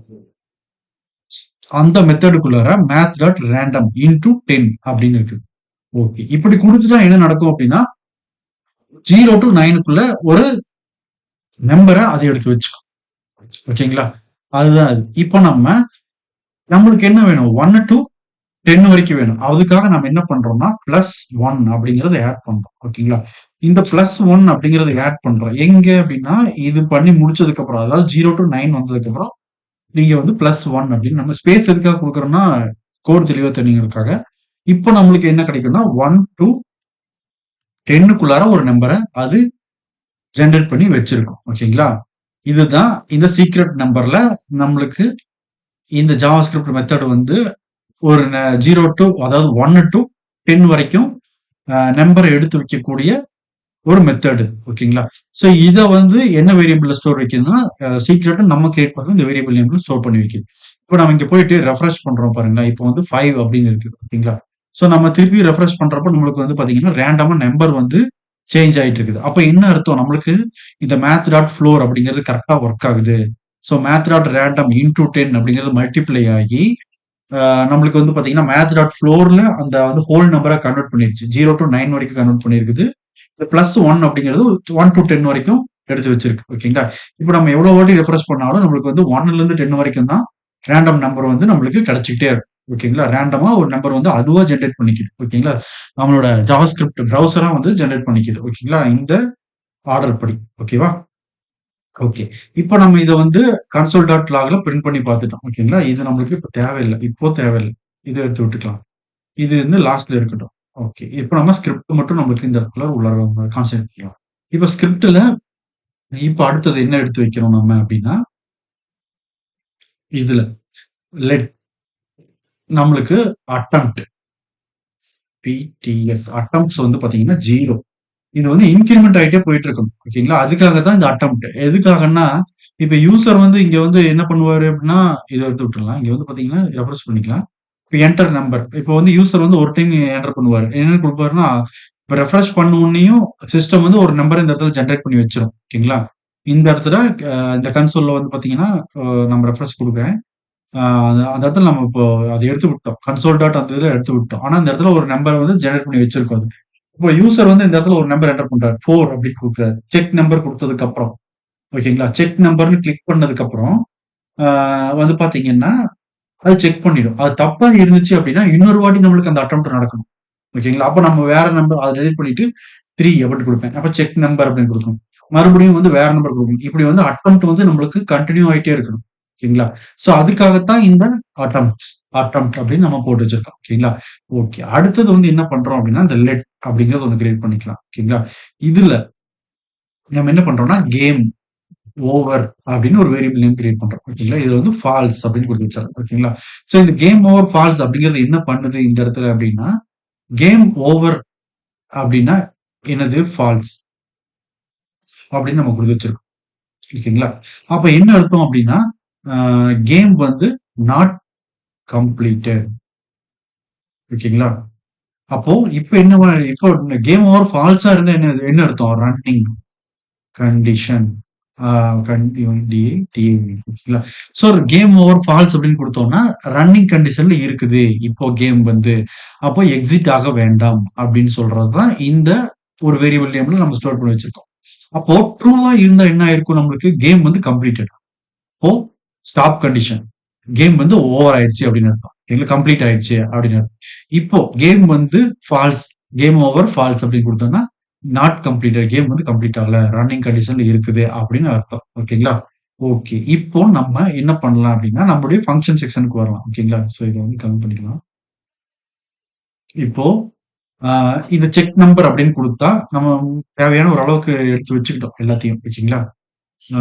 அந்த மெத்தடுக்குள்ளார மேத் டாட் ரேண்டம் இன்டூ 10 அப்படின்னு இருக்கு. ஓகே. இப்படி குடுத்துட்டா என்ன நடக்கும் அப்படின்னா, 0 டூ 9க்குள்ள ஒரு நம்பர அது எடுத்து வச்சுக்கும். ஓகேங்களா? அதுதான் அது. இப்போ நம்மளுக்கு என்ன வேணும்? 1 டூ 10 வரைக்கும் வேணும். அதுக்காக நம்ம என்ன பண்றோம்னா, +1 அப்படிங்கிறத ஆட் பண்றோம். ஓகேங்களா? இந்த +1 அப்படிங்கிறத ஆட் பண்றோம். எங்க அப்படின்னா, இது பண்ணி முடிச்சதுக்கு அப்புறம், அதாவது 0 டூ 9 வந்ததுக்கப்புறம், நீங்க வந்து +1 அப்படின்னு நம்ம ஸ்பேஸ் எதுக்காக குடுக்குறோம்னா, கோட் தெளிவா தெரியணுங்கிறதுக்காக. இப்போ நம்மளுக்கு என்ன கிடைக்கும்னா, 1 டூ 10க்குள்ளார ஒரு நம்பர அது ஜெனரேட் பண்ணி வச்சிருக்கும். ஓகேங்களா? இதுதான் இந்த சீக்ரெட் நம்பர்ல நம்மளுக்கு இந்த ஜாவாஸ்கிரிப்ட் மெத்தட் வந்து ஒரு 0 டூ அதாவது 1 டூ 10 வரைக்கும் நம்பரை எடுத்து வைக்கக்கூடிய ஒரு மெத்தடு. ஓகேங்களா? சோ இத வந்து என்ன வேரியபிள்ல ஸ்டோர் வைக்குதுன்னா, சீக்ரெட்ட நம்ம கிரியேட் பண்ற இந்த வேரியபிள் நேம்ல ஸ்டோர் பண்ணி வைக்குது. இப்போ நம்ம இங்க போயிட்டு ரெஃப்ரெஷ் பண்றோம் பாருங்களேன். இப்போ வந்து 5 அப்படின்னு இருக்கு. ஓகேங்களா? சோ நம்ம திருப்பி ரெஃப்ரெஷ் பண்றப்ப நம்மளுக்கு வந்து பாத்தீங்கன்னா, ரேண்டமா நம்பர் வந்து சேஞ்ச் ஆயிட்டு இருக்குது. அப்ப என்ன அர்த்தம்? நம்மளுக்கு இந்த மேத் டாட் ஃப்ளோர் அப்படிங்கிறது கரெக்ட்டா வொர்க் ஆகுது. So math dot random into 10 அப்படிங்கிறது மல்டிப்ளை ஆகி, நம்மளுக்கு வந்து பாத்தீங்கன்னா, மேத் டாட் ஃப்ளோர்ல அந்த வந்து ஹோல் நம்பரா கன்வெர்ட் பண்ணிருச்சு. 0 டூ 9 வரைக்கும் கன்வெர்ட் பண்ணியிருக்குது. இந்த +1 அப்படிங்கிறது 1 டூ 10 வரைக்கும் எடுத்து வச்சிருக்கு. ஓகேங்களா? இப்ப நம்ம எவ்வளவு வாட்டி ரெஃப்ரெஷ் பண்ணாலும் நம்மளுக்கு வந்து 1ல இருந்து 10 வரைக்கும் தான் ரேண்டம் நம்பர் வந்து நம்மளுக்கு கிடைச்சுக்கிட்டே இருக்கும். ஓகேங்களா? ரேண்டமா ஒரு நம்பர் வந்து அதுவா ஜெனரேட் பண்ணிக்குது. ஓகேங்களா? நம்மளோட ஜாவாஸ்கிரிப்ட் பிரவுசரா வந்து ஜெனரேட் பண்ணிக்குது. ஓகேங்களா? இந்த ஆர்டர் படி. ஓகேவா? ஓகே. இப்போ நம்ம இத வந்து கன்சோல் டாட் லாக்ல பிரிண்ட் பண்ணி பார்த்துட்டோம். ஓகேங்களா? இது நம்மளுக்கு இப்ப தேவையில்ல. இப்போ தேவையில்ல. இத எடுத்து விட்டுக்கலாம். இது வந்து லாஸ்ட்ல இருக்கட்டும். ஓகே. இப்ப நம்ம ஸ்கிரிப்ட் மட்டும் நம்மளுக்கு இந்த இடத்துல உள்ள கான்சென்ட்ரேட் பண்ணலாம். இப்ப ஸ்கிரிப்ட்ல இப்ப அடுத்தது என்ன எடுத்து வைக்கிறோம் நம்ம அப்டின்னா, இதுல லெட் நம்மளுக்கு அட்டெம்ப்ட் பிடிஎஸ் அட்டெம்ப்ட்ஸ் வந்து பாத்தீங்கன்னா 0. இது வந்து இன்கிரிமெண்ட் ஆயிட்டே போயிட்டு இருக்கும். ஓகேங்களா? அதுக்காக தான் இந்த அட்டெம்ப்ட். எதுக்காகன்னா, இப்ப யூசர் வந்து இங்க வந்து என்ன பண்ணுவாரு அப்டின்னா, இத எடுத்து விட்டுறலாம். இங்க வந்து பாத்தீங்கன்னா ரெஃப்ரெஷ் பண்ணிக்கலாம். இப்ப என்டர் நம்பர். இப்ப வந்து யூசர் வந்து ஒரு டைம் என்டர் பண்ணுவாரு. என்னன்னு குடுப்பாருன்னா, இப்ப ரெஃப்ரெஷ் பண்ண உடனேயும் சிஸ்டம் வந்து ஒரு நம்பர் இந்த இடத்துல ஜெனரேட் பண்ணி வச்சுரும். ஓகேங்களா? இந்த இடத்துல இந்த கன்சோல்ல வந்து பாத்தீங்கன்னா, நம்ம ரெஃப்ரெஷ் குடுக்குறேன். அந்த இடத்துல நம்ம இப்போ அத எடுத்து விட்டோம். கன்சோல் டாட் அந்த இதுல எடுத்து விட்டோம். ஆனா இந்த இடத்துல ஒரு நம்பர் வந்து ஜெனரேட் பண்ணி வச்சிருக்கோம் அது. இப்போ யூசர் வந்து இந்த இடத்துல ஒரு நம்பர் என்டர் பண்றாரு. 4 அப்படின்னு குடுக்குறாரு. செக் நம்பர் குடுத்ததுக்கு அப்புறம். ஓகேங்களா? செக் நம்பர்ன்னு கிளிக் பண்ணதுக்கு அப்புறம், ஆ வந்து பாத்தீங்கன்னா, அது செக் பண்ணிடும். அது தப்பா இருந்துச்சு அப்படின்னா, இன்னொரு வாட்டி நம்மளுக்கு அந்த அட்டெம்ப்ட் நடக்கணும். ஓகேங்களா? அப்ப நம்ம வேற நம்பர் அத டெலிட் பண்ணிட்டு 3 அப்படின்னு குடுப்பேன். அப்ப செக் நம்பர் அப்படின்னு குடுக்கணும். மறுபடியும் வந்து வேற நம்பர் குடுக்கணும். இப்படி வந்து அட்டெம்ப்ட் வந்து நம்மளுக்கு கன்டின்யூ ஆயிட்டே இருக்கணும். ஓகேங்களா? சோ அதுக்காகத்தான் இந்த அட்டெம்ப்ட்ஸ் அட்டெம்ப்ட் அப்படின்னு நம்ம போட்டு வச்சிருக்கோம். ஓகேங்களா? ஓகே. அடுத்தது வந்து என்ன பண்றோம் அப்படின்னா, இந்த லெட் அப்படிங்கிறது ஒண்ணு கிரியேட் பண்ணிக்கலாம். ஓகேங்களா? இதுல நம்ம என்ன பண்றோம்னா, கேம் ஓவர் அப்படின்னு ஒரு வேரியபிள் நேம் கிரியேட் பண்றோம். ஓகேங்களா? இதுல வந்து ஃபால்ஸ் அப்படின்னு குடுத்து வச்சிடுறோம். ஓகேங்களா? சோ இந்த கேம் ஓவர் ஃபால்ஸ் அப்படிங்கிறது என்ன பண்ணுது இந்த இடத்துல அப்படின்னா, கேம் ஓவர் அப்படின்னா என்னது? ஃபால்ஸ் அப்படின்னு நம்ம குடுத்து வச்சிருக்கோம். ஓகேங்களா? அப்ப என்ன அர்த்தம் அப்படின்னா, அ கேம் வந்து நாட் கம்ப்ளீட்டட். ஓகேங்களா? அப்போ இப்ப என்ன இப்போ கேம் ஓவர் ஃபால்ஸா இருந்தா என்ன என்ன அர்த்தம்? Running condition. ஆ ஓகேங்களா? சோ கேம் ஓவர் ஃபால்ஸ் அப்படின்னு குடுத்தோம்னா, ரன்னிங் கண்டிஷன்ல இருக்குது. இப்போ கேம் வந்து. அப்போ எக்ஸிட் ஆக வேண்டாம் அப்படின்னு சொல்றது தான் இந்த ஒரு வேரியபிள் நேம்ல நம்ம ஸ்டோர் பண்ணி வச்சிருக்கோம். அப்போ ட்ரூவா இருந்தா என்ன ஆயிருக்கும் நம்மளுக்கு? கேம் வந்து கம்ப்ளீட்டட். அப்போ ஸ்டாப் கண்டிஷன். கேம் வந்து ஓவர் ஆயிடுச்சு அப்படின்னு அர்த்தம். இல்ல கம்ப்ளீட் ஆயிடுச்சு அப்படின்னு அர்த்தம். இப்போ கேம் வந்து ஃபால்ஸ், கேம் ஓவர் ஃபால்ஸ் அப்படின்னு குடுத்தோம்னா, நாட் கம்ப்ளீட்டட் கேம் வந்து கம்ப்ளீட் ஆகல. ரன்னிங் கண்டிஷன்ல இருக்குது அப்படின்னு அர்த்தம். ஓகேங்களா? ஓகே. இப்போ நம்ம என்ன பண்ணலாம் அப்படின்னா, நம்மளுடைய ஃபங்ஷன் செக்ஷனுக்கு வரலாம். ஓகேங்களா? சோ இத வந்து கம்மி பண்ணிக்கலாம். இப்போ ஆ இந்த செக் நம்பர் அப்படின்னு குடுத்தா, நம்ம தேவையான ஒரு அளவுக்கு எடுத்து வச்சுக்கிட்டோம் எல்லாத்தையும். ஓகேங்களா? ஆ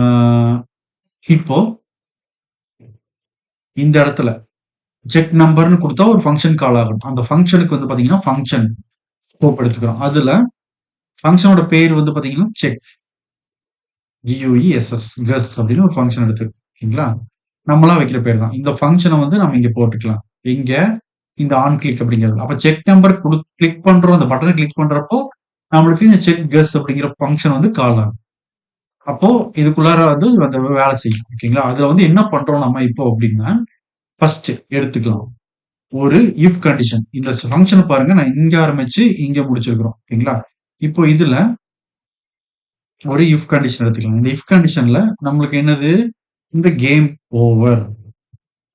இப்போ இந்த இடத்துல செக் நம்பர்னு கொடுத்தா ஒரு ஃபங்க்ஷன் கால் ஆகும். அந்த ஃபங்க்ஷனுக்கு வந்து பாத்தீங்கன்னா ஃபங்க்ஷன் ஸ்கோப் எடுத்துக்கிறோம். அதுல ஃபங்க்ஷனோட பேர் வந்து பாத்தீங்கன்னா செக், GUESS, கஸ் அப்படின்னு ஒரு ஃபங்க்ஷன் எடுத்துருக்கோம். ஓகேங்களா? நம்மளா வைக்கிற பேர் தான். இந்த ஃபங்க்ஷனை வந்து நம்ம இங்க போட்டுக்கலாம். இங்க இந்த ஆன் கிளிக் அப்படிங்கிறது. அப்ப செக் நம்பர் கிளிக் பண்றோம், அந்த பட்டனை கிளிக் பண்றப்போ நம்மளுக்கு இந்த செக் கஸ் அப்படிங்கிற ஃபங்க்ஷன் வந்து கால் ஆகும். அப்போ இதுக்குள்ளார வந்து அந்த வேலை செய்யும். ஓகேங்களா? அதுல வந்து என்ன பண்றோம் நம்ம இப்போ அப்படின்னா, ஃபர்ஸ்ட் எடுத்துக்கலாம். ஒரு இஃப் கண்டிஷன். இந்த ஃபங்க்ஷன் பாருங்க, நான் இங்க ஆரம்பிச்சு இங்க முடிச்சிருக்கிறோம். ஓகேங்களா? இப்போ இதுல ஒரு இஃப் கண்டிஷன் எடுத்துக்கலாம். இந்த இஃப் கண்டிஷன்ல நம்மளுக்கு என்னது? இந்த கேம் ஓவர்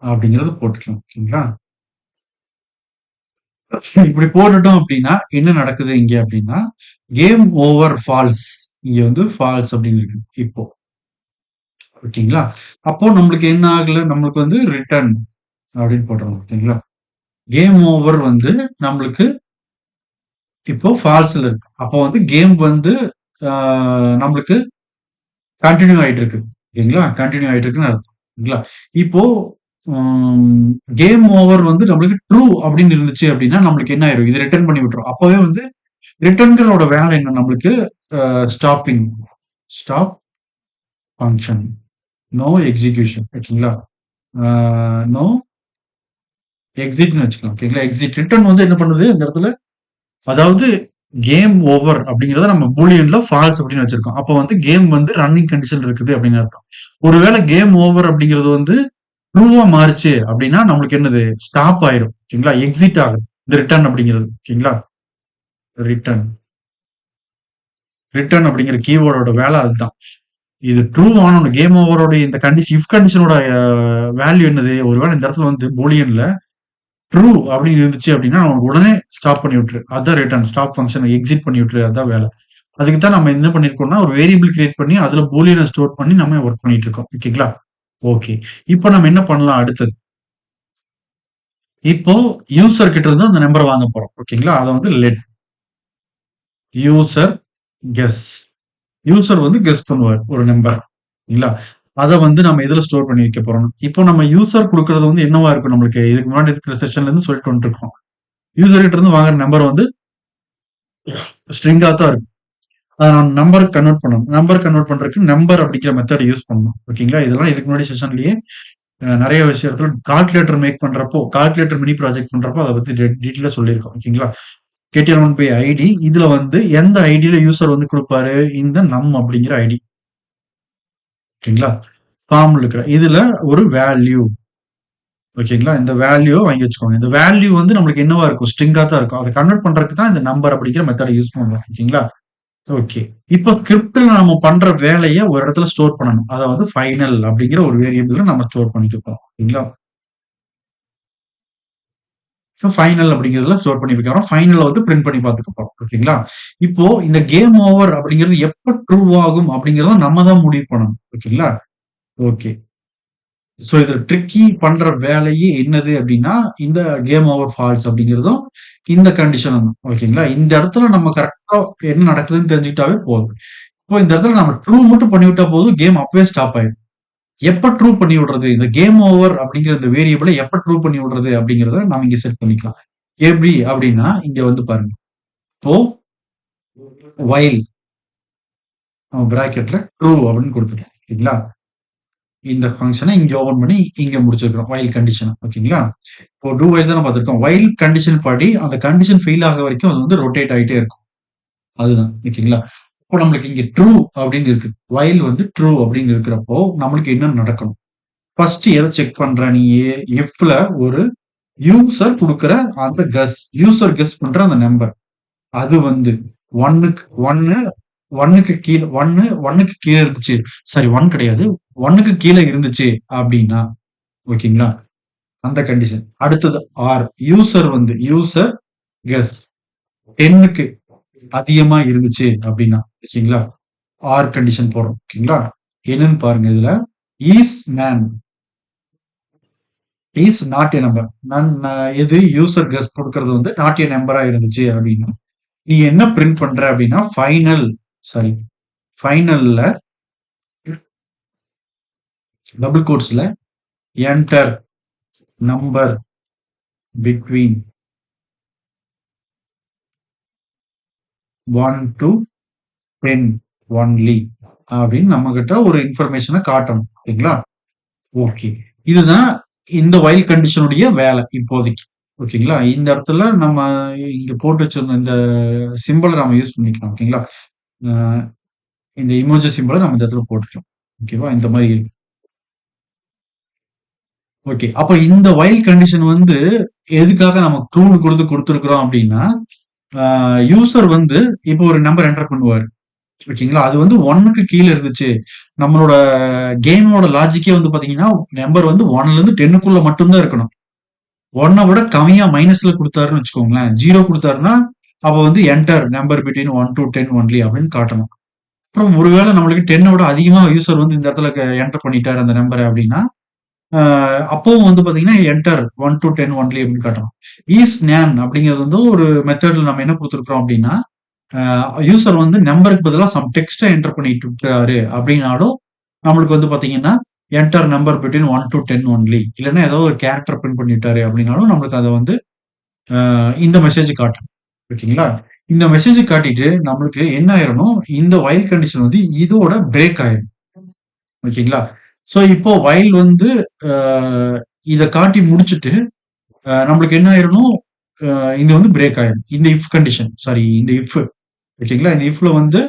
அப்படிங்கிறது போட்டுக்கலாம். ஓகேங்களா? இப்படி போட்டுட்டோம் அப்படின்னா என்ன நடக்குது இங்க அப்படின்னா, கேம் ஓவர் ஃபால்ஸ். இங்க வந்து ஃபால்ஸ் அப்படின்னு இருக்கு இப்போ. ஓகேங்களா? அப்போ நம்மளுக்கு என்ன ஆகல? நம்மளுக்கு வந்து ரிட்டர்ன் அப்படின்னு போட்டுறோம். ஓகேங்களா? கேம் ஓவர் வந்து நம்மளுக்கு இப்போ ஃபால்ஸ்ல இருக்கு. அப்போ வந்து கேம் வந்து நம்மளுக்கு கண்டினியூ ஆயிட்டு இருக்கு. ஓகேங்களா? கண்டினியூ ஆயிட்டு இருக்குன்னு அர்த்தம். ஓகேங்களா? இப்போ கேம் ஓவர் வந்து நம்மளுக்கு ட்ரூ அப்படின்னு இருந்துச்சு அப்படின்னா நம்மளுக்கு என்ன ஆயிரும்? இது ரிட்டர்ன் பண்ணி விட்டுரும். அப்பவே வந்து ரிட்டர்ன்களோட வேலை என்ன நம்மளுக்கு? Stopping, stop function, no execution. ஓகேங்களா? நோ எக்ஸிட்னு வச்சுக்கலாம். ஓகேங்களா? எக்ஸிட் ரிட்டர்ன் வந்து என்ன பண்ணுது இந்த இடத்துல? அதாவது கேம் ஓவர் அப்படிங்கிறத நம்ம பூலியன்ல ஃபால்ஸ் அப்படின்னு வச்சிருக்கோம். அப்போ வந்து கேம் வந்து ரன்னிங் கண்டிஷன் இருக்குது அப்படின்னு அர்த்தம். ஒருவேளை கேம் ஓவர் அப்படிங்கிறது வந்து ட்ரூவா மாறுச்சு அப்படின்னா நம்மளுக்கு என்னது? ஸ்டாப் ஆயிரும். ஓகேங்களா? எக்ஸிட் ஆகுது. இந்த ரிட்டர்ன் அப்படிங்கிறது. ஓகேங்களா? ரிட்டர்ன் ரிட்டர்ன் அப்படிங்கிற கீவேர்டோட வேலை அதுதான். இது ட்ரூ ஆனோட கேம் ஓவரோட இந்த கண்டிஷன் இஃப் கண்டிஷனோட வேல்யூ என்னது? ஒருவேளை இந்த இடத்துல வந்து பூலியன்ல ட்ரூ அப்படின்னு இருந்துச்சு அப்படின்னா அவனுக்கு உடனே ஸ்டாப் பண்ணி விட்டுரு. அதான் ரிட்டர்ன் ஸ்டாப் ஃபங்க்ஷன் எக்ஸிட் பண்ணி விட்டுரு. அதான் வேலை. அதுக்கு தான் நம்ம என்ன பண்ணிருக்கோம்னா ஒரு வேரியபிள் கிரியேட் பண்ணி அதுல பூலியனை ஸ்டோர் பண்ணி நம்ம ஒர்க் பண்ணிட்டு இருக்கோம். ஓகேங்களா? ஓகே. இப்போ நம்ம என்ன பண்ணலாம் அடுத்தது? இப்போ யூசர் கிட்ட இருந்து அந்த நம்பரை வாங்க போறோம். ஓகேங்களா? அதை வந்து லெட் யூசர் கெஸ். யூசர் வந்து கெஸ் பண்ணுவார் ஒரு நம்பர். இல்ல அத வந்து நம்ம எதுல ஸ்டோர் பண்ணி வைக்க போறோம். இப்போ நம்ம யூசர் குடுக்கறது வந்து என்னவா இருக்கும் நம்மளுக்கு இதுக்கு முன்னாடி இருக்கிற செஷன்ல இருந்து சொல்லிட்டு வந்துருக்கோம். யூசர் கிட்ட இருந்து வாங்குற நம்பர் வந்து ஸ்ட்ரிங்கா தான் இருக்கும். அத நான் நம்பர் கன்வெர்ட் பண்ணணும். நம்பர் கன்வெர்ட் பண்றதுக்கு நம்பர் அப்படிங்கிற மெத்தட் யூஸ் பண்ணணும். ஓகேங்களா? இதெல்லாம் இதுக்கு முன்னாடி செஷன்லயே நெறைய விஷயத்துல கால்குலேட்டர் மேக் பண்றப்போ, கால்குலேட்டர் மினி ப்ராஜெக்ட் பண்றப்போ அத பத்தி டீட்டெயிலா சொல்லியிருக்கோம். ஓகேங்களா? KTL1 பை ஐடி இதுல வந்து எந்த ஐடியில யூசர் வந்து குடுப்பாரு? இந்த நம் அப்படிங்கிற ஐடி. ஓகேங்களா? ஃபார்ம்ல இருக்கிற இதுல ஒரு வேல்யூ. ஓகேங்களா? இந்த வேல்யூ வாங்கி வச்சுக்கோங்க. இந்த வேல்யூ வந்து நம்மளுக்கு என்னவா இருக்கும்? ஸ்ட்ரிங்கா தான் இருக்கும். அத கன்வெர்ட் பண்றதுக்கு தான் இந்த நம்பர் அப்படிங்கிற மெத்தட யூஸ் பண்றோம். ஓகேங்களா? ஓகே. இப்போ ஸ்கிரிப்ட்ல நம்ம பண்ற வேலைய ஒரு இடத்துல ஸ்டோர் பண்ணணும். அத வந்து ஃபைனல் அப்படிங்கிற ஒரு வேரியபிள்ல நம்ம ஸ்டோர் பண்ணிக்க போறோம். ஓகேங்களா? ஸோ ஃபைனல் அப்படிங்கிறதுல ஸ்டோர் பண்ணி வைக்கிறோம். ஃபைனல வந்து பிரிண்ட் பண்ணி பார்த்துக்க போறோம். ஓகேங்களா? இப்போ இந்த கேம் ஓவர் அப்படிங்கிறது எப்ப ட்ரூ ஆகும் அப்படிங்கிறத நம்ம தான் முடிவு பண்ணணும். ஓகேங்களா? ஓகே. சோ இதுல ட்ரிக்கி பண்ற வேலையே என்னது அப்படின்னா, இந்த கேம் ஓவர் ஃபால்ஸ் அப்படிங்கிறதும், இந்த கண்டிஷனும் தான். ஓகேங்களா? இந்த இடத்துல நம்ம கரெக்ட்டா என்ன நடக்குதுன்னு தெரிஞ்சுக்கிட்டாவே போதும். இப்போ இந்த இடத்துல நம்ம ட்ரூ மட்டும் பண்ணிவிட்டா போதும், கேம் அப்பவே ஸ்டாப் ஆயிரும். எப்ப ட்ரூ பண்ணி விடுறது? இந்த கேம் ஓவர் அப்படிங்கிற இந்த வேரியபிள எப்ப ட்ரூ பண்ணி விடுறது அப்படிங்கிறத நாம இங்க செட் பண்ணிக்கலாம். எப்படி அப்படின்னா, இங்க வந்து பாருங்க. இப்போ வைல் பிராக்கெட்ல ட்ரூ அப்படின்னு குடுத்துட்டேன். ஓகேங்களா? இந்த ஃபங்ஷன இங்க ஓப்பன் பண்ணி இங்க முடிச்சிருக்கிறோம். While condition. ஓகேங்களா? இப்போ டூ வைல் தான் பார்த்திருக்கோம். வைல் கண்டிஷன் படி அந்த கண்டிஷன் ஃபெயில் ஆக வரைக்கும் அது வந்து ரொட்டேட் ஆயிட்டே இருக்கும். அதுதான். ஓகேங்களா? இப்போ நம்மளுக்கு இங்க ட்ரூ அப்படின்னு இருக்கு. வைல் வந்து ட்ரூ அப்படின்னு இருக்கிறப்போ நம்மளுக்கு என்ன நடக்கணும்? ஃபர்ஸ்ட் எத செக் பண்ற நீ இஃப்ல ஒரு யூசர் குடுக்குற அந்த யூசர் கெஸ் பண்ற அந்த நம்பர். அது வந்து 1க்கு 1 1க்கு கீழ 1க்கு கீழ இருந்துச்சு. சாரி 1 கிடையாது. 1க்கு கீழ இருந்துச்சு அப்டின்னா, ஓகேங்களா? அந்த கண்டிஷன். அடுத்தது யூசர் கெஸ் 10க்கு அதிகமா இருந்துச்சு அப்டின்னா, ஓகேங்களா? ஆர் கண்டிஷன் போடுறோம். ஓகேங்களா? என்னன்னு பாருங்க இதுல. Is man is not a number. எது யூசர் கெஸ் குடுக்கறது வந்து நாட் எ நம்பரா இருந்துச்சு அப்டின்னா, நீ என்ன பிரிண்ட் பண்ற அப்டின்னா, சாரி ஃபைனல்ல டபுள் கோட்ஸ்ல enter number between 1 to 10 only அப்படின்னு நம்ம கிட்ட ஒரு இன்ஃபர்மேஷனை காட்டணும். ஓகேங்களா? ஓகே. இதுதான் இந்த வைல் கண்டிஷனுடைய வேலை இப்போதைக்கு. ஓகேங்களா? இந்த இடத்துல நம்ம இங்க போட்டு வச்சிருந்த இந்த சிம்பல நம்ம யூஸ் பண்ணிக்கலாம். ஓகேங்களா? அ இந்த இமோஜி சிம்பல நம்ம இந்த இடத்துல போட்டுக்கலாம். ஓகேவா? இந்த மாரி இருக்கு. ஓகே. அப்ப இந்த வைல் கண்டிஷன் வந்து எதுக்காக நம்ம ட்ரூன்னு குடுத்துருக்கிறோம் அப்படின்னா, யூசர் வந்து இப்போ ஒரு நம்பர் என்டர் பண்ணுவாரு. ஓகேங்களா? அது வந்து 1க்கு கீழ இருந்துச்சு. நம்மளோட கேமோட லாஜிக்கே வந்து பாத்தீங்கன்னா, நம்பர் வந்து 1ல இருந்து 10க்குள்ள மட்டும் தான் இருக்கணும். 1 விட கம்மியா மைனஸ்ல குடுத்தாருன்னு வச்சுக்கோங்களேன். 0 குடுத்தாருன்னா, அப்ப வந்து enter number between 1 to 10 only அப்படின்னு காட்டணும். அப்புறம் ஒருவேளை நம்மளுக்கு 10 விட அதிகமா யூசர் வந்து இந்த இடத்துல என்டர் பண்ணிட்டாரு அந்த நம்பர அப்படின்னா, அப்பவும் வந்து பாத்தீங்கன்னா என்டர் 1 டூ 10 ஒன்லி அப்படின்னு காட்டணும். ஈஸ் நேன் அப்படிங்கிறது வந்து ஒரு மெத்தட்ல நம்ம என்ன குடுத்துருக்கோம் அப்படின்னா, யூசர் வந்து நம்பருக்கு பதிலா சம் டெக்ஸ்ட என்டர் பண்ணிட்டு இருக்காரு அப்படின்னாலும் நம்மளுக்கு வந்து பாத்தீங்கன்னா enter number between 1 to 10 only இல்லைன்னா ஏதோ ஒரு கேரக்டர் பிரிண்ட் பண்ணிட்டாரு அப்படின்னாலும் நம்மளுக்கு அதை வந்து இந்த மெசேஜ் காட்டும். ஓகேங்களா? இந்த மெசேஜ் காட்டிட்டு நம்மளுக்கு என்ன ஆயிரணும், இந்த வைல் கண்டிஷன் வந்து இதோட பிரேக் ஆயிரும். ஓகேங்களா? சோ இப்போ வைல் வந்து இத காட்டி முடிச்சுட்டு நம்மளுக்கு என்ன ஆயிரணும், இது வந்து பிரேக் ஆயிரும். இந்த இஃப் கண்டிஷன் சாரி இந்த இஃப் ஓகேங்களா? இந்த இஃப்ல வந்து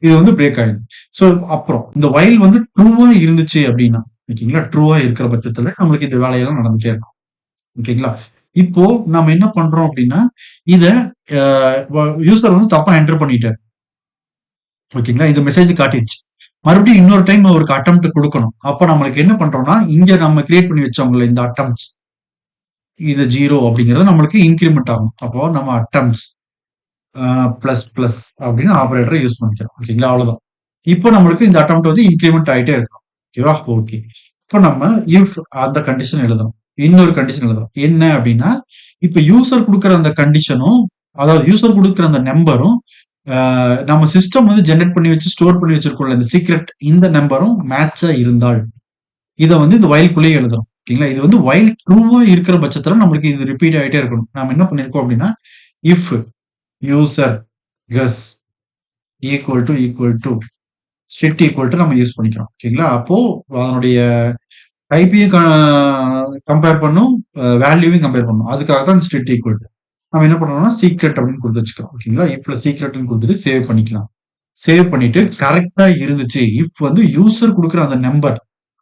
இது வந்து பிரேக் ஆயிடும். சோ அப்புறம் இந்த வைல் வந்து ட்ரூவா இருந்துச்சு அப்படின்னா ஓகேங்களா? ட்ரூவா இருக்கிற பட்சத்துல நம்மளுக்கு இந்த வேலையெல்லாம் நடந்துட்டே இருக்கும். ஓகேங்களா? இப்போ நம்ம என்ன பண்றோம் அப்படின்னா, இத யூசர் வந்து தப்பா என்டர் பண்ணிட்டாரு. ஓகேங்களா? இந்த மெசேஜ் காட்டிடுச்சு. மறுபடியும் இன்னொரு டைம் அவருக்கு அட்டெம்ப்ட் குடுக்கணும். அப்ப நம்மளுக்கு என்ன பண்றோம்னா, இங்க நம்ம கிரியேட் பண்ணி வச்சோம்ல இந்த அட்டெம்ப்ட்ஸ் இது 0 அப்படிங்கிறது நம்மளுக்கு இன்கிரிமெண்ட் ஆகும். அப்போ நம்ம அட்டெம்ப்ட்ஸ் பிளஸ் பிளஸ் அப்படின்னு ஆபரேட்டரை யூஸ் பண்ணிக்கிறோம். ஓகேங்களா? அவ்வளவுதான். இப்போ நம்மளுக்கு இந்த அட்டெம்ப்ட் வந்து இன்கிரிமெண்ட் ஆயிட்டே இருக்கும். ஓகேவா? ஓகே. இப்போ நம்ம இஃப் அந்த கண்டிஷன் எழுதணும். இன்னொரு கண்டிஷன் எழுதணும். என்ன அப்படின்னா, இப்ப யூசர் குடுக்குற அந்த கண்டிஷனும், அதாவது யூசர் குடுக்குற அந்த நம்பரும், நம்ம சிஸ்டம் வந்து ஜெனரேட் பண்ணி வச்சு ஸ்டோர் பண்ணி வச்சிருக்கோம்ல இந்த சீக்ரெட் இந்த நம்பரும் மேட்சா இருந்தால், இத வந்து இந்த வைல்குள்ளேயே எழுதணும். ஓகேங்களா? இது வந்து வைல் ட்ரூவா இருக்கிற பட்சத்துல நம்மளுக்கு இது ரிப்பீட் ஆயிட்டே இருக்கணும். நாம என்ன பண்ணிருக்கோம் அப்படின்னா, if user guess equal to strict equal to நம்ம யூஸ் பண்ணிக்கிறோம். ஓகேங்களா? அப்போ அதனுடைய டைப்பையும் கம்பேர் பண்ணும், வேல்யூவையும் கம்பேர் பண்ணும். அதுக்காக தான் ஸ்ட்ரிக்ட் ஈக்குவல் டு. நம்ம என்ன பண்ணணும்னா சீக்ரெட் அப்படின்னு கொடுத்து வச்சுக்கிறோம். ஓகேங்களா? இஃப்ல சீக்ரெட்னு கொடுத்துட்டு சேவ் பண்ணிக்கலாம். சேவ் பண்ணிட்டு கரெக்டா இருந்துச்சு. இஃப் வந்து யூசர் கொடுக்குற அந்த நம்பர்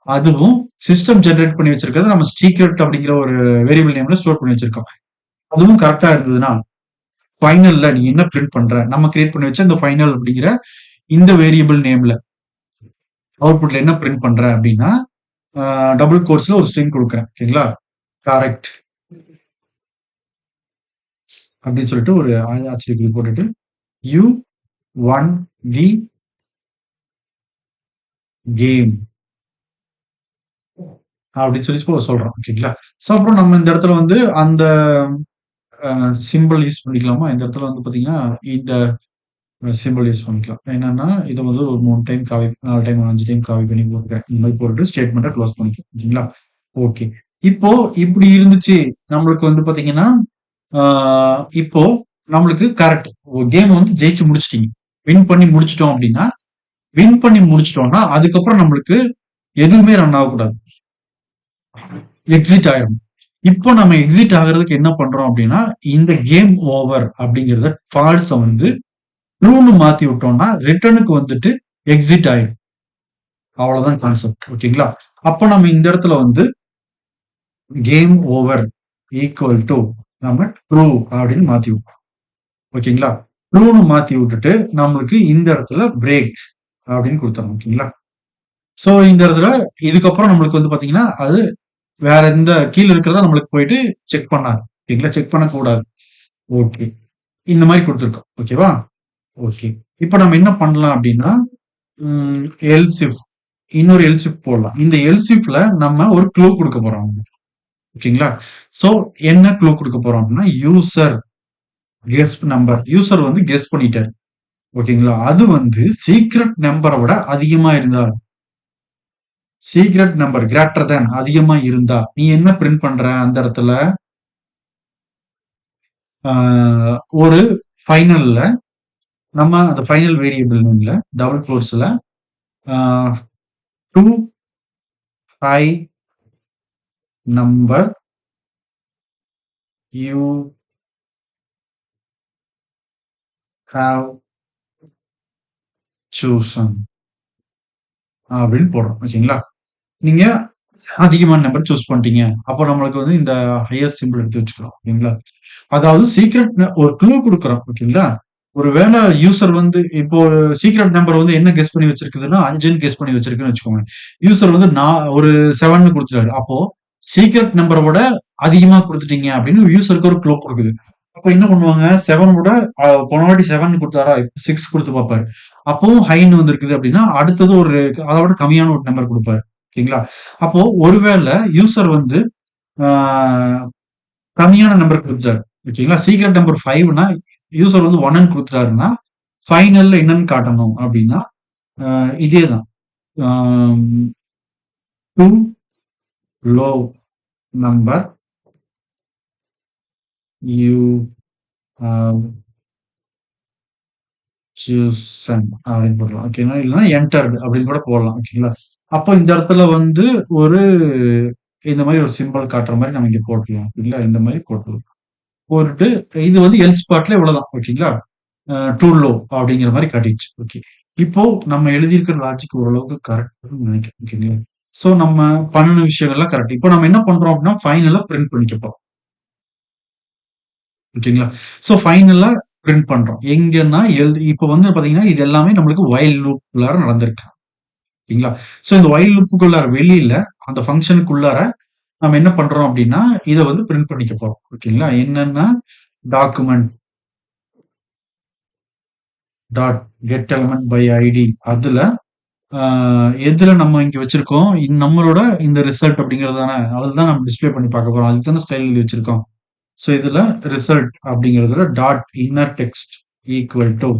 அதுவும் சிஸ்டம் ஜெனரேட் பண்ணி வச்சிருக்கிறது நம்ம சீக்ரெட் அப்படிங்கிற ஒரு வேரியபிள் நேம்ல ஸ்டோர் பண்ணி வச்சிருக்கோம். அதுவும் கரெக்டா இருந்ததுன்னா ஃபைனல்ல நீ என்ன பிரிண்ட் பண்ற நம்ம கிரியேட் பண்ணி வச்ச இந்த ஃபைனல் அப்படிங்கிற இந்த வேரியபிள் நேம்ல அவுட்புட்ல என்ன பிரிண்ட் பண்ற அப்படின்னா டபுள் கோர்ஸ்ல ஒரு ஸ்ட்ரிங் கொடுக்குறேன். ஓகேங்களா? கரெக்ட் அப்படின்னு சொல்லிட்டு ஒரு ஆச்சரியக்குறி போட்டுட்டு யூ ஒன் தி கேம் அப்படின்னு சொல்லி சொல்றோம். ஓகேங்களா? ஸோ அப்புறம் நம்ம இந்த இடத்துல வந்து அந்த சிம்பிள் யூஸ் பண்ணிக்கலாமா? இந்த இடத்துல வந்து பாத்தீங்கன்னா இந்த சிம்பிள் யூஸ் பண்ணிக்கலாம். என்னன்னா இதை வந்து ஒரு 3 டைம் 4 டைம் 5 டைம் காப்பி பண்ணி போட்டுக்கிறேன். இந்த மாதிரி போட்டு ஸ்டேட்மெண்ட்டை க்ளோஸ் பண்ணிக்கலாம். ஓகேங்களா? ஓகே. இப்போ இப்படி இருந்துச்சு நம்மளுக்கு வந்து பாத்தீங்கன்னா இப்போ நம்மளுக்கு கரெக்ட் கேம் வந்து ஜெயிச்சு முடிச்சிட்டீங்க. வின் பண்ணி முடிச்சிட்டோம் அப்படின்னா வின் பண்ணி முடிச்சிட்டோம்னா அதுக்கப்புறம் நம்மளுக்கு எதுவுமே ரன் ஆகக்கூடாது. எக்ஸிட் ஆயிடும். இப்போ நம்ம எக்ஸிட் ஆகுறதுக்கு என்ன பண்றோம் அப்படின்னா இந்த கேம் ஓவர் அப்படிங்கறத ஃபால்ஸ வந்து ட்ரூன்னு மாத்தி விட்டோம்னா ரிட்டர்னுக்கு வந்துட்டு எக்ஸிட் ஆயிடும். அவ்வளவுதான் கான்செப்ட். ஓகேங்களா? அப்போ நம்ம இந்த இடத்துல வந்து கேம் ஓவர் ஈக்குவல் டு நம்ம ட்ரூ அப்படின்னு மாத்தி விட்டோம். ஓகேங்களா? ட்ரூன்னு மாத்தி விட்டுட்டு நம்மளுக்கு இந்த இடத்துல பிரேக் அப்படின்னு கொடுத்தோம். ஓகேங்களா? சோ இந்த இடத்துல இதுக்கப்புறம் நம்மளுக்கு வந்து பாத்தீங்கன்னா அது வேற எந்த கீழே இருக்கிறதா நம்மளுக்கு போயிட்டு செக் பண்ணாது. ஓகேங்களா? செக் பண்ணக்கூடாது. ஓகே. இந்த மாதிரி கொடுத்துருக்கோம். ஓகேவா? ஓகே. இப்ப நம்ம என்ன பண்ணலாம் அப்படின்னா எல்சிஃப் இன்னொரு எல்சிஃப் போடலாம். இந்த எல்சிஃப்ல நம்ம ஒரு க்ளூ கொடுக்க போறோம். ஓகேங்களா? சோ என்ன க்ளூ கொடுக்க போறோம் அப்படின்னா யூசர் கெஸ் நம்பர் யூசர் வந்து கெஸ் பண்ணிட்டாரு. ஓகேங்களா? அது வந்து சீக்ரெட் நம்பரை விட அதிகமா இருந்தால் சீக்ரெட் நம்பர் கிரேட்டர் தேன் அதிகமா இருந்தா நீ என்ன பிரிண்ட் பண்ற அந்த இடத்துல ஒரு ஃபைனல்ல நம்ம அந்த ஃபைனல் வேரியபிள் நேம்ல டபுள் கோட்ஸ்ல too high number you have chosen அப்படின்னு போடுறோம். ஓகேங்களா? நீங்க அதிகமான நம்பர் சூஸ் பண்ணிட்டீங்க. அப்போ நம்மளுக்கு வந்து இந்த ஹையர் சிம்பிள் எடுத்து வச்சுக்கலாம். ஓகேங்களா? அதாவது சீக்ரெட் ஒரு க்ளூ குடுக்குறோம். ஓகேங்களா? ஒருவேள யூசர் வந்து இப்போ சீக்ரெட் நம்பர் வந்து என்ன கெஸ் பண்ணி வச்சிருக்குதுன்னா 5ன்னு கெஸ் பண்ணி வச்சிருக்குன்னு வச்சுக்கோங்க. யூசர் வந்து ஒரு 7ன்னு குடுத்துட்டாரு. அப்போ சீக்ரெட் நம்பர விட அதிகமா குடுத்துட்டீங்க அப்படின்னு யூசருக்கு ஒரு க்ளூ குடுக்குது. அப்ப என்ன பண்ணுவாங்க 7 விட போன வாட்டி 7 குடுத்தாரா 6 குடுத்து பார்ப்பாரு. அப்பவும் ஹைன்னு வந்திருக்குது அப்படின்னா அடுத்தது ஒரு அத விட கம்மியான ஒரு நம்பர் குடுப்பாரு. ஓகேங்களா? அப்போ ஒருவேள யூசர் வந்து ஆ கம்மியான நம்பர் குடுத்துட்டாரு. ஓகேங்களா? சீக்ரெட் நம்பர் 5ன்னா யூசர் வந்து 1ன்னு குடுத்துட்டாருன்னா, ஃபைனல்ல என்னன்னு காட்டணும் அப்டின்னா, இதேதான். ஆம் 2 low number you have chosen அப்டின்னு போடலாம். ஓகேங்களா? இல்லன்னா என்டர்ட் அப்டின்னு கூட போடலாம். ஓகேங்களா? அப்போ இந்த இடத்துல வந்து ஒரு இந்த மாரி ஒரு சிம்பல் காட்டுற மாரி நம்ம இங்க போட்டுறலாம். இல்ல இந்த மாரி போட்டுறலாம். போட்டுட்டு இது வந்து எல்ஸ் பார்ட்ல இவ்வளவுதான். ஓகேங்களா? டூ லோ அப்படிங்கிற மாதிரி காட்டிடுச்சு. ஓகே. இப்போ நம்ம எழுதியிருக்கிற லாஜிக் ஓரளவுக்கு கரெக்ட்னு நினைக்கிறேன். ஓகேங்களா? சோ நம்ம பண்ணுன விஷயங்கள்லாம் கரெக்ட். இப்போ நம்ம என்ன பண்றோம் அப்படின்னா, ஃபைனலா பிரிண்ட் பண்ணிக்க போறோம். ஓகேங்களா? சோ ஃபைனலா பிரிண்ட் பண்றோம். எங்கன்னா இப்போ வந்து பாத்தீங்கன்னா, இது எல்லாமே நம்மளுக்கு வைல் லூப்குள்ளார நடந்திருக்கு. ஓகேங்களா? சோ இந்த வைல் லூப்புக்குள்ளார வெளியில அந்த ஃபங்ஷனுக்குள்ளார நம்ம என்ன பண்றோம் அப்படின்னா, இத வந்து பிரிண்ட் பண்ணிக்க போறோம். ஓகேங்களா? என்னன்னா document dot get element by ID அதுல எதுல நம்ம இங்க வச்சிருக்கோம் நம்மளோட இந்த ரிசல்ட் அப்படிங்கறதான அதுல தான் நம்ம டிஸ்ப்ளே பண்ணி பார்க்க போறோம் அதுக்கு தானே ஸ்டைல் எழுதி வச்சிருக்கோம் ஸோ இதுல ரிசல்ட் அப்படிங்கறதுல dot inner text equal to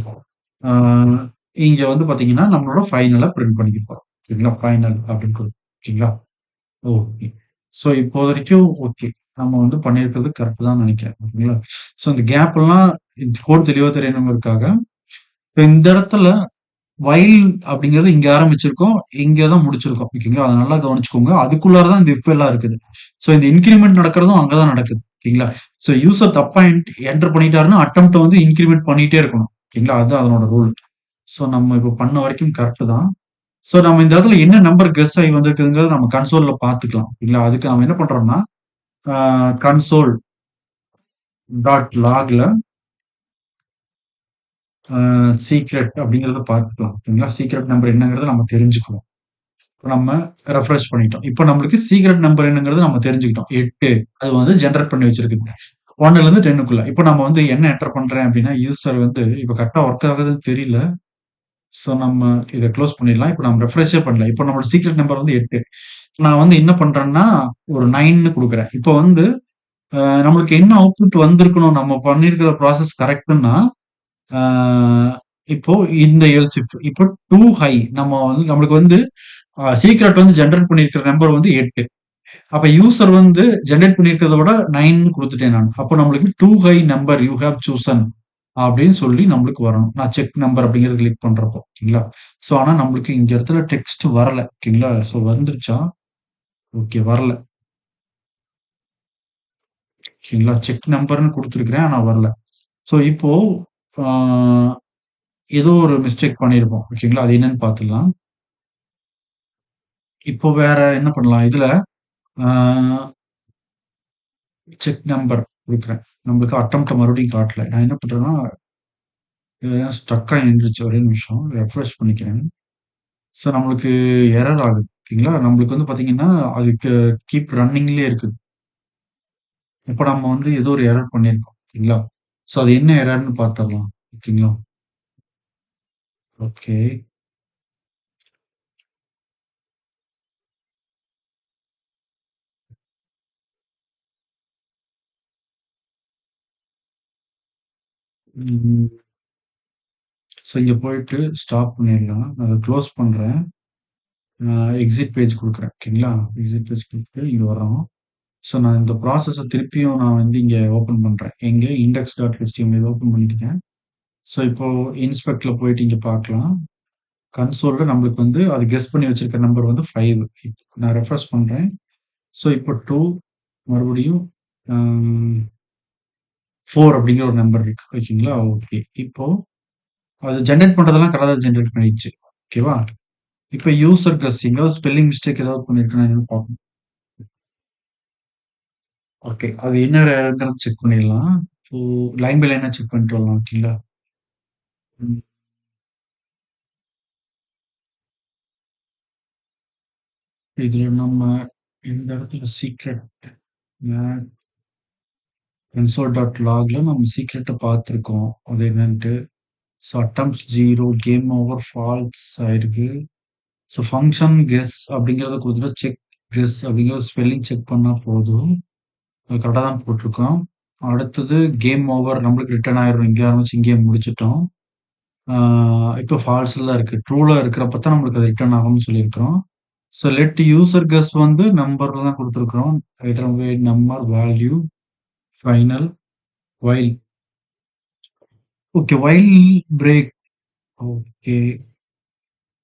இங்க வந்து பாத்தீங்கன்னா நம்மளோட ஃபைனலா பிரிண்ட் பண்ணிக்க போறோம் ஓகேங்களா ஃபைனல் அப்படின்னு ஓகேங்களா ஓகே ஸோ இப்போ வரைக்கும் ஓகே நம்ம வந்து பண்ணியிருக்கிறது கரெக்ட் தான் நினைக்கிறேன் ஓகேங்களா ஸோ இந்த கேப் எல்லாம் கோட் தெளிவா தெரியணுங்கிறதுக்காக இப்ப இந்த இடத்துல வைல் அப்படிங்கிறது இங்க ஆரம்பிச்சிருக்கோம். இங்க தான் முடிச்சிருக்கோம். ஓகேங்களா? அத நல்லா கவனிச்சுக்கோங்க. அதுக்குள்ளார தான் இந்த இஃப் எல்லாம் இருக்குது. சோ இந்த இன்கிரிமெண்ட் நடக்கிறதும் அங்க தான் நடக்குது. ஓகேங்களா? சோ யூசர் தப்பா என்டர் பண்ணிட்டாருன்னா, அட்டெம்ப்ட்ட வந்து இன்கிரிமெண்ட் பண்ணிட்டே இருக்கணும். ஓகேங்களா? அதுதான் அதனோட ரூல். சோ நம்ம இப்ப பண்ண வரைக்கும் கரெக்ட் தான். சோ நம்ம இந்த இடத்துல என்ன நம்பர் கெஸ் ஆகி வந்திருக்குதுங்கிறத நம்ம கன்சோல்ல பார்த்துக்கலாம். ஓகேங்களா? அதுக்கு நம்ம என்ன பண்றோம்னா, கன்சோல் டாட் லாக்ல சீக்ரெட் அப்படிங்கிறத பார்த்துக்கலாம். ஓகேங்களா? சீக்ரெட் நம்பர் என்னங்கிறத நம்ம தெரிஞ்சுக்குவோம். நம்ம ரெஃப்ரெஷ் பண்ணிட்டோம். இப்ப நம்மளுக்கு சீக்ரெட் நம்பர் என்னங்கிறது நம்ம தெரிஞ்சுக்கிட்டோம். 8 அது வந்து ஜெனரேட் பண்ணி வச்சிருக்கு. 1ல இருந்து 10க்குள்ள. இப்ப நம்ம வந்து என்ன என்டர் பண்றேன் அப்டின்னா, யூசர் வந்து இப்ப கரெக்ட்டா வொர்க் ஆகுதுன்னு தெரியல. சோ நம்ம இத குளோஸ் பண்ணிடலாம். இப்ப நம்ம ரெஃப்ரெஷ்ஷே பண்ணல. இப்ப நம்மளோட சீக்ரெட் நம்பர் வந்து 8. நான் வந்து என்ன பண்றேன்னா, ஒரு 9ன்னு குடுக்குறேன். இப்ப வந்து நம்மளுக்கு என்ன அவுட்புட் வந்திருக்கணும், நம்ம பண்ணியிருக்கிற ப்ராசஸ் கரெக்ட்ன்னா, ஆ இப்போ இந்த எல்ஸ் இப்போ டூ ஹை நம்ம வந்து நம்மளுக்கு வந்து சீக்ரெட் வந்து ஜெனரேட் பண்ணியிருக்கிற நம்பர் வந்து 8. அப்ப யூசர் வந்து ஜெனரேட் பண்ணியிருக்கிறத விட 9 குடுத்துட்டேன் நான். அப்போ நம்மளுக்கு too high number you have chosen அப்படின்னு சொல்லி நம்மளுக்கு வரணும். நான் செக் நம்பர் அப்படிங்கிறத கிளிக் பண்றப்போ. ஓகேங்களா? சோ ஆனா நம்மளுக்கு இங்க இடத்துல டெக்ஸ்ட் வரல. ஓகேங்களா? சோ வந்துருச்சா? ஓகே வரல. ஓகேங்களா? செக் நம்பர்ன்னு குடுத்துருக்கிறேன். ஆனா வரல. சோ இப்போ ஆ ஏதோ ஒரு மிஸ்டேக் பண்ணியிருப்போம். ஓகேங்களா? அது என்னன்னு பார்த்துடலாம். இப்போ வேற என்ன பண்ணலாம்? இதுல ஆ செக் நம்பர் குடுக்குறேன். நம்மளுக்கு அட்டெம்ப்ட்ட மறுபடியும் காட்டல. நான் என்ன பண்றேன்னா, ஸ்டக் ஆயி நின்றுச்சு. ஒரே நிமிஷம். ரெஃப்ரெஷ் பண்ணிக்கிறேன். ஸோ நம்மளுக்கு எரர் ஆகுது. ஓகேங்களா? நம்மளுக்கு வந்து பார்த்தீங்கன்னா, அதுக்கு கீப் ரன்னிங்லயே இருக்குது. இப்ப நம்ம வந்து ஏதோ ஒரு எரர் பண்ணியிருக்கோம். ஓகேங்களா? ஸோ அது என்ன எரர்ன்னு பார்த்துரலாம். ஓகேங்களா? ஓகே. ம். ஸோ இங்க போயிட்டு ஸ்டாப் பண்ணிடலாம். நான் அத குளோஸ் பண்றேன். எக்ஸிட் பேஜ் குடுக்குறேன். ஓகேங்களா? எக்ஸிட் பேஜ் குடுத்துட்டு இங்க வர்றோம். ஸோ நான் இந்த ப்ராசஸ திருப்பியும் நான் வந்து இங்க ஓப்பன் பண்றேன். எங்க index.html இத ஓப்பன் பண்ணிக்கிறேன். ஸோ இப்போ இன்ஸ்பெக்ட்ல போயிட்டு இங்க பார்க்கலாம். கன்சோல்ல நம்மளுக்கு வந்து அது கெஸ் பண்ணி வச்சிருக்க நம்பர் வந்து 5. நான் ரெஃப்ரெஷ் பண்றேன். ஸோ இப்போ 2 மறுபடியும் அ 4 அப்படிங்கிற ஒரு நம்பர் இருக்கு. ஓகேங்களா? ஓகே. இப்போ அது ஜெனரேட் பண்றதெல்லாம் கரெக்ட்டா தான் ஜெனரேட் பண்ணிடுச்சு. ஓகேவா? இப்ப யூசர் கெஸ் எங்கேயாவது ஸ்பெல்லிங் மிஸ்டேக் ஏதாவது பண்ணியிருக்கேனா என்னன்னு பார்க்கணும். ஓகே. அது என்ன எரர்ங்கிறது செக் பண்ணிடலாம். ஸோ லைன் பை லைனா செக் பண்ணிட்டு வரலாம். ஓகேங்களா? ம். இதுல நம்ம இந்த இடத்துல சீக்ரெட் கன்சோல் டாட் லாக்ல நம்ம சீக்ரெட்ட பார்த்துருக்கோம். அது என்னன்ட்டு. So attempts 0 game over false ஆயிருக்கு. ஸோ ஃபங்ஷன் கெஸ் அப்படிங்கிறத குடுத்துட்டு செக் கெஸ் அப்படிங்கிறத ஸ்பெல்லிங் செக் பண்ணா போதும். அது கரெக்ட்டா தான் போட்டிருக்கோம். அடுத்தது கேம் ஓவர் நம்மளுக்கு ரிட்டர்ன் ஆயிரும். இங்க ஆரம்பிச்சு இங்கேயே முடிச்சுட்டோம். ஆ இப்போ ஃபால்ஸ்ல தான் இருக்கு. ட்ரூல இருக்கிறப்ப தான் நம்மளுக்கு அது ரிட்டர்ன் ஆகும்னு சொல்லியிருக்கிறோம். ஸோ லெட் யூசர் கெஸ் வந்து நம்பர்ல தான் குடுத்துருக்கிறோம். Return way number value final while. Okay while break. Okay.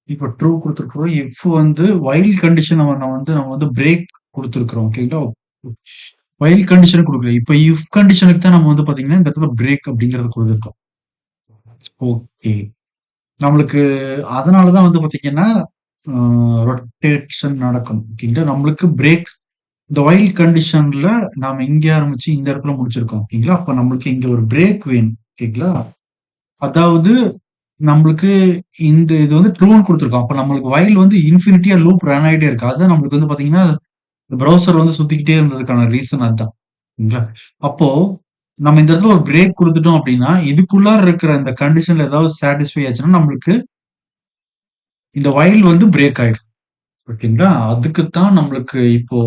இப்ப ட்ரூ குடுத்துருக்கிறோம். இஃப் வந்து வைல் கண்டிஷன் நம்ம வந்து பிரேக் குடுத்துருக்கிறோம். ஓகேங்களா? வைல் கண்டிஷன் குடுக்கல. இப்ப இஃப் கண்டிஷனுக்கு தான் நம்ம வந்து பாத்தீங்கன்னா, இந்த இடத்துல பிரேக் அப்படிங்கிறத குடுத்துருக்கோம். ஓகே. நம்மளுக்கு அதனால தான் வந்து பாத்தீங்கன்னா, ஆ ரொட்டேஷன் நடக்கும். ஓகேங்களா? நம்மளுக்கு பிரேக் இந்த வைல் கண்டிஷன்ல நாம இங்க ஆரம்பிச்சு இந்த இடத்துல முடிச்சிருக்கோம். ஓகேங்களா? அப்ப நம்மளுக்கு இங்க ஒரு பிரேக் வேணும். ஓகேங்களா? அதாவது நம்மளுக்கு இந்த இது வந்து ட்ரூன்னு குடுத்துருக்கோம். அப்ப நம்மளுக்கு வயல் வந்து இன்ஃபினிட்டியா லூப் ரன் ஆயிட்டே இருக்கு. அதுதான் நம்மளுக்கு வந்து பாத்தீங்கன்னா, பிரவுசர் வந்து சுத்திக்கிட்டே இருந்ததுக்கான ரீசன் அதான். சரிங்களா? அப்போ நம்ம இந்த இடத்துல ஒரு பிரேக் குடுத்துட்டோம் அப்டின்னா, இதுக்குள்ளார இருக்கிற இந்த கண்டிஷன்ல ஏதாவது சாட்டிஸ்ஃபை ஆச்சுன்னா, நம்மளுக்கு இந்த வயல் வந்து பிரேக் ஆயிடும். ஓகேங்களா? அதுக்கு தான் நம்மளுக்கு இப்போ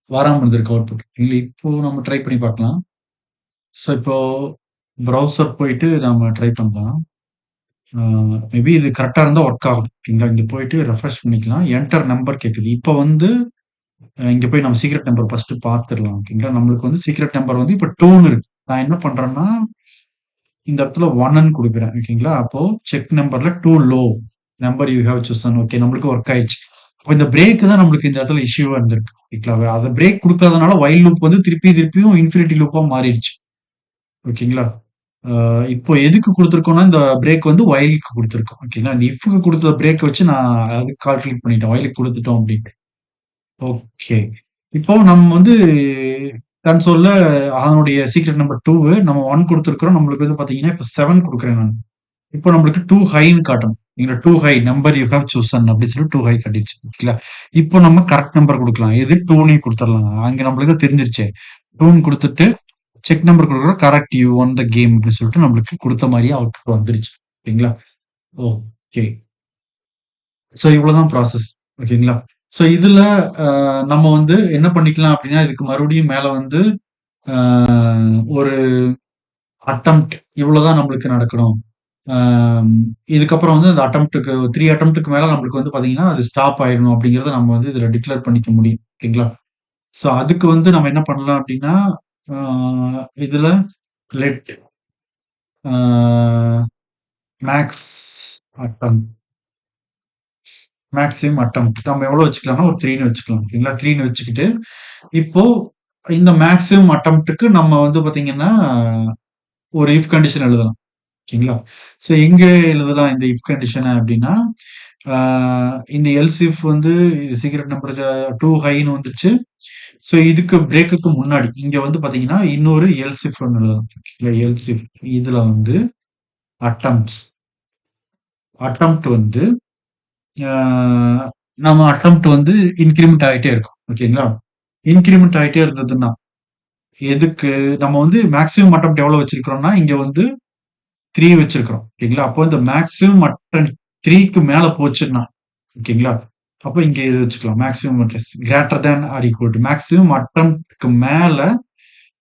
வராம இருந்திருக்கு அவுட்புட். இல்ல இப்போ நம்ம ட்ரை பண்ணி பார்க்கலாம். ஸோ இப்போ பிரவுசர் போயிட்டு நாம ட்ரை பண்ணலாம். ஆ மேபி இது கரெக்ட்டா இருந்தா வொர்க் ஆகும். ஓகேங்களா? இங்க போயிட்டு ரெஃப்ரெஷ் பண்ணிக்கலாம். என்டர் நம்பர் கேக்குது. இப்ப வந்து இங்க போய் நம்ம சீக்ரெட் நம்பர் ஃபர்ஸ்ட் பார்த்துரலாம். ஓகேங்களா? நம்மளுக்கு வந்து சீக்ரெட் நம்பர் வந்து இப்ப 2ன்னு இருக்கு. நான் என்ன பண்றேன்னா, இந்த இடத்துல 1ன்னு குடுக்குறேன். ஓகேங்களா? அப்போ செக் நம்பர்ல 2 low. Number you have chosen. Okay நம்மளுக்கு வொர்க் ஆயிடுச்சு. அப்ப இந்த பிரேக் தான் நம்மளுக்கு இந்த இடத்துல இஷ்யூவா இருந்திருக்கு. ஓகேங்களா? அத பிரேக் குடுக்காதனால வைல் லூப் வந்து திருப்பியும் இன்ஃபினிட்டி லூப்பா மாறிடுச்சு. ஓகேங்களா? ஆ இப்போ எதுக்கு குடுத்துருக்கோம்னா, இந்த பிரேக் வந்து வயலுக்கு குடுத்துருக்கோம். ஓகேங்களா? இந்த இஃப்க்கு குடுத்த பிரேக்க வச்சு நான் அதுக்கு கால்குலேட் பண்ணிட்டேன். வயலுக்கு குடுத்துட்டோம் அப்டின்ட்டு. ஓகே. இப்போ நம்ம வந்து கன்சோல்ல அதனுடைய சீக்ரெட் நம்பர் 2 நம்ம 1 குடுத்துருக்கிறோம். நம்மளுக்கு வந்து பாத்தீங்கன்னா, இப்ப 7 குடுக்குறேன் நானு. இப்போ நம்மளுக்கு 2 ஹைன்னு காட்டணும். இங்க 2 high number you have chosen அப்டின்னு சொல்லி 2 ஹை காட்டிருச்சு. ஓகேங்களா? இப்போ நம்ம கரெக்ட் நம்பர் குடுக்கலாம். எது 2ன்னு குடுத்துறலாம். அங்க நம்மளுக்கு தான் தெரிஞ்சிருச்சே. 2ன்னு குடுத்துட்டு செக் நம்பர் குடுக்குறோம். Correct you one the game அப்டின்னு சொல்லிட்டு நம்மளுக்கு குடுத்த மாரியே அவுட்புட் வந்துருச்சு. ஓகேங்களா? ஓகே. சோ இவ்வளவுதான் ப்ராசஸ். ஓகேங்களா? சோ இதுல அ நம்ம வந்து என்ன பண்ணிக்கலாம் அப்டின்னா, இதுக்கு மறுபடியும் மேல வந்து அ ஒரு அட்டெம்ப்ட் இவ்வளவுதான் நம்மளுக்கு நடக்கணும். ஆம், இதுக்கப்புறம் வந்து அந்த அட்டெம்ப்ட்க்கு 3 அட்டெம்ப்ட்க்கு மேல நம்மளுக்கு வந்து பாத்தீங்கன்னா, அது ஸ்டாப் ஆயிடணும் அப்படிங்கிறத நம்ம வந்து இதுல டிக்ளேர் பண்ணிக்க முடியும். ஓகேங்களா? சோ அதுக்கு வந்து நம்ம என்ன பண்ணலாம் அப்படின்னா, ஆ இதுல லெட் ஆ மேக்ஸ் அட்டெம்ப்ட் மேக்ஸிமம் அட்டெம்ப்ட் நம்ம எவ்வளவு வச்சுக்கலாம்னா ஒரு 3ன்னு வச்சுக்கலாம். ஓகேங்களா? 3ன்னு வச்சுக்கிட்டு, இப்போ இந்த மேக்ஸிமம் அட்டெம்ப்ட்க்கு நம்ம வந்து பாத்தீங்கன்னா, ஒரு இஃப் கண்டிஷன் எழுதலாம். ஓகேங்களா? சோ எங்க எழுதலாம் இந்த இஃப் கண்டிஷன அப்டின்னா, ஆ இந்த எல்ஸ் இஃப் வந்து சீக்ரெட் நம்பர் 2 ஹைன்னு வந்துருச்சு. சோ இதுக்கு பிரேக்குக்கு முன்னாடி இங்க வந்து பாத்தீங்கன்னா, இன்னொரு எல்ஸ் இஃப் ஒண்ணு எழுதலாம். ஓகேங்களா? எல்ஸ் இஃப் இதுல வந்து அட்டெம்ப்ட்ஸ் அட்டெம்ப்ட் வந்து ஆ நம்ம அட்டெம்ப்ட் வந்து இன்கிரிமெண்ட் ஆயிட்டே இருக்கும். ஓகேங்களா? இன்கிரிமெண்ட் ஆயிட்டே இருந்ததுன்னா, எதுக்கு நம்ம வந்து மேக்ஸிமம் அட்டெம்ப்ட் எவ்வளவு வச்சிருக்கிறோம்னா, இங்க வந்து 3 வச்சிருக்கிறோம். ஓகேங்களா? அப்போ இந்த மேக்ஸிமம் அட்டெம்ப்ட் 3க்கு மேல போச்சுன்னா, ஓகேங்களா? அப்ப இங்க இது வச்சுக்கலாம். Maximum greater than or equal to maximum அட்டெம்ப்ட்க்கு மேல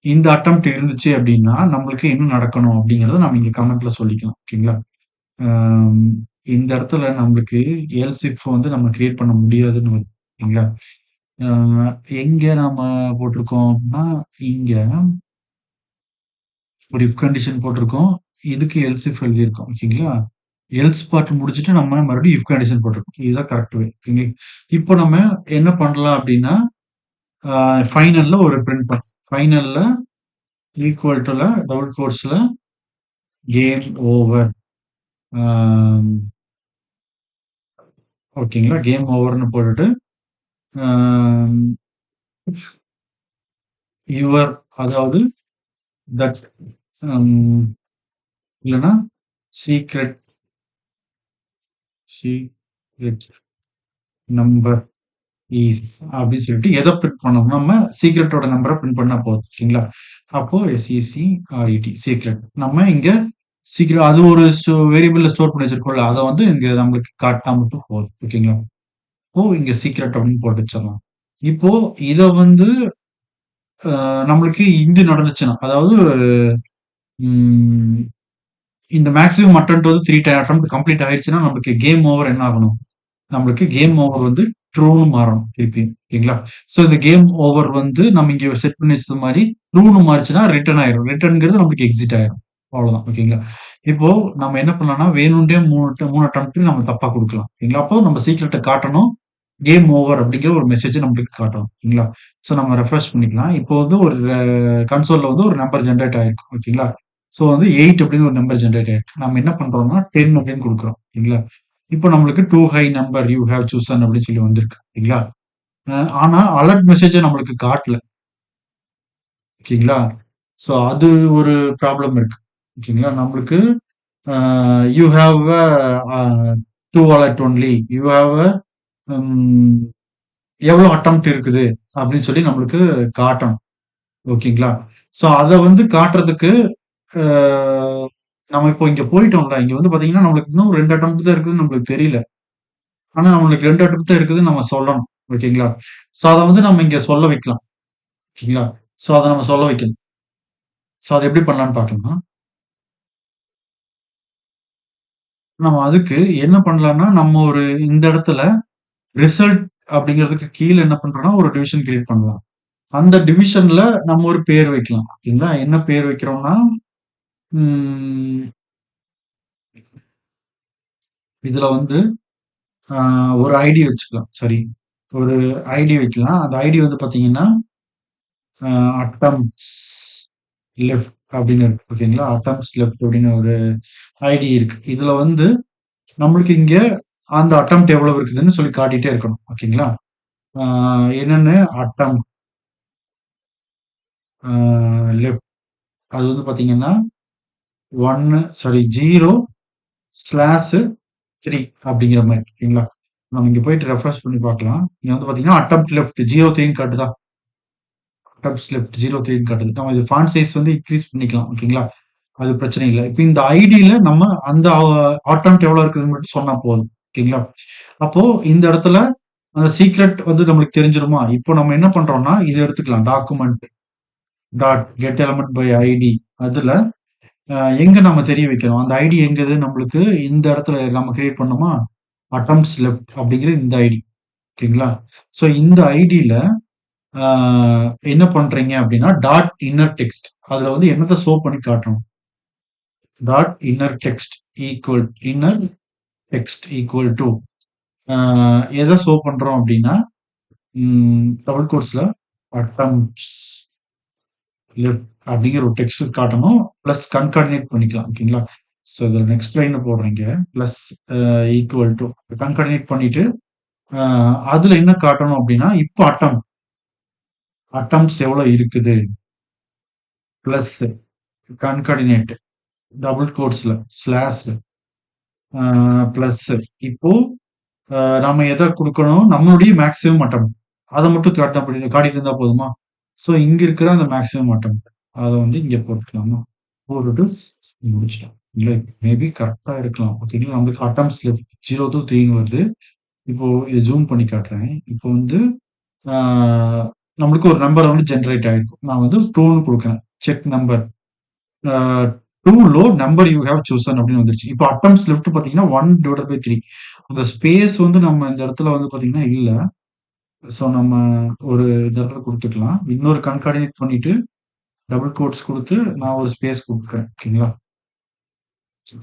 இந்த அட்டெம்ப்ட் இருந்துச்சு அப்படின்னா, நம்மளுக்கு என்ன நடக்கணும் அப்படிங்கிறத நம்ம இங்க கமெண்ட்ல சொல்லிக்கலாம். ஓகேங்களா? ஆம், இந்த இடத்துல நம்மளுக்கு எல்ஸ் இஃப் வந்து நம்ம கிரியேட் பண்ண முடியாதுன்னு வருது. ஓகேங்களா? அ எங்க நாம போட்டிருக்கோம் அப்படின்னா, இங்க ஒரு இஃப் கண்டிஷன் போட்டிருக்கோம். இதுக்கு எல்ஸ் இஃப் எழுதியிருக்கோம். ஓகேங்களா? எல்ஸ் பார்ட் முடிச்சுட்டு நம்ம மறுபடியும் இஃப் கண்டிஷன் போட்டிருக்கோம். இதுதான் கரெக்ட் வே. ஓகேங்களா? இப்போ நம்ம என்ன பண்ணலாம் அப்படின்னா, அ ஃபைனல்ல ஒரு பிரிண்ட் ஃபைனல்ல ஈக்குவல் டூல டபுள் கோட்ஸ்ல கேம் ஓவர். அ ஓகேங்களா? கேம் ஓவர்ன்னு போட்டுட்டு, அ யுவர் அதாவது தட் ம் இல்லன்னா சீக்ரெட் சீக்ரெட் நம்பர் ஈஸ் அப்படின்னு சொல்லிட்டு எதை பிரிண்ட் பண்ணணும் நம்ம சீக்ரெட்டோட நம்பரை பிரிண்ட் பண்ணா போதும். ஓகேங்களா? அப்போ SECRET சீக்ரெட் நம்ம இங்க சீக்ரெட் அது ஒரு வேரியபிள்ல ஸ்டோர் பண்ணி வச்சிருக்கோம்ல அதை வந்து இங்க நம்மளுக்கு காட்டினா மட்டும் போதும். ஓகேங்களா? இப்போ இங்க சீக்ரெட் அப்படின்னு போட்டு வச்சிடலாம். இப்போ இத வந்து நம்மளுக்கு இது நடந்துச்சுன்னா அதாவது ம், இந்த மேக்ஸிமம் அட்டெம்ப்ட் வந்து 3 அட்டெம்ப்ட் கம்ப்ளீட் ஆயிடுச்சுன்னா நமக்கு கேம் ஓவர் என்ன ஆகணும்? நம்மளுக்கு கேம் ஓவர் வந்து ட்ரூன்னு மாறணும் திருப்பி. ஓகேங்களா? சோ இந்த கேம் ஓவர் வந்து நம்ம இங்க செட் பண்ணி வச்சது மாதிரி ட்ரூன்னு மாறிச்சுன்னா ரிட்டர்ன் ஆயிரும். ரிட்டர்ன்ங்கிறது நம்மளுக்கு எக்ஸிட் ஆயிரும். அவ்வளவுதான். ஓகேங்களா? இப்போ நம்ம என்ன பண்ணலாம்னா வேணும்ட்டே 3 அட்டெம்ப்ட் நம்ம தப்பா குடுக்கலாம். ஓகேங்களா? அப்போ நம்ம சீக்ரெட்ட காட்டணும். கேம் ஓவர் அப்படிங்கிற ஒரு மெசேஜ் நம்மளுக்கு காட்டணும். ஓகேங்களா? சோ நம்ம ரெஃப்ரெஷ் பண்ணிக்கலாம். இப்போ வந்து ஒரு கன்சோல்ல வந்து ஒரு நம்பர் ஜெனரேட் ஆயிருக்கு. ஓகேங்களா? சோ வந்து 8 அப்படின்னு ஒரு நம்பர் ஜெனரேட் ஆயிருக்கு. நம்ம என்ன பண்றோம்னா 10 அப்படின்னு குடுக்குறோம். ஓகேங்களா? இப்போ நம்மளுக்கு too high number you have chosen அப்படின்னு சொல்லி வந்திருக்கு. ஓகேங்களா? ஆனா அலர்ட் மெசேஜ நம்மளுக்கு காட்டல. ஓகேங்களா? சோ அது ஒரு ப்ராப்ளம் இருக்கு. ஓகேங்களா? நம்மளுக்கு you have a 2 alert only. You have ம் எவ்வளோ அட்டெம்ப்ட் இருக்குது அப்படின்னு சொல்லி நம்மளுக்கு காட்டணும். ஓகேங்களா? சோ அத வந்து காட்டுறதுக்கு அ நம்ம இப்போ இங்க போயிட்டோம்ல. இங்க வந்து பாத்தீங்கன்னா, நம்மளுக்கு இன்னும் 2 அட்டெம்ப்ட் தான் இருக்குதுன்னு நம்மளுக்கு தெரியல. ஆனா நம்மளுக்கு 2 அட்டெம்ப்ட் தான் இருக்குதுன்னு நம்ம சொல்லணும். ஓகேங்களா? சோ அத வந்து நம்ம இங்க சொல்ல வைக்கலாம். ஓகேங்களா? சோ அத நம்ம சொல்ல வைக்கணும். சோ அத எப்படி பண்ணலாம்ன்னு பார்க்கலாமா? நம்ம அதுக்கு என்ன பண்ணலாம்னா, நம்ம ஒரு இந்த இடத்துல ரிசல்ட் அப்படிங்கிறதுக்கு கீழ என்ன பண்றோம்னா, ஒரு டிவிஷன் கிரியேட் பண்ணலாம். அந்த டிவிஷன்ல நம்ம ஒரு பேர் வைக்கலாம். ஓகேங்களா? என்ன பேர் வைக்கிறோம்னா, ம் இதுல வந்து அ ஒரு ஐடி வச்சுக்கலாம். சரி. ஒரு ஐடி வைக்கலாம். அந்த ஐடி வந்து பார்த்தீங்கன்னா, அட்டெம்ப்ட்ஸ் லெஃப்ட் அப்படின்னு இருக்கு. ஓகேங்களா? அட்டெம்ப்ட்ஸ் லெஃப்ட் அப்படின்னு ஒரு ஐடி இருக்கு. இதுல வந்து நம்மளுக்கு இங்க அந்த அட்டெம்ப்ட் எவ்வளவு இருக்குதுன்னு சொல்லி காட்டிட்டே இருக்கணும். ஓகேங்களா? ஆ என்னன்னு அட்டெம்ப்ட் ஆ லெஃப்ட் அது வந்து பார்த்தீங்கன்னா, 1 சாரி 0/3 அப்படிங்கிற மாரி. ஓகேங்களா? நம்ம இங்க போயிட்டு ரெஃப்ரெஷ் பண்ணி பார்க்கலாம். இங்க வந்து பார்த்தீங்கன்னா, அட்டெம்ப்ட் லெஃப்ட் 03ன்னு காட்டுதா? அட்டெம்ப்ட்ஸ் லெஃப்ட் 03ன்னு காட்டுது. நம்ம இது ஃபாண்ட் சைஸ் வந்து இன்கிரீஸ் பண்ணிக்கலாம். ஓகேங்களா? அது பிரச்சனை இல்ல. இப்ப இந்த ஐடில நம்ம அந்த அட்டெம்ப்ட் எவ்வளவு இருக்குதுன்னு மட்டும் சொன்னா போதும். ஓகேங்களா? அப்போ இந்த இடத்துல அந்த சீக்ரெட் வந்து நம்மளுக்கு தெரிஞ்சிருமா? இப்போ நம்ம என்ன பண்றோம்னா, இத எடுத்துக்கலாம். Document dot get element by ID அதுல எங்க நம்ம தெரிய வைக்கிறோம்? அந்த ஐடி எங்கது நம்மளுக்கு இந்த இடத்துல நம்ம கிரியேட் பண்ணோமா? அட்டெம்ப்ட்ஸ் லெஃப்ட் அப்படிங்கிற இந்த ஐடி. ஓகேங்களா? சோ இந்த ஐடில ஆ என்ன பண்றீங்க அப்படின்னா, டாட் இன்னர் டெக்ஸ்ட் அதுல வந்து என்னத்த ஷோ பண்ணி காட்டணும்? Dot inner text equal inner text equal to ஆ எத ஷோ பண்றோம் அப்படின்னா, டபுள் கோட்ஸ்ல அட்டெம்ப்ட்ஸ் லெஃப்ட் அப்படிங்கிற ஒரு டெக்ஸ்ட் காட்டணும். பிளஸ் கன்கார்டினேட் பண்ணிக்கலாம். ஓகேங்களா? சோ இத நெக்ஸ்ட் லைன்ல போடுறீங்க. பிளஸ் ஈக்குவல் டூ கன்கார்டினேட் பண்ணிட்டு, அ அதுல என்ன காட்டணும் அப்படின்னா, இப்போ அட்டெம்ப்ட்ஸ் எவ்வளவு இருக்குது? பிளஸ் கன்கார்டினேட் டபுள் கோட்ஸ்ல ஸ்லாஷ் பிளஸ் இப்போ நாம எத குடுக்கணும்? நம்மளுடைய மேக்ஸிமம் அட்டெம்ப்ட். அத மட்டும் காட்டிட்டு இருந்தா போதுமா? சோ இங்க இருக்கிற அந்த மேக்ஸிமம் அட்டெம்ப்ட். அத வந்து இங்க போட்டுக்கலாமா? போட்டுட்டு முடிச்சுட்டோம். இல்ல மேபி கரெக்ட்டா இருக்கலாம். ஓகேங்களா? நம்மளுக்கு அட்டெம்ப்ட்ஸ் லெஃப்ட் 0 டூ 3ன்னு வருது. இப்போ இத ஜூம் பண்ணி காட்டுறேன். இப்போ வந்து ஆ நம்மளுக்கு ஒரு நம்பர் வந்து ஜெனரேட் ஆயிருக்கும். நான் வந்து 2ன்னு குடுக்குறேன். Check number. ஆ 2 low number you have chosen அப்படின்னு வந்துருச்சு. இப்போ அட்டெம்ப்ட்ஸ் லெஃப்ட் பார்த்தீங்கன்னா 1/3 அந்த ஸ்பேஸ் வந்து நம்ம இந்த இடத்துல வந்து பார்த்தீங்கன்னா இல்ல. ஸோ நம்ம ஒரு இந்த இடத்துல குடுத்துக்கலாம். இன்னொரு கான்கார்டினேட் பண்ணிட்டு, டபுள் கோட்ஸ் குடுத்து, நான் ஒரு ஸ்பேஸ் குடுக்குறேன். ஓகேங்களா?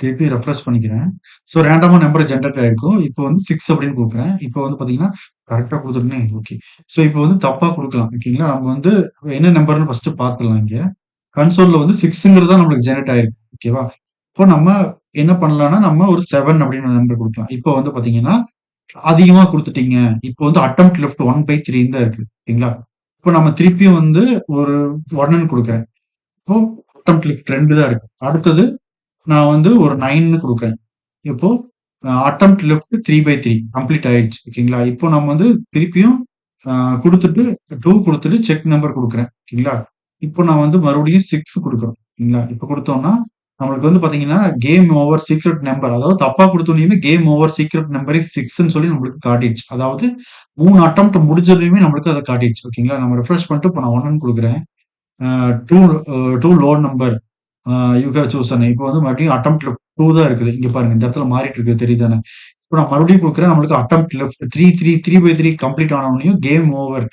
திருப்பி ரெஃப்ரெஷ் பண்ணிக்கிறேன். ஸோ ரேண்டமா நம்பர் ஜெனரேட் ஆயிருக்கும். இப்போ வந்து 6 அப்படின்னு குடுக்குறேன். இப்போ வந்து பார்த்தீங்கன்னா, கரெக்ட்டா குடுத்துட்டேனே! ஓகே. ஸோ இப்போ வந்து தப்பா குடுக்கலாம். ஓகேங்களா? நம்ம வந்து என்ன நம்பர்ன்னு ஃபர்ஸ்ட்டு பார்த்துடலாம் இங்க. கன்சோல்ல வந்து 6ங்கிறது தான் நம்மளுக்கு ஜெனரேட் ஆயிருக்கு. ஓகேவா? இப்போ நம்ம என்ன பண்ணலாம்னா, நம்ம ஒரு 7 அப்படின்னு நம்பர் குடுக்கலாம். இப்போ வந்து பார்த்தீங்கன்னா, அதிகமா குடுத்துட்டீங்க. இப்போ வந்து அட்டெம்ப்ட் லெஃப்ட் 1/3 தான் இருக்கு. ஓகேங்களா? இப்போ நம்ம திருப்பியும் வந்து ஒரு 1ன்னு குடுக்குறேன். இப்போ அட்டெம்ப்ட் லெஃப்ட் 2 தான் இருக்கு. அடுத்தது நான் வந்து ஒரு 9ன்னு குடுக்குறேன். இப்போ அட்டெம்ப்ட் லெஃப்ட் 3/3 கம்ப்ளீட் ஆயிடுச்சு. ஓகேங்களா? இப்போ நம்ம வந்து திருப்பியும் அ குடுத்துட்டு 2 குடுத்துட்டு செக் நம்பர் குடுக்குறேன். ஓகேங்களா? இப்போ நான் வந்து மறுபடியும் 6 குடுக்குறோம். ஓகேங்களா? இப்போ குடுத்தோம்னா, நம்மளுக்கு வந்து பாத்தீங்கன்னா, கேம் ஓவர் சீக்ரெட் நம்பர் அதாவது தப்பா குடுத்தோனயுமே game over secret number is 6ன்னு சொல்லி நம்மளுக்கு காட்டிடுச்சு. அதாவது 3 அட்டெம்ப்ட் முடிஞ்சதுலயுமே நம்மளுக்கு அத காட்டிடுச்சு. ஓகேங்களா? நம்ம ரிஃப்ரெஷ் பண்ணிட்டு இப்போ நான் 1ன்னு குடுக்குறேன். 2 2 low number you have chosen. இப்போ வந்து மறுபடியும் அட்டெம்ப்ட் லெஃப்ட் 2 தான் இருக்குது. இங்க பாருங்க. இந்த இடத்துல மாறிட்டு இருக்கு தெரியுதானே? இப்போ நான் மறுபடியும் குடுக்குறேன். நம்மளுக்கு அட்டெம்ப்ட் லெஃப்ட் 3/3 கம்ப்ளீட் ஆனவுனயும் game over.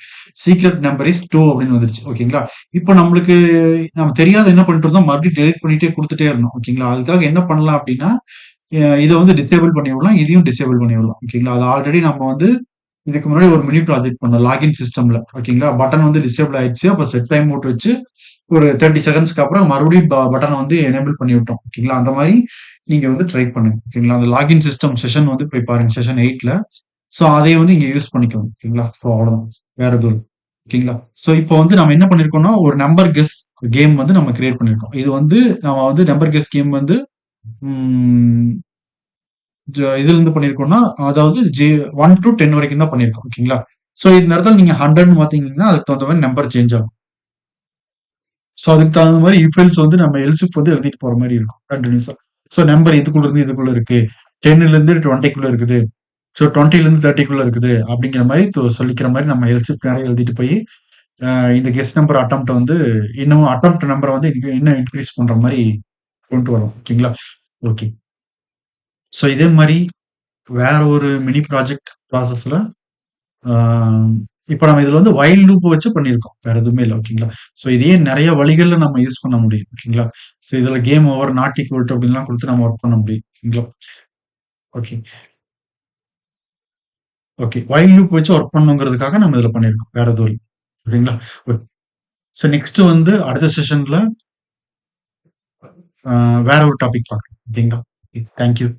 Secret number is 2 அப்படின்னு வந்துருச்சு. ஓகேங்களா? இப்போ நம்மளுக்கு நம்ம தெரியாத என்ன பண்ணிட்டு இருந்தோம், மறுபடியும் டெலிட் பண்ணிட்டே குடுத்துட்டே இருந்தோம். ஓகேங்களா? அதுக்காக என்ன பண்ணலாம் அப்படின்னா, இத வந்து டிசேபிள் பண்ணி விடலாம். இதையும் டிசேபிள் பண்ணி விடலாம். ஓகேங்களா? அது ஆல்ரெடி நம்ம வந்து இதுக்கு முன்னாடி ஒரு மினி ப்ராஜெக்ட் பண்ணோம். லாகின் சிஸ்டம்ல. ஓகேங்களா? பட்டன் வந்து டிசேபிள் ஆயிடுச்சு. அப்ப செட் டைம் மோட் வச்சு ஒரு 30 செகண்ட்ஸ்க்கு அப்புறம் மறுபடியும் பட்டன வந்து எனேபிள் பண்ணி விட்டோம். ஓகேங்களா? அந்த மாரி நீங்க வந்து ட்ரை பண்ணுங்க. ஓகேங்களா? அந்த லாகின் சிஸ்டம் செஷன் வந்து போய் பாருங்க. செஷன் 8ல. ஸோ அதைய வந்து இங்க யூஸ் பண்ணிக்கோங்க. ஓகேங்களா? ஸோ அவ்வளோதான். வேற எதுவும் இல்ல. ஓகேங்களா? ஸோ இப்போ வந்து நம்ம என்ன பண்ணியிருக்கோம்னா, ஒரு நம்பர் கெஸ் கேம் வந்து நம்ம கிரியேட் பண்ணியிருக்கோம். இது வந்து நம்ம வந்து நம்பர் கெஸ் கேம் வந்து ம் இதுலருந்து பண்ணியிருக்கோம்னா, அதாவது 1 டூ 10 வரைக்கும் தான் பண்ணியிருக்கோம். ஓகேங்களா? ஸோ இந்த இடத்துல நீங்க 100ன்னு மாத்தீங்கன்னா, அதுக்கு தகுந்த மாரி நம்பர் சேஞ்ச் ஆகும். ஸோ அதுக்கு தகுந்த மாரி இஃப் எல்ஸ் வந்து நம்ம எல்சிஃப் வந்து எழுதிட்டு போற மாரி இருக்கும். கன்டினியூஸா. ஸோ நம்பர் இதுக்குள்ள இருந்து இதுக்குள்ள இருக்கு. 10லேருந்து 20க்குள்ள இருக்குது. ஸோ 20லேருந்து 30க்குள்ள இருக்குது. அப்படிங்கிற மாரி சொல்லிக்கிற மாரி நம்ம எல்சிஃப் நிறைய எழுதிட்டு போய், அ இந்த கெஸ் நம்பர் அட்டெம்ப்ட் வந்து இன்னும் அட்டெம்ப்ட் நம்பர வந்து இன்னும் இன்கிரீஸ் பண்ற மாரி கொண்டு வரோம். ஓகேங்களா? ஓகே. ஸோ இதே மாரி வேற ஒரு மினி ப்ராஜெக்ட் ப்ராசஸ்ல ஆ இப்ப நம்ம இதுல வந்து வைல் லூப் வச்சு பண்ணியிருக்கோம். வேற எதுவுமே இல்ல. ஓகேங்களா? ஸோ இதையே நெறைய வழிகள்ல நம்ம யூஸ் பண்ண முடியும். ஓகேங்களா? ஸோ இதுல game over, not equal to அப்படின்லாம் குடுத்து நம்ம ஒர்க் பண்ண முடியும். ஓகேங்களா? Okay, okay. வைல் லூப் வச்சு ஒர்க் பண்ணணுங்கிறதுக்காக நம்ம இதுல பண்ணியிருக்கோம். வேற எதுவும் இல்ல. ஓகேங்களா? ஓகே. ஸோ நெக்ஸ்ட் வந்து அடுத்த செஷன்ல வேற ஒரு டாபிக் பார்க்கலாம். ஓகேங்களா? Thank you.